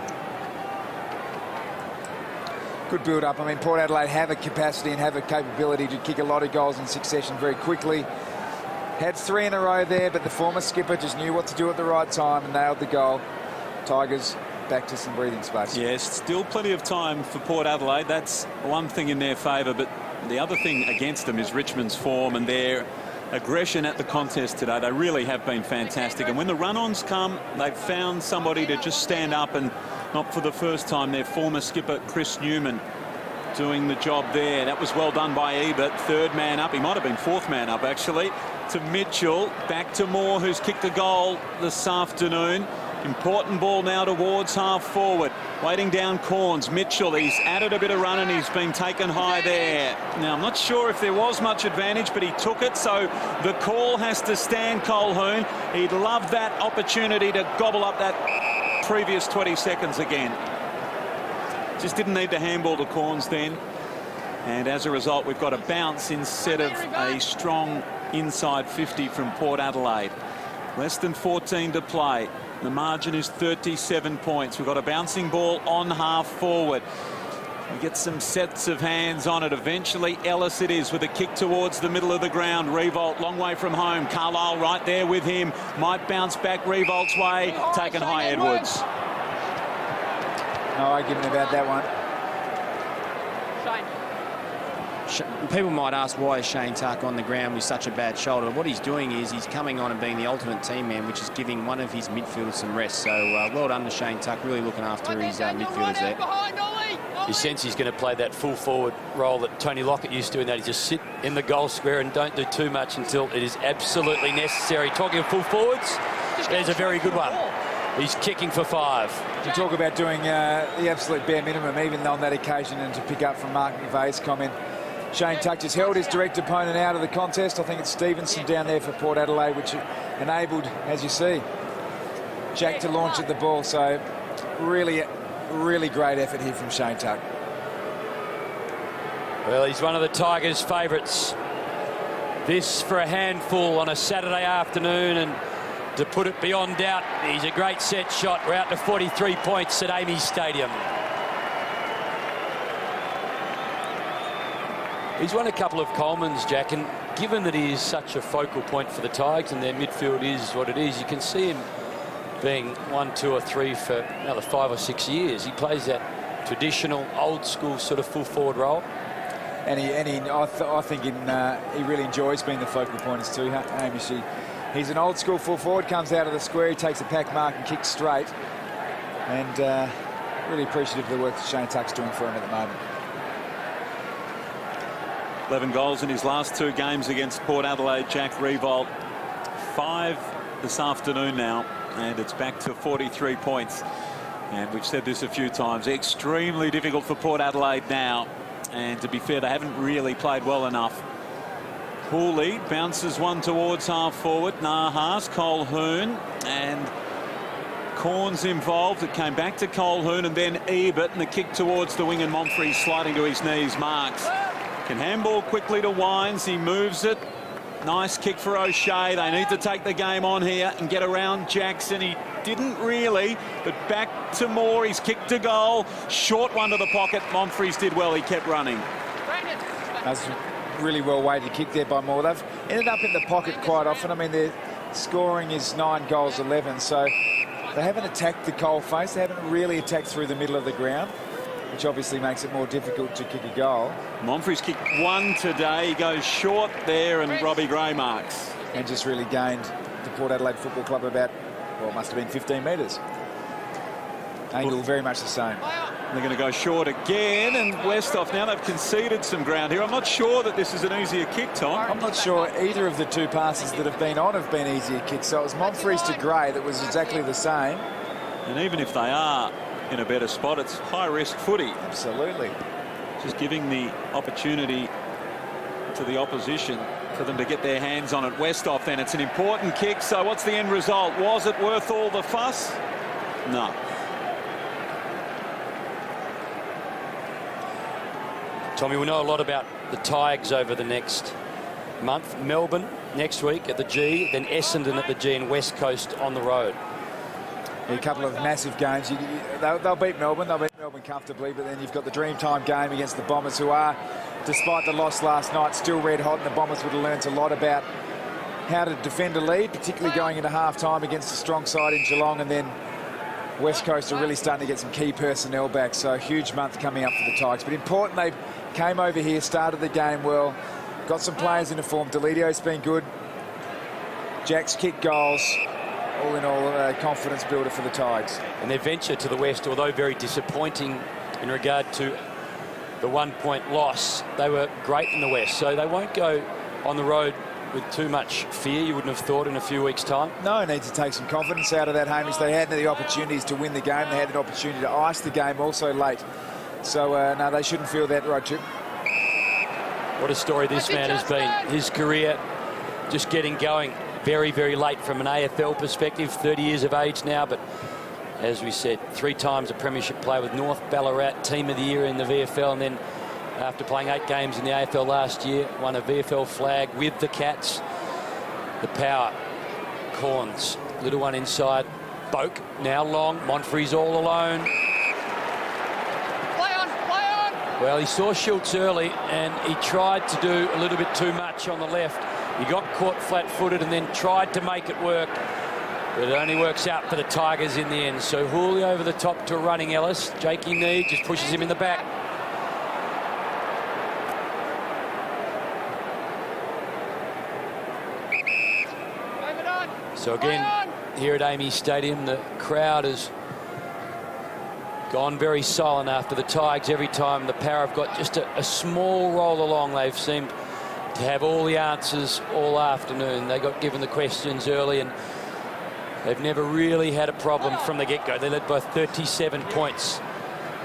Good build-up. I mean, Port Adelaide have a capacity and have a capability to kick a lot of goals in succession very quickly. Had 3 in a row there, but the former skipper just knew what to do at the right time and nailed the goal. Tigers back to some breathing space. Yes, still plenty of time for Port Adelaide. That's one thing in their favour, but the other thing against them is Richmond's form and their aggression at the contest today. They really have been fantastic, and when the run-ons come, they've found somebody to just stand up, and not for the first time, their former skipper Chris Newman doing the job there. That was well done by Ebert. 3rd man up. He might have been 4th man up, actually, to Mitchell. Back to Moore, who's kicked a goal this afternoon. Important ball now towards half forward. Waiting down Corns. Mitchell, he's added a bit of run and he's been taken high there. Now, I'm not sure if there was much advantage, but he took it, so the call has to stand Colquhoun. He'd love that opportunity to gobble up that previous 20 seconds again. Just didn't need to handball to Corns then. And as a result, we've got a bounce instead of a strong inside 50 from Port Adelaide. Less than 14 to play. The margin is 37 points. We've got a bouncing ball on half forward. We get some sets of hands on it. Eventually, Ellis it is with a kick towards the middle of the ground. Revolt, long way from home. Carlisle right there with him. Might bounce back Revolt's way. Taken high, Edwards. No argument about that one. People might ask why is Shane Tuck on the ground with such a bad shoulder. What he's doing is he's coming on and being the ultimate team man, which is giving one of his midfielders some rest. So well done to Shane Tuck, really looking after his midfielders there. You sense he's going to play that full forward role that Tony Lockett used to, in that he just sit in the goal square and don't do too much until it is absolutely necessary. Talking of full forwards, there's a very good one. He's kicking for 5. To talk about doing the absolute bare minimum, even on that occasion, and to pick up from Mark McVeigh's comment, Shane Tuck just held his direct opponent out of the contest. I think it's Stevenson down there for Port Adelaide, which enabled, as you see, Jack to launch at the ball. So really, really great effort here from Shane Tuck. Well, he's one of the Tigers' favourites. This for a handful on a Saturday afternoon, and to put it beyond doubt, he's a great set shot. We're out to 43 points at Amy's Stadium. He's won a couple of Colemans, Jack, and given that he is such a focal point for the Tigers and their midfield is what it is, you can see him being 1, 2 or 3 for another 5 or 6 years. He plays that traditional, old-school sort of full-forward role. And I think he really enjoys being the focal point as too, Hamish. He's an old-school full-forward, comes out of the square, he takes a pack mark and kicks straight. And really appreciative of the work that Shane Tuck's doing for him at the moment. 11 goals in his last 2 games against Port Adelaide, Jack Revolt. 5 this afternoon now, and it's back to 43 points. And we've said this a few times, extremely difficult for Port Adelaide now. And to be fair, they haven't really played well enough. Hooley bounces one towards half forward. Nahas, Colquhoun, and Corns involved. It came back to Colquhoun and then Ebert, and the kick towards the wing, and Montfrey sliding to his knees. Marks can handball quickly to Wines. He moves it. Nice kick for O'Shea. They need to take the game on here and get around Jackson. He didn't really, but back to Moore. He's kicked a goal. Short one to the pocket. Montfrey's did well. He kept running. That's really well weighted kick there by Moore. They've ended up in the pocket quite often. I mean, their scoring is 9 goals, 11. So they haven't attacked the coal face. They haven't really attacked through the middle of the ground, which obviously makes it more difficult to kick a goal. Montfrey's kicked 1 today. He goes short there, and Robbie Gray marks. And just really gained the Port Adelaide Football Club about, well, it must have been 15 metres. Angle very much the same. They're going to go short again, and Westhoff, now they've conceded some ground here. I'm not sure that this is an easier kick, Tom. I'm not sure either of the 2 passes that have been on have been easier kicks. So it was Montfrey's to Gray that was exactly the same. And even if they are in a better spot, it's high-risk footy. Absolutely. Just giving the opportunity to the opposition for them to get their hands on it. Westhoff, then, it's an important kick. So what's the end result? Was it worth all the fuss? No. Tommy, we know a lot about the Tigers over the next month. Melbourne next week at the G, then Essendon at the G, and West Coast on the road. A couple of massive games. They'll beat Melbourne. They'll beat Melbourne comfortably, but then you've got the Dreamtime game against the Bombers, who are, despite the loss last night, still red hot, and the Bombers would have learnt a lot about how to defend a lead, particularly going into half-time against a strong side in Geelong, and then West Coast are really starting to get some key personnel back, so a huge month coming up for the Tigers. But important, they came over here, started the game well, got some players into form. Delidio's been good. Jack's kicked goals. All in all, a confidence builder for the Tigers. And their venture to the West, although very disappointing in regard to the 1-point loss, they were great in the West, so they won't go on the road with too much fear, you wouldn't have thought, in a few weeks' time. No, need to take some confidence out of that, Hamish. They had the opportunities to win the game. They had an opportunity to ice the game also late. So, no, they shouldn't feel that road trip. What a story this man has been. His career just getting going very, very late from an AFL perspective. 30 years of age now, but as we said, 3 times a premiership player with North Ballarat, Team of the Year in the VFL, and then after playing 8 games in the AFL last year, won a VFL flag with the Cats. The power. Corns, little one inside. Boak, now long. Monfrey's all alone. Play on, play on! Well, he saw Schultz early, and he tried to do a little bit too much on the left. He got caught flat-footed and then tried to make it work. But it only works out for the Tigers in the end. So Hooley over the top to running Ellis. Jakey Need just pushes him in the back. So again, here at Amy Stadium, the crowd has gone very silent after the Tigers. Every time the Power have got just a small roll along, they've seemed to have all the answers all afternoon. They got given the questions early, and they've never really had a problem from the get-go. They led by 37 points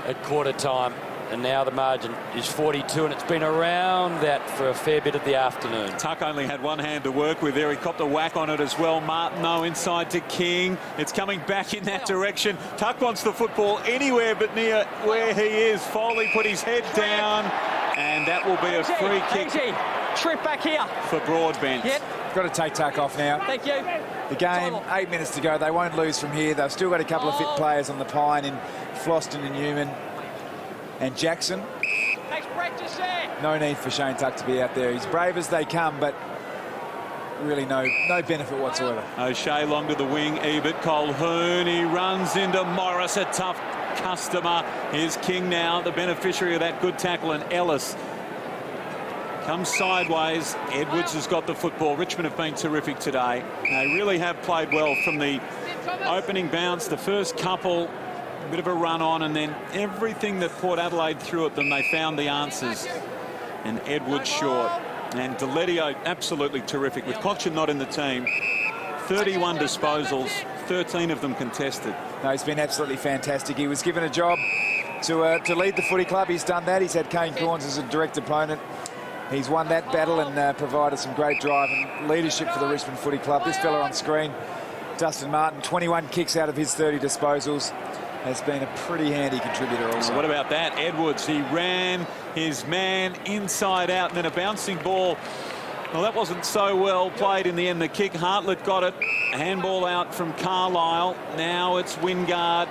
at quarter time, and now the margin is 42, and it's been around that for a fair bit of the afternoon. Tuck only had one hand to work with there. He copped a whack on it as well. Martineau inside to King. It's coming back in that direction. Tuck wants the football anywhere but near where he is. Foley put his head down, and that will be a free kick. Trip back here. For Broadbent. Yep. Got to take Tuck off now. Thank you. The game, 8 minutes to go. They won't lose from here. They've still got a couple of fit players on the pine in Floston and Newman and Jackson. Thanks, Brett, just there. No need for Shane Tuck to be out there. He's brave as they come, but really no benefit whatsoever. O'Shea long to the wing. Ebert, Colhoun. He runs into Morris, a tough customer. Here's King now, the beneficiary of that good tackle, and Ellis comes sideways. Edwards has got the football. Richmond have been terrific today. They really have played well from the opening bounce, the first couple, a bit of a run on, and then everything that Port Adelaide threw at them, they found the answers. And Edwards short. And Deledio absolutely terrific. With Cochin not in the team, 31 disposals, 13 of them contested. No, he's been absolutely fantastic. He was given a job to lead the footy club. He's done that. He's had Kane Corns as a direct opponent. He's won that battle and provided some great drive and leadership for the Richmond Footy Club. This fella on screen, Dustin Martin, 21 kicks out of his 30 disposals, has been a pretty handy contributor also. What about that? Edwards, he ran his man inside out, and then a bouncing ball. Well, that wasn't so well played in the end. The kick, Hartlett got it. Handball out from Carlisle. Now it's Wingard.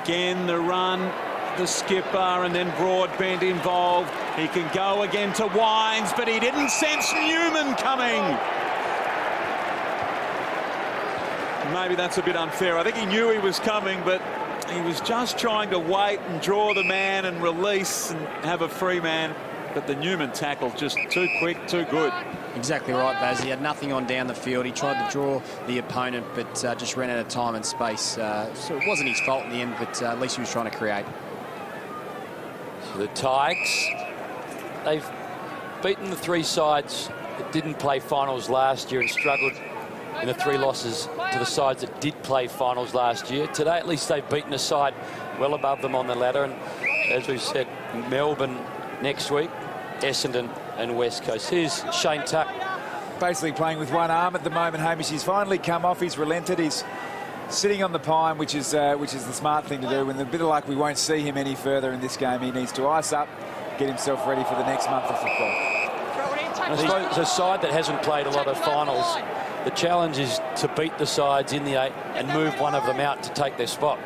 Again, the run. The skipper, and then Broadbent involved. He can go again to Wines, but he didn't sense Newman coming. Maybe that's a bit unfair. I think he knew he was coming, but he was just trying to wait and draw the man and release and have a free man. But the Newman tackle just too quick, too good. Exactly right, Baz. He had nothing on down the field. He tried to draw the opponent, but just ran out of time and space. So it wasn't his fault in the end, but at least he was trying to create. The Tigers, they've beaten the 3 sides that didn't play finals last year and struggled in the 3 losses to the sides that did play finals last year. Today, at least, they've beaten a side well above them on the ladder. And as we've said, Melbourne next week, Essendon and West Coast. Here's Shane Tuck. Basically playing with one arm at the moment, Hamish. He's finally come off. He's relented. He's sitting on the pine, which is the smart thing to do. When a bit of luck, we won't see him any further in this game. He needs to ice up, get himself ready for the next month of football. I suppose it's a side that hasn't played a lot of finals. The challenge is to beat the sides in the 8 and move one of them out to take their spot.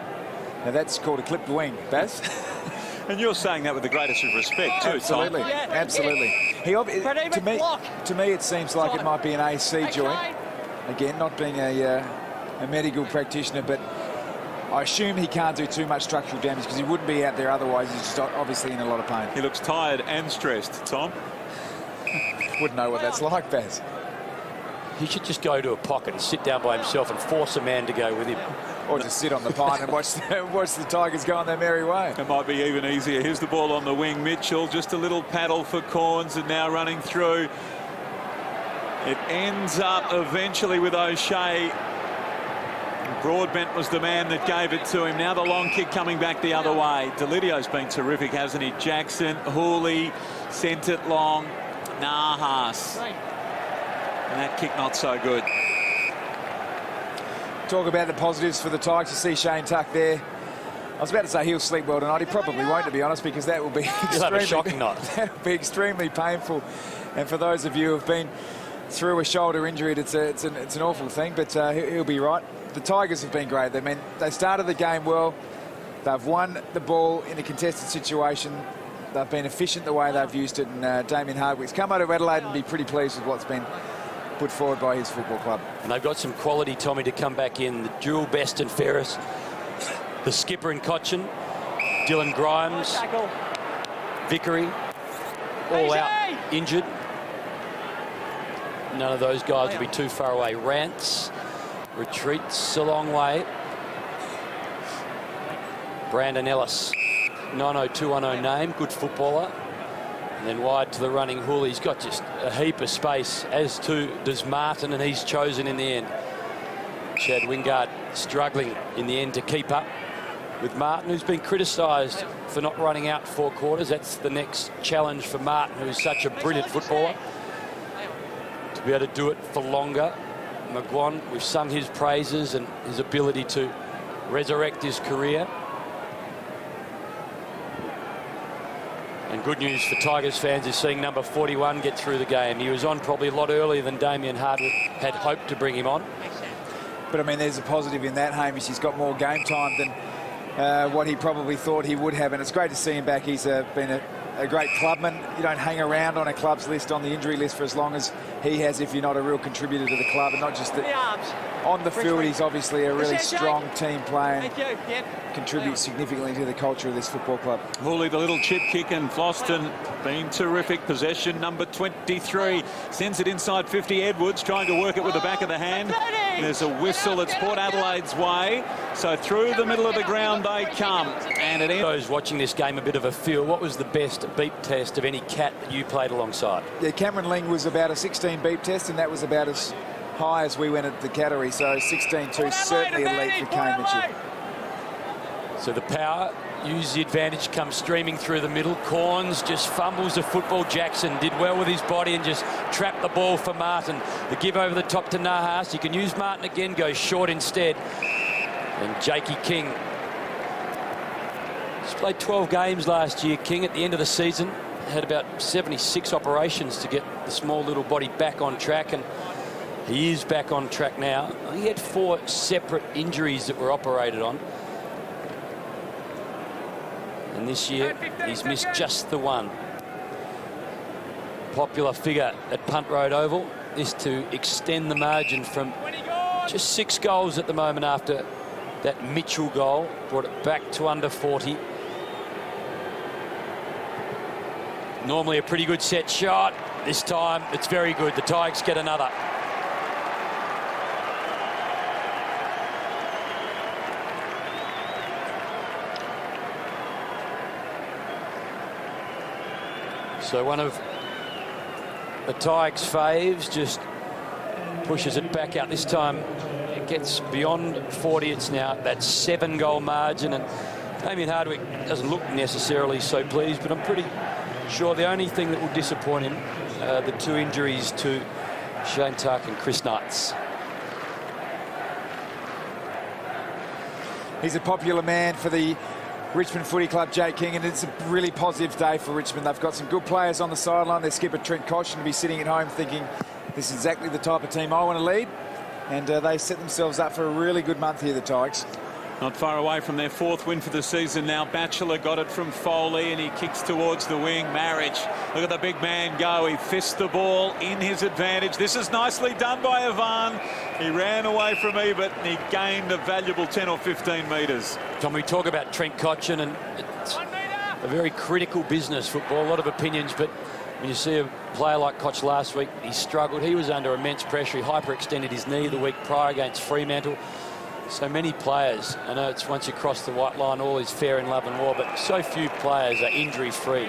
Now that's called a clipped wing, Baz. And you're saying that with the greatest of respect too, Absolutely, Tom. absolutely. To me, it seems like it might be an AC joint. Again, not being a medical practitioner, but I assume he can't do too much structural damage because he wouldn't be out there otherwise. He's just obviously in a lot of pain. He looks tired and stressed, Tom. Wouldn't know what that's like, Baz. He should just go to a pocket and sit down by himself and force a man to go with him. Or just sit on the pine and watch the Tigers go on their merry way. It might be even easier. Here's the ball on the wing. Mitchell, just a little paddle for Corns, and now running through. It ends up eventually with O'Shea. Broadbent was the man that gave it to him. Now the long kick coming back the other way. Delidio's been terrific, hasn't he? Jackson, Hooley sent it long. Nahas. And that kick not so good. Talk about the positives for the Tigers. To see Shane Tuck there. I was about to say he'll sleep well tonight. He probably won't, to be honest, because that will be extremely shocking night. That will be extremely painful. And for those of you who have been through a shoulder injury, it's an awful thing, but he'll be right. The Tigers have been great. They started the game well. They've won the ball in a contested situation. They've been efficient the way they've used it, and Damien Hardwick's come out of Adelaide and be pretty pleased with what's been put forward by his football club. And they've got some quality, Tommy, to come back in. The dual best and fairest. The skipper in Cochin, Dylan Grimes, Vickery, all out injured. None of those guys will be too far away. Rance retreats a long way. Brandon Ellis, 90210 name, good footballer. And then wide to the running Hull. He's got just a heap of space, as too does Martin, and he's chosen in the end. Chad Wingard struggling in the end to keep up with Martin, who's been criticised for not running out 4 quarters. That's the next challenge for Martin, who's such a brilliant footballer. To be able to do it for longer. McGuan, we've sung his praises and his ability to resurrect his career. And good news for Tigers fans is seeing number 41 get through the game. He was on probably a lot earlier than Damien Hardwick had hoped to bring him on. But, I mean, there's a positive in that, Hamish. He's got more game time than what he probably thought he would have. And it's great to see him back. He's been a great clubman. You don't hang around on a club's list, on the injury list, for as long as he has if you're not a real contributor to the club. And not just that on the field, he's obviously a really strong team player. Contributes significantly to the culture of this football club. Hooley, the little chip kick, and Floston been terrific. Possession number 23. Sends it inside 50. Edwards trying to work it with the back of the hand. There's a whistle. It's Port Adelaide's way. So through the middle of the ground they come. And it ends. Those watching this game a bit of a feel. What was the best beep test of any cat that you played alongside? Yeah, Cameron Ling was about a 16 beep test, and that was about as high as we went at the category. So 16-2, certainly elite for Kane Mitchell. So the power, use the advantage, comes streaming through the middle. Corns just fumbles the football. Jackson did well with his body and just trapped the ball for Martin. The give over the top to Nahas. You can use Martin again, goes short instead. And Jakey King. He's played 12 games last year, King, at the end of the season. Had about 76 operations to get the small little body back on track, and he is back on track now. He had 4 separate injuries that were operated on. And this year, he's missed just the one. Popular figure at Punt Road Oval is to extend the margin from just 6 goals at the moment after that Mitchell goal. Brought it back to under 40. Normally a pretty good set shot. This time, it's very good. The Tigers get another. So one of the Tigers' faves just pushes it back out. This time it gets beyond 40. It's now that 7-goal margin, and Damien Hardwick doesn't look necessarily so pleased, but I'm pretty sure the only thing that will disappoint him are the 2 injuries to Shane Tuck and Chris Knights. He's a popular man for the Richmond Footy Club, Jake King, and it's a really positive day for Richmond. They've got some good players on the sideline. Their skipper, Trent Cotchin, to be sitting at home thinking, this is exactly the type of team I want to lead. And they set themselves up for a really good month here, the Tigers. Not far away from their 4th win for the season now. Batchelor got it from Foley and he kicks towards the wing. Marriage, look at the big man go. He fists the ball in his advantage. This is nicely done by Ivan. He ran away from Ebert and he gained a valuable 10 or 15 metres. Tom, we talk about Trent Cotchin, and it's a very critical business, football. A lot of opinions, but when you see a player like Koch last week, he struggled. He was under immense pressure. He hyperextended his knee the week prior against Fremantle. So many players. I know it's once you cross the white line, all is fair in love and war, but so few players are injury-free.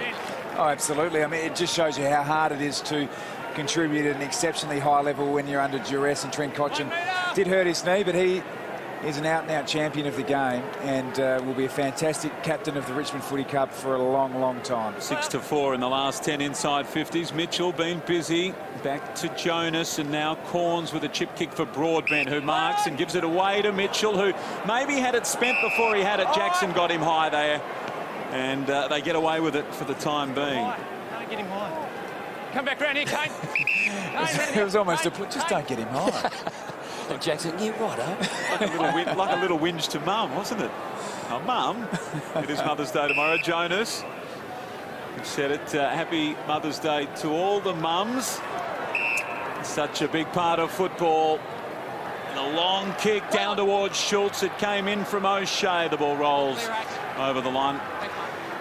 Oh, absolutely. I mean, it just shows you how hard it is to contribute at an exceptionally high level when you're under duress. And Trent Cotchin did hurt his knee, but he is an out-and-out champion of the game and will be a fantastic captain of the Richmond Footy Club for a long, long time. 6-4 in the last 10 inside 50s. Mitchell been busy. Back to Jonas, and now Corns with a chip kick for Broadbent, who marks and gives it away to Mitchell, who maybe had it spent before he had it. Jackson got him high there, and they get away with it for the time being. Don't get him high. Come back round here, Kane. It was almost a put. Just don't get him high. And Jackson, yeah, right, Like a little whinge to Mum, wasn't it? Oh, Mum. It is Mother's Day tomorrow. Jonas said it. Happy Mother's Day to all the mums. Such a big part of football. And a long kick down towards Schultz. It came in from O'Shea. The ball rolls over the line.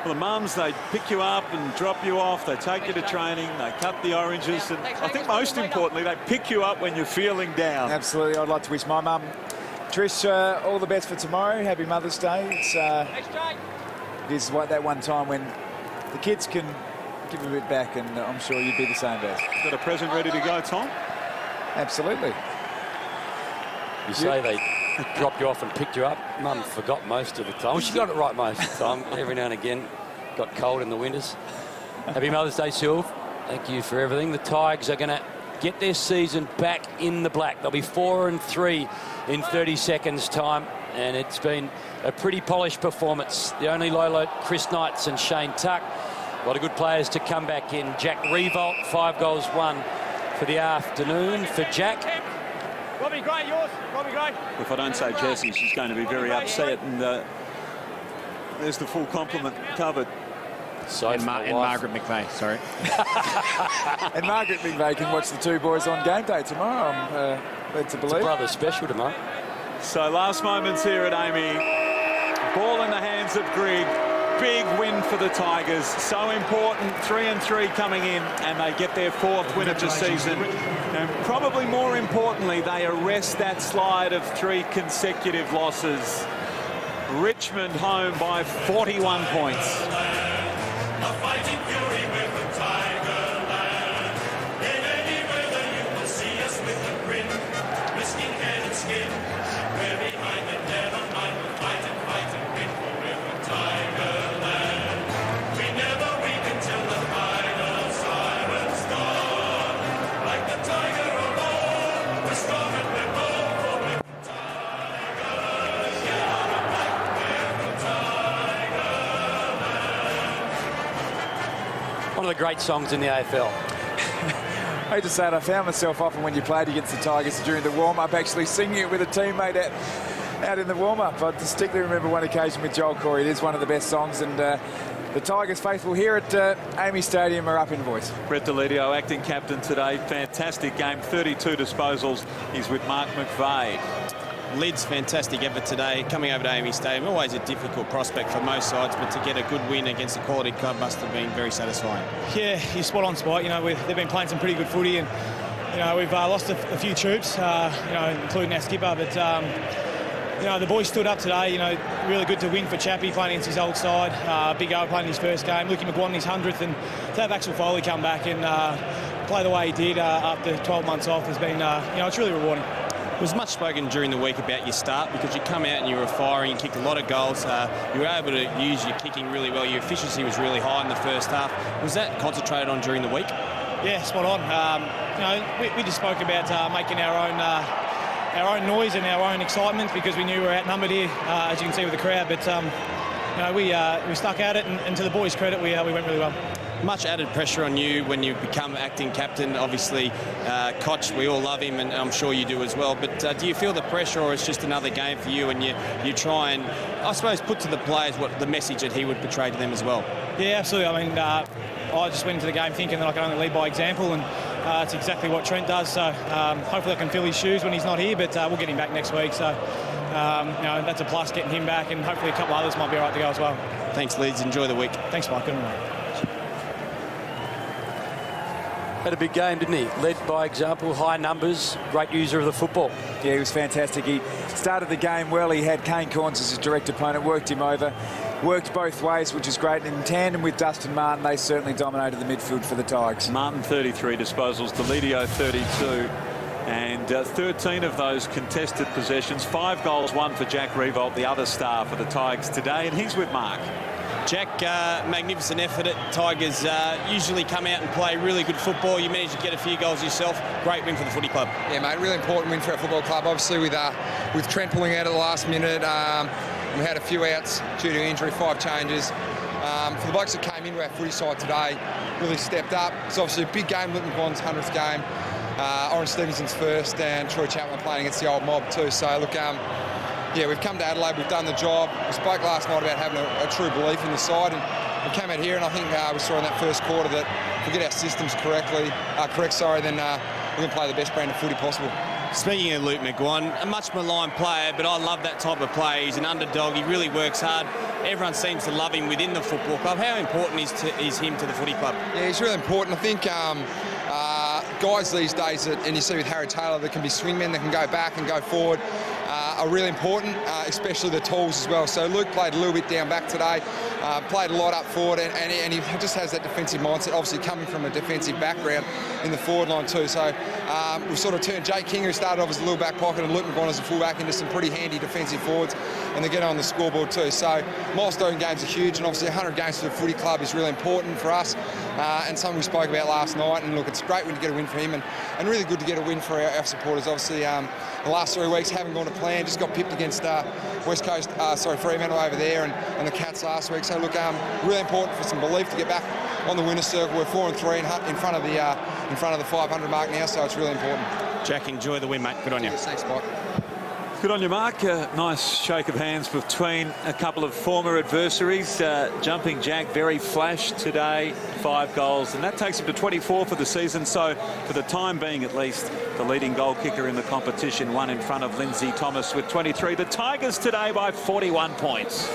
Well, the mums, they pick you up and drop you off. They take you to training. They cut the oranges. And I think most importantly, they pick you up when you're feeling down. Absolutely. I'd like to wish my mum, Trish, all the best for tomorrow. Happy Mother's Day. It is that one time when the kids can give a bit back, and I'm sure you'd be the same, Baz. Got a present ready to go, Tom? Absolutely. You say they dropped you off and picked you up. Mum forgot most of the time. Well, she got it right most of the time. Every now and again, got cold in the winters. Happy Mother's Day, Sylv. Thank you for everything. The Tigers are going to get their season back in the black. They'll be 4-3 in 30 seconds' time, and it's been a pretty polished performance. The only low, Chris Knights and Shane Tuck. A lot of good players to come back in. Jack Revolt, 5 goals, 1 for the afternoon for Jack. Robbie Gray, yours. Robbie Gray. If I don't say Jessie, she's going to be very upset. And there's the full complement covered. So and Margaret McVeigh, sorry. And Margaret McVeigh can watch the two boys on game day tomorrow, I'm led to believe. It's a brother special tomorrow. So last moments here at Amy. Ball in the hands of Grigg. Big win for the Tigers. So important. 3-3 coming in, and they get their 4th win of the season. And probably more importantly, they arrest that slide of 3 consecutive losses. Richmond home by 41 points. One of the great songs in the AFL. I hate to say it, I found myself often when you played against the Tigers during the warm-up actually singing it with a teammate out in the warm-up. I distinctly remember one occasion with Joel Corey. It is one of the best songs, and the Tigers faithful here at Amy Stadium are up in voice. Brett Delidio, acting captain today. Fantastic game, 32 disposals. He's with Mark McVeigh. Lid's fantastic effort today, coming over to Amy Stadium. Always a difficult prospect for most sides, but to get a good win against a quality club must have been very satisfying. Yeah, you're spot on, Spike. You know, they've been playing some pretty good footy, and you know we've lost a few troops, you know, including our skipper. But you know, the boys stood up today. You know, really good to win for Chappie playing against his old side. Big O playing his first game. Lucky McGuan his 100th, and to have Axel Foley come back and play the way he did after 12 months off has been, you know, it's really rewarding. There was much spoken during the week about your start because you come out and you were firing, you kicked a lot of goals. You were able to use your kicking really well. Your efficiency was really high in the first half. Was that concentrated on during the week? Yeah, spot on. You know, we just spoke about making our own noise and our own excitement because we knew we were outnumbered here, as you can see with the crowd. But we stuck at it, and to the boys' credit, we went really well. Much added pressure on you when you become acting captain. Obviously, Koch, we all love him, and I'm sure you do as well. But do you feel the pressure, or it's just another game for you, and you try and, I suppose, put to the players what the message that he would portray to them as well? Yeah, absolutely. I mean, I just went into the game thinking that I could only lead by example, and it's exactly what Trent does. So hopefully I can fill his shoes when he's not here, but we'll get him back next week. So that's a plus, getting him back, and hopefully a couple others might be all right to go as well. Thanks, Leeds. Enjoy the week. Thanks, Mike. Good on you. Had a big game, didn't he? Led by example, high numbers, great user of the football. Yeah, he was fantastic. He started the game well. He had Kane Corns as his direct opponent, worked him over, worked both ways, which is great. And in tandem with Dustin Martin, they certainly dominated the midfield for the Tigers. Martin 33 disposals, Delidio 32. And 13 of those contested possessions. 5 goals, 1 for Jack Revolt, the other star for the Tigers today. And he's with Mark. Jack, magnificent effort at Tigers. Usually come out and play really good football. You managed to get a few goals yourself. Great win for the footy club. Yeah, mate, really important win for our football club. Obviously, with Trent pulling out at the last minute, we had a few outs due to injury, 5 changes. For the blokes that came into our footy side today, really stepped up. It's obviously a big game, Lytton Bond's 100th game. Orange Stevenson's first, and Troy Chapman playing against the old mob too. So, look, yeah, we've come to Adelaide, we've done the job. We spoke last night about having a true belief in the side, and we came out here, and I think we saw in that first quarter that if we get our systems correct, then we can play the best brand of footy possible. Speaking of Luke McGuan, a much maligned player, but I love that type of player. He's an underdog, he really works hard. Everyone seems to love him within the football club. How important is him to the footy club? Yeah, he's really important. I think guys these days, and you see with Harry Taylor, that can be swingmen, that can go back and go forward, are really important, especially the tools as well. So Luke played a little bit down back today, played a lot up forward, and he just has that defensive mindset, obviously coming from a defensive background in the forward line too. So we've sort of turned Jake King, who started off as a little back pocket, and Luke McGuan as a fullback, into some pretty handy defensive forwards, and they get on the scoreboard too. So milestone games are huge, and obviously 100 games for the footy club is really important for us, and something we spoke about last night. And look, it's great when you get a win for him, and really good to get a win for our supporters. Obviously, the last 3 weeks haven't gone to plan. Just got pipped against Fremantle over there, and the Cats last week. So look, really important for some belief to get back on the winner's circle. We're 4-3 in front of the 500 mark now, so it's really important. Jack, enjoy the win, mate. Good on you. Yes, thanks, Mike. Good on you, Mark. Nice shake of hands between a couple of former adversaries. Jumping Jack, very flash today, 5 goals, and that takes him to 24 for the season. So for the time being, at least, the leading goal kicker in the competition, one in front of Lindsay Thomas with 23. The Tigers today by 41 points.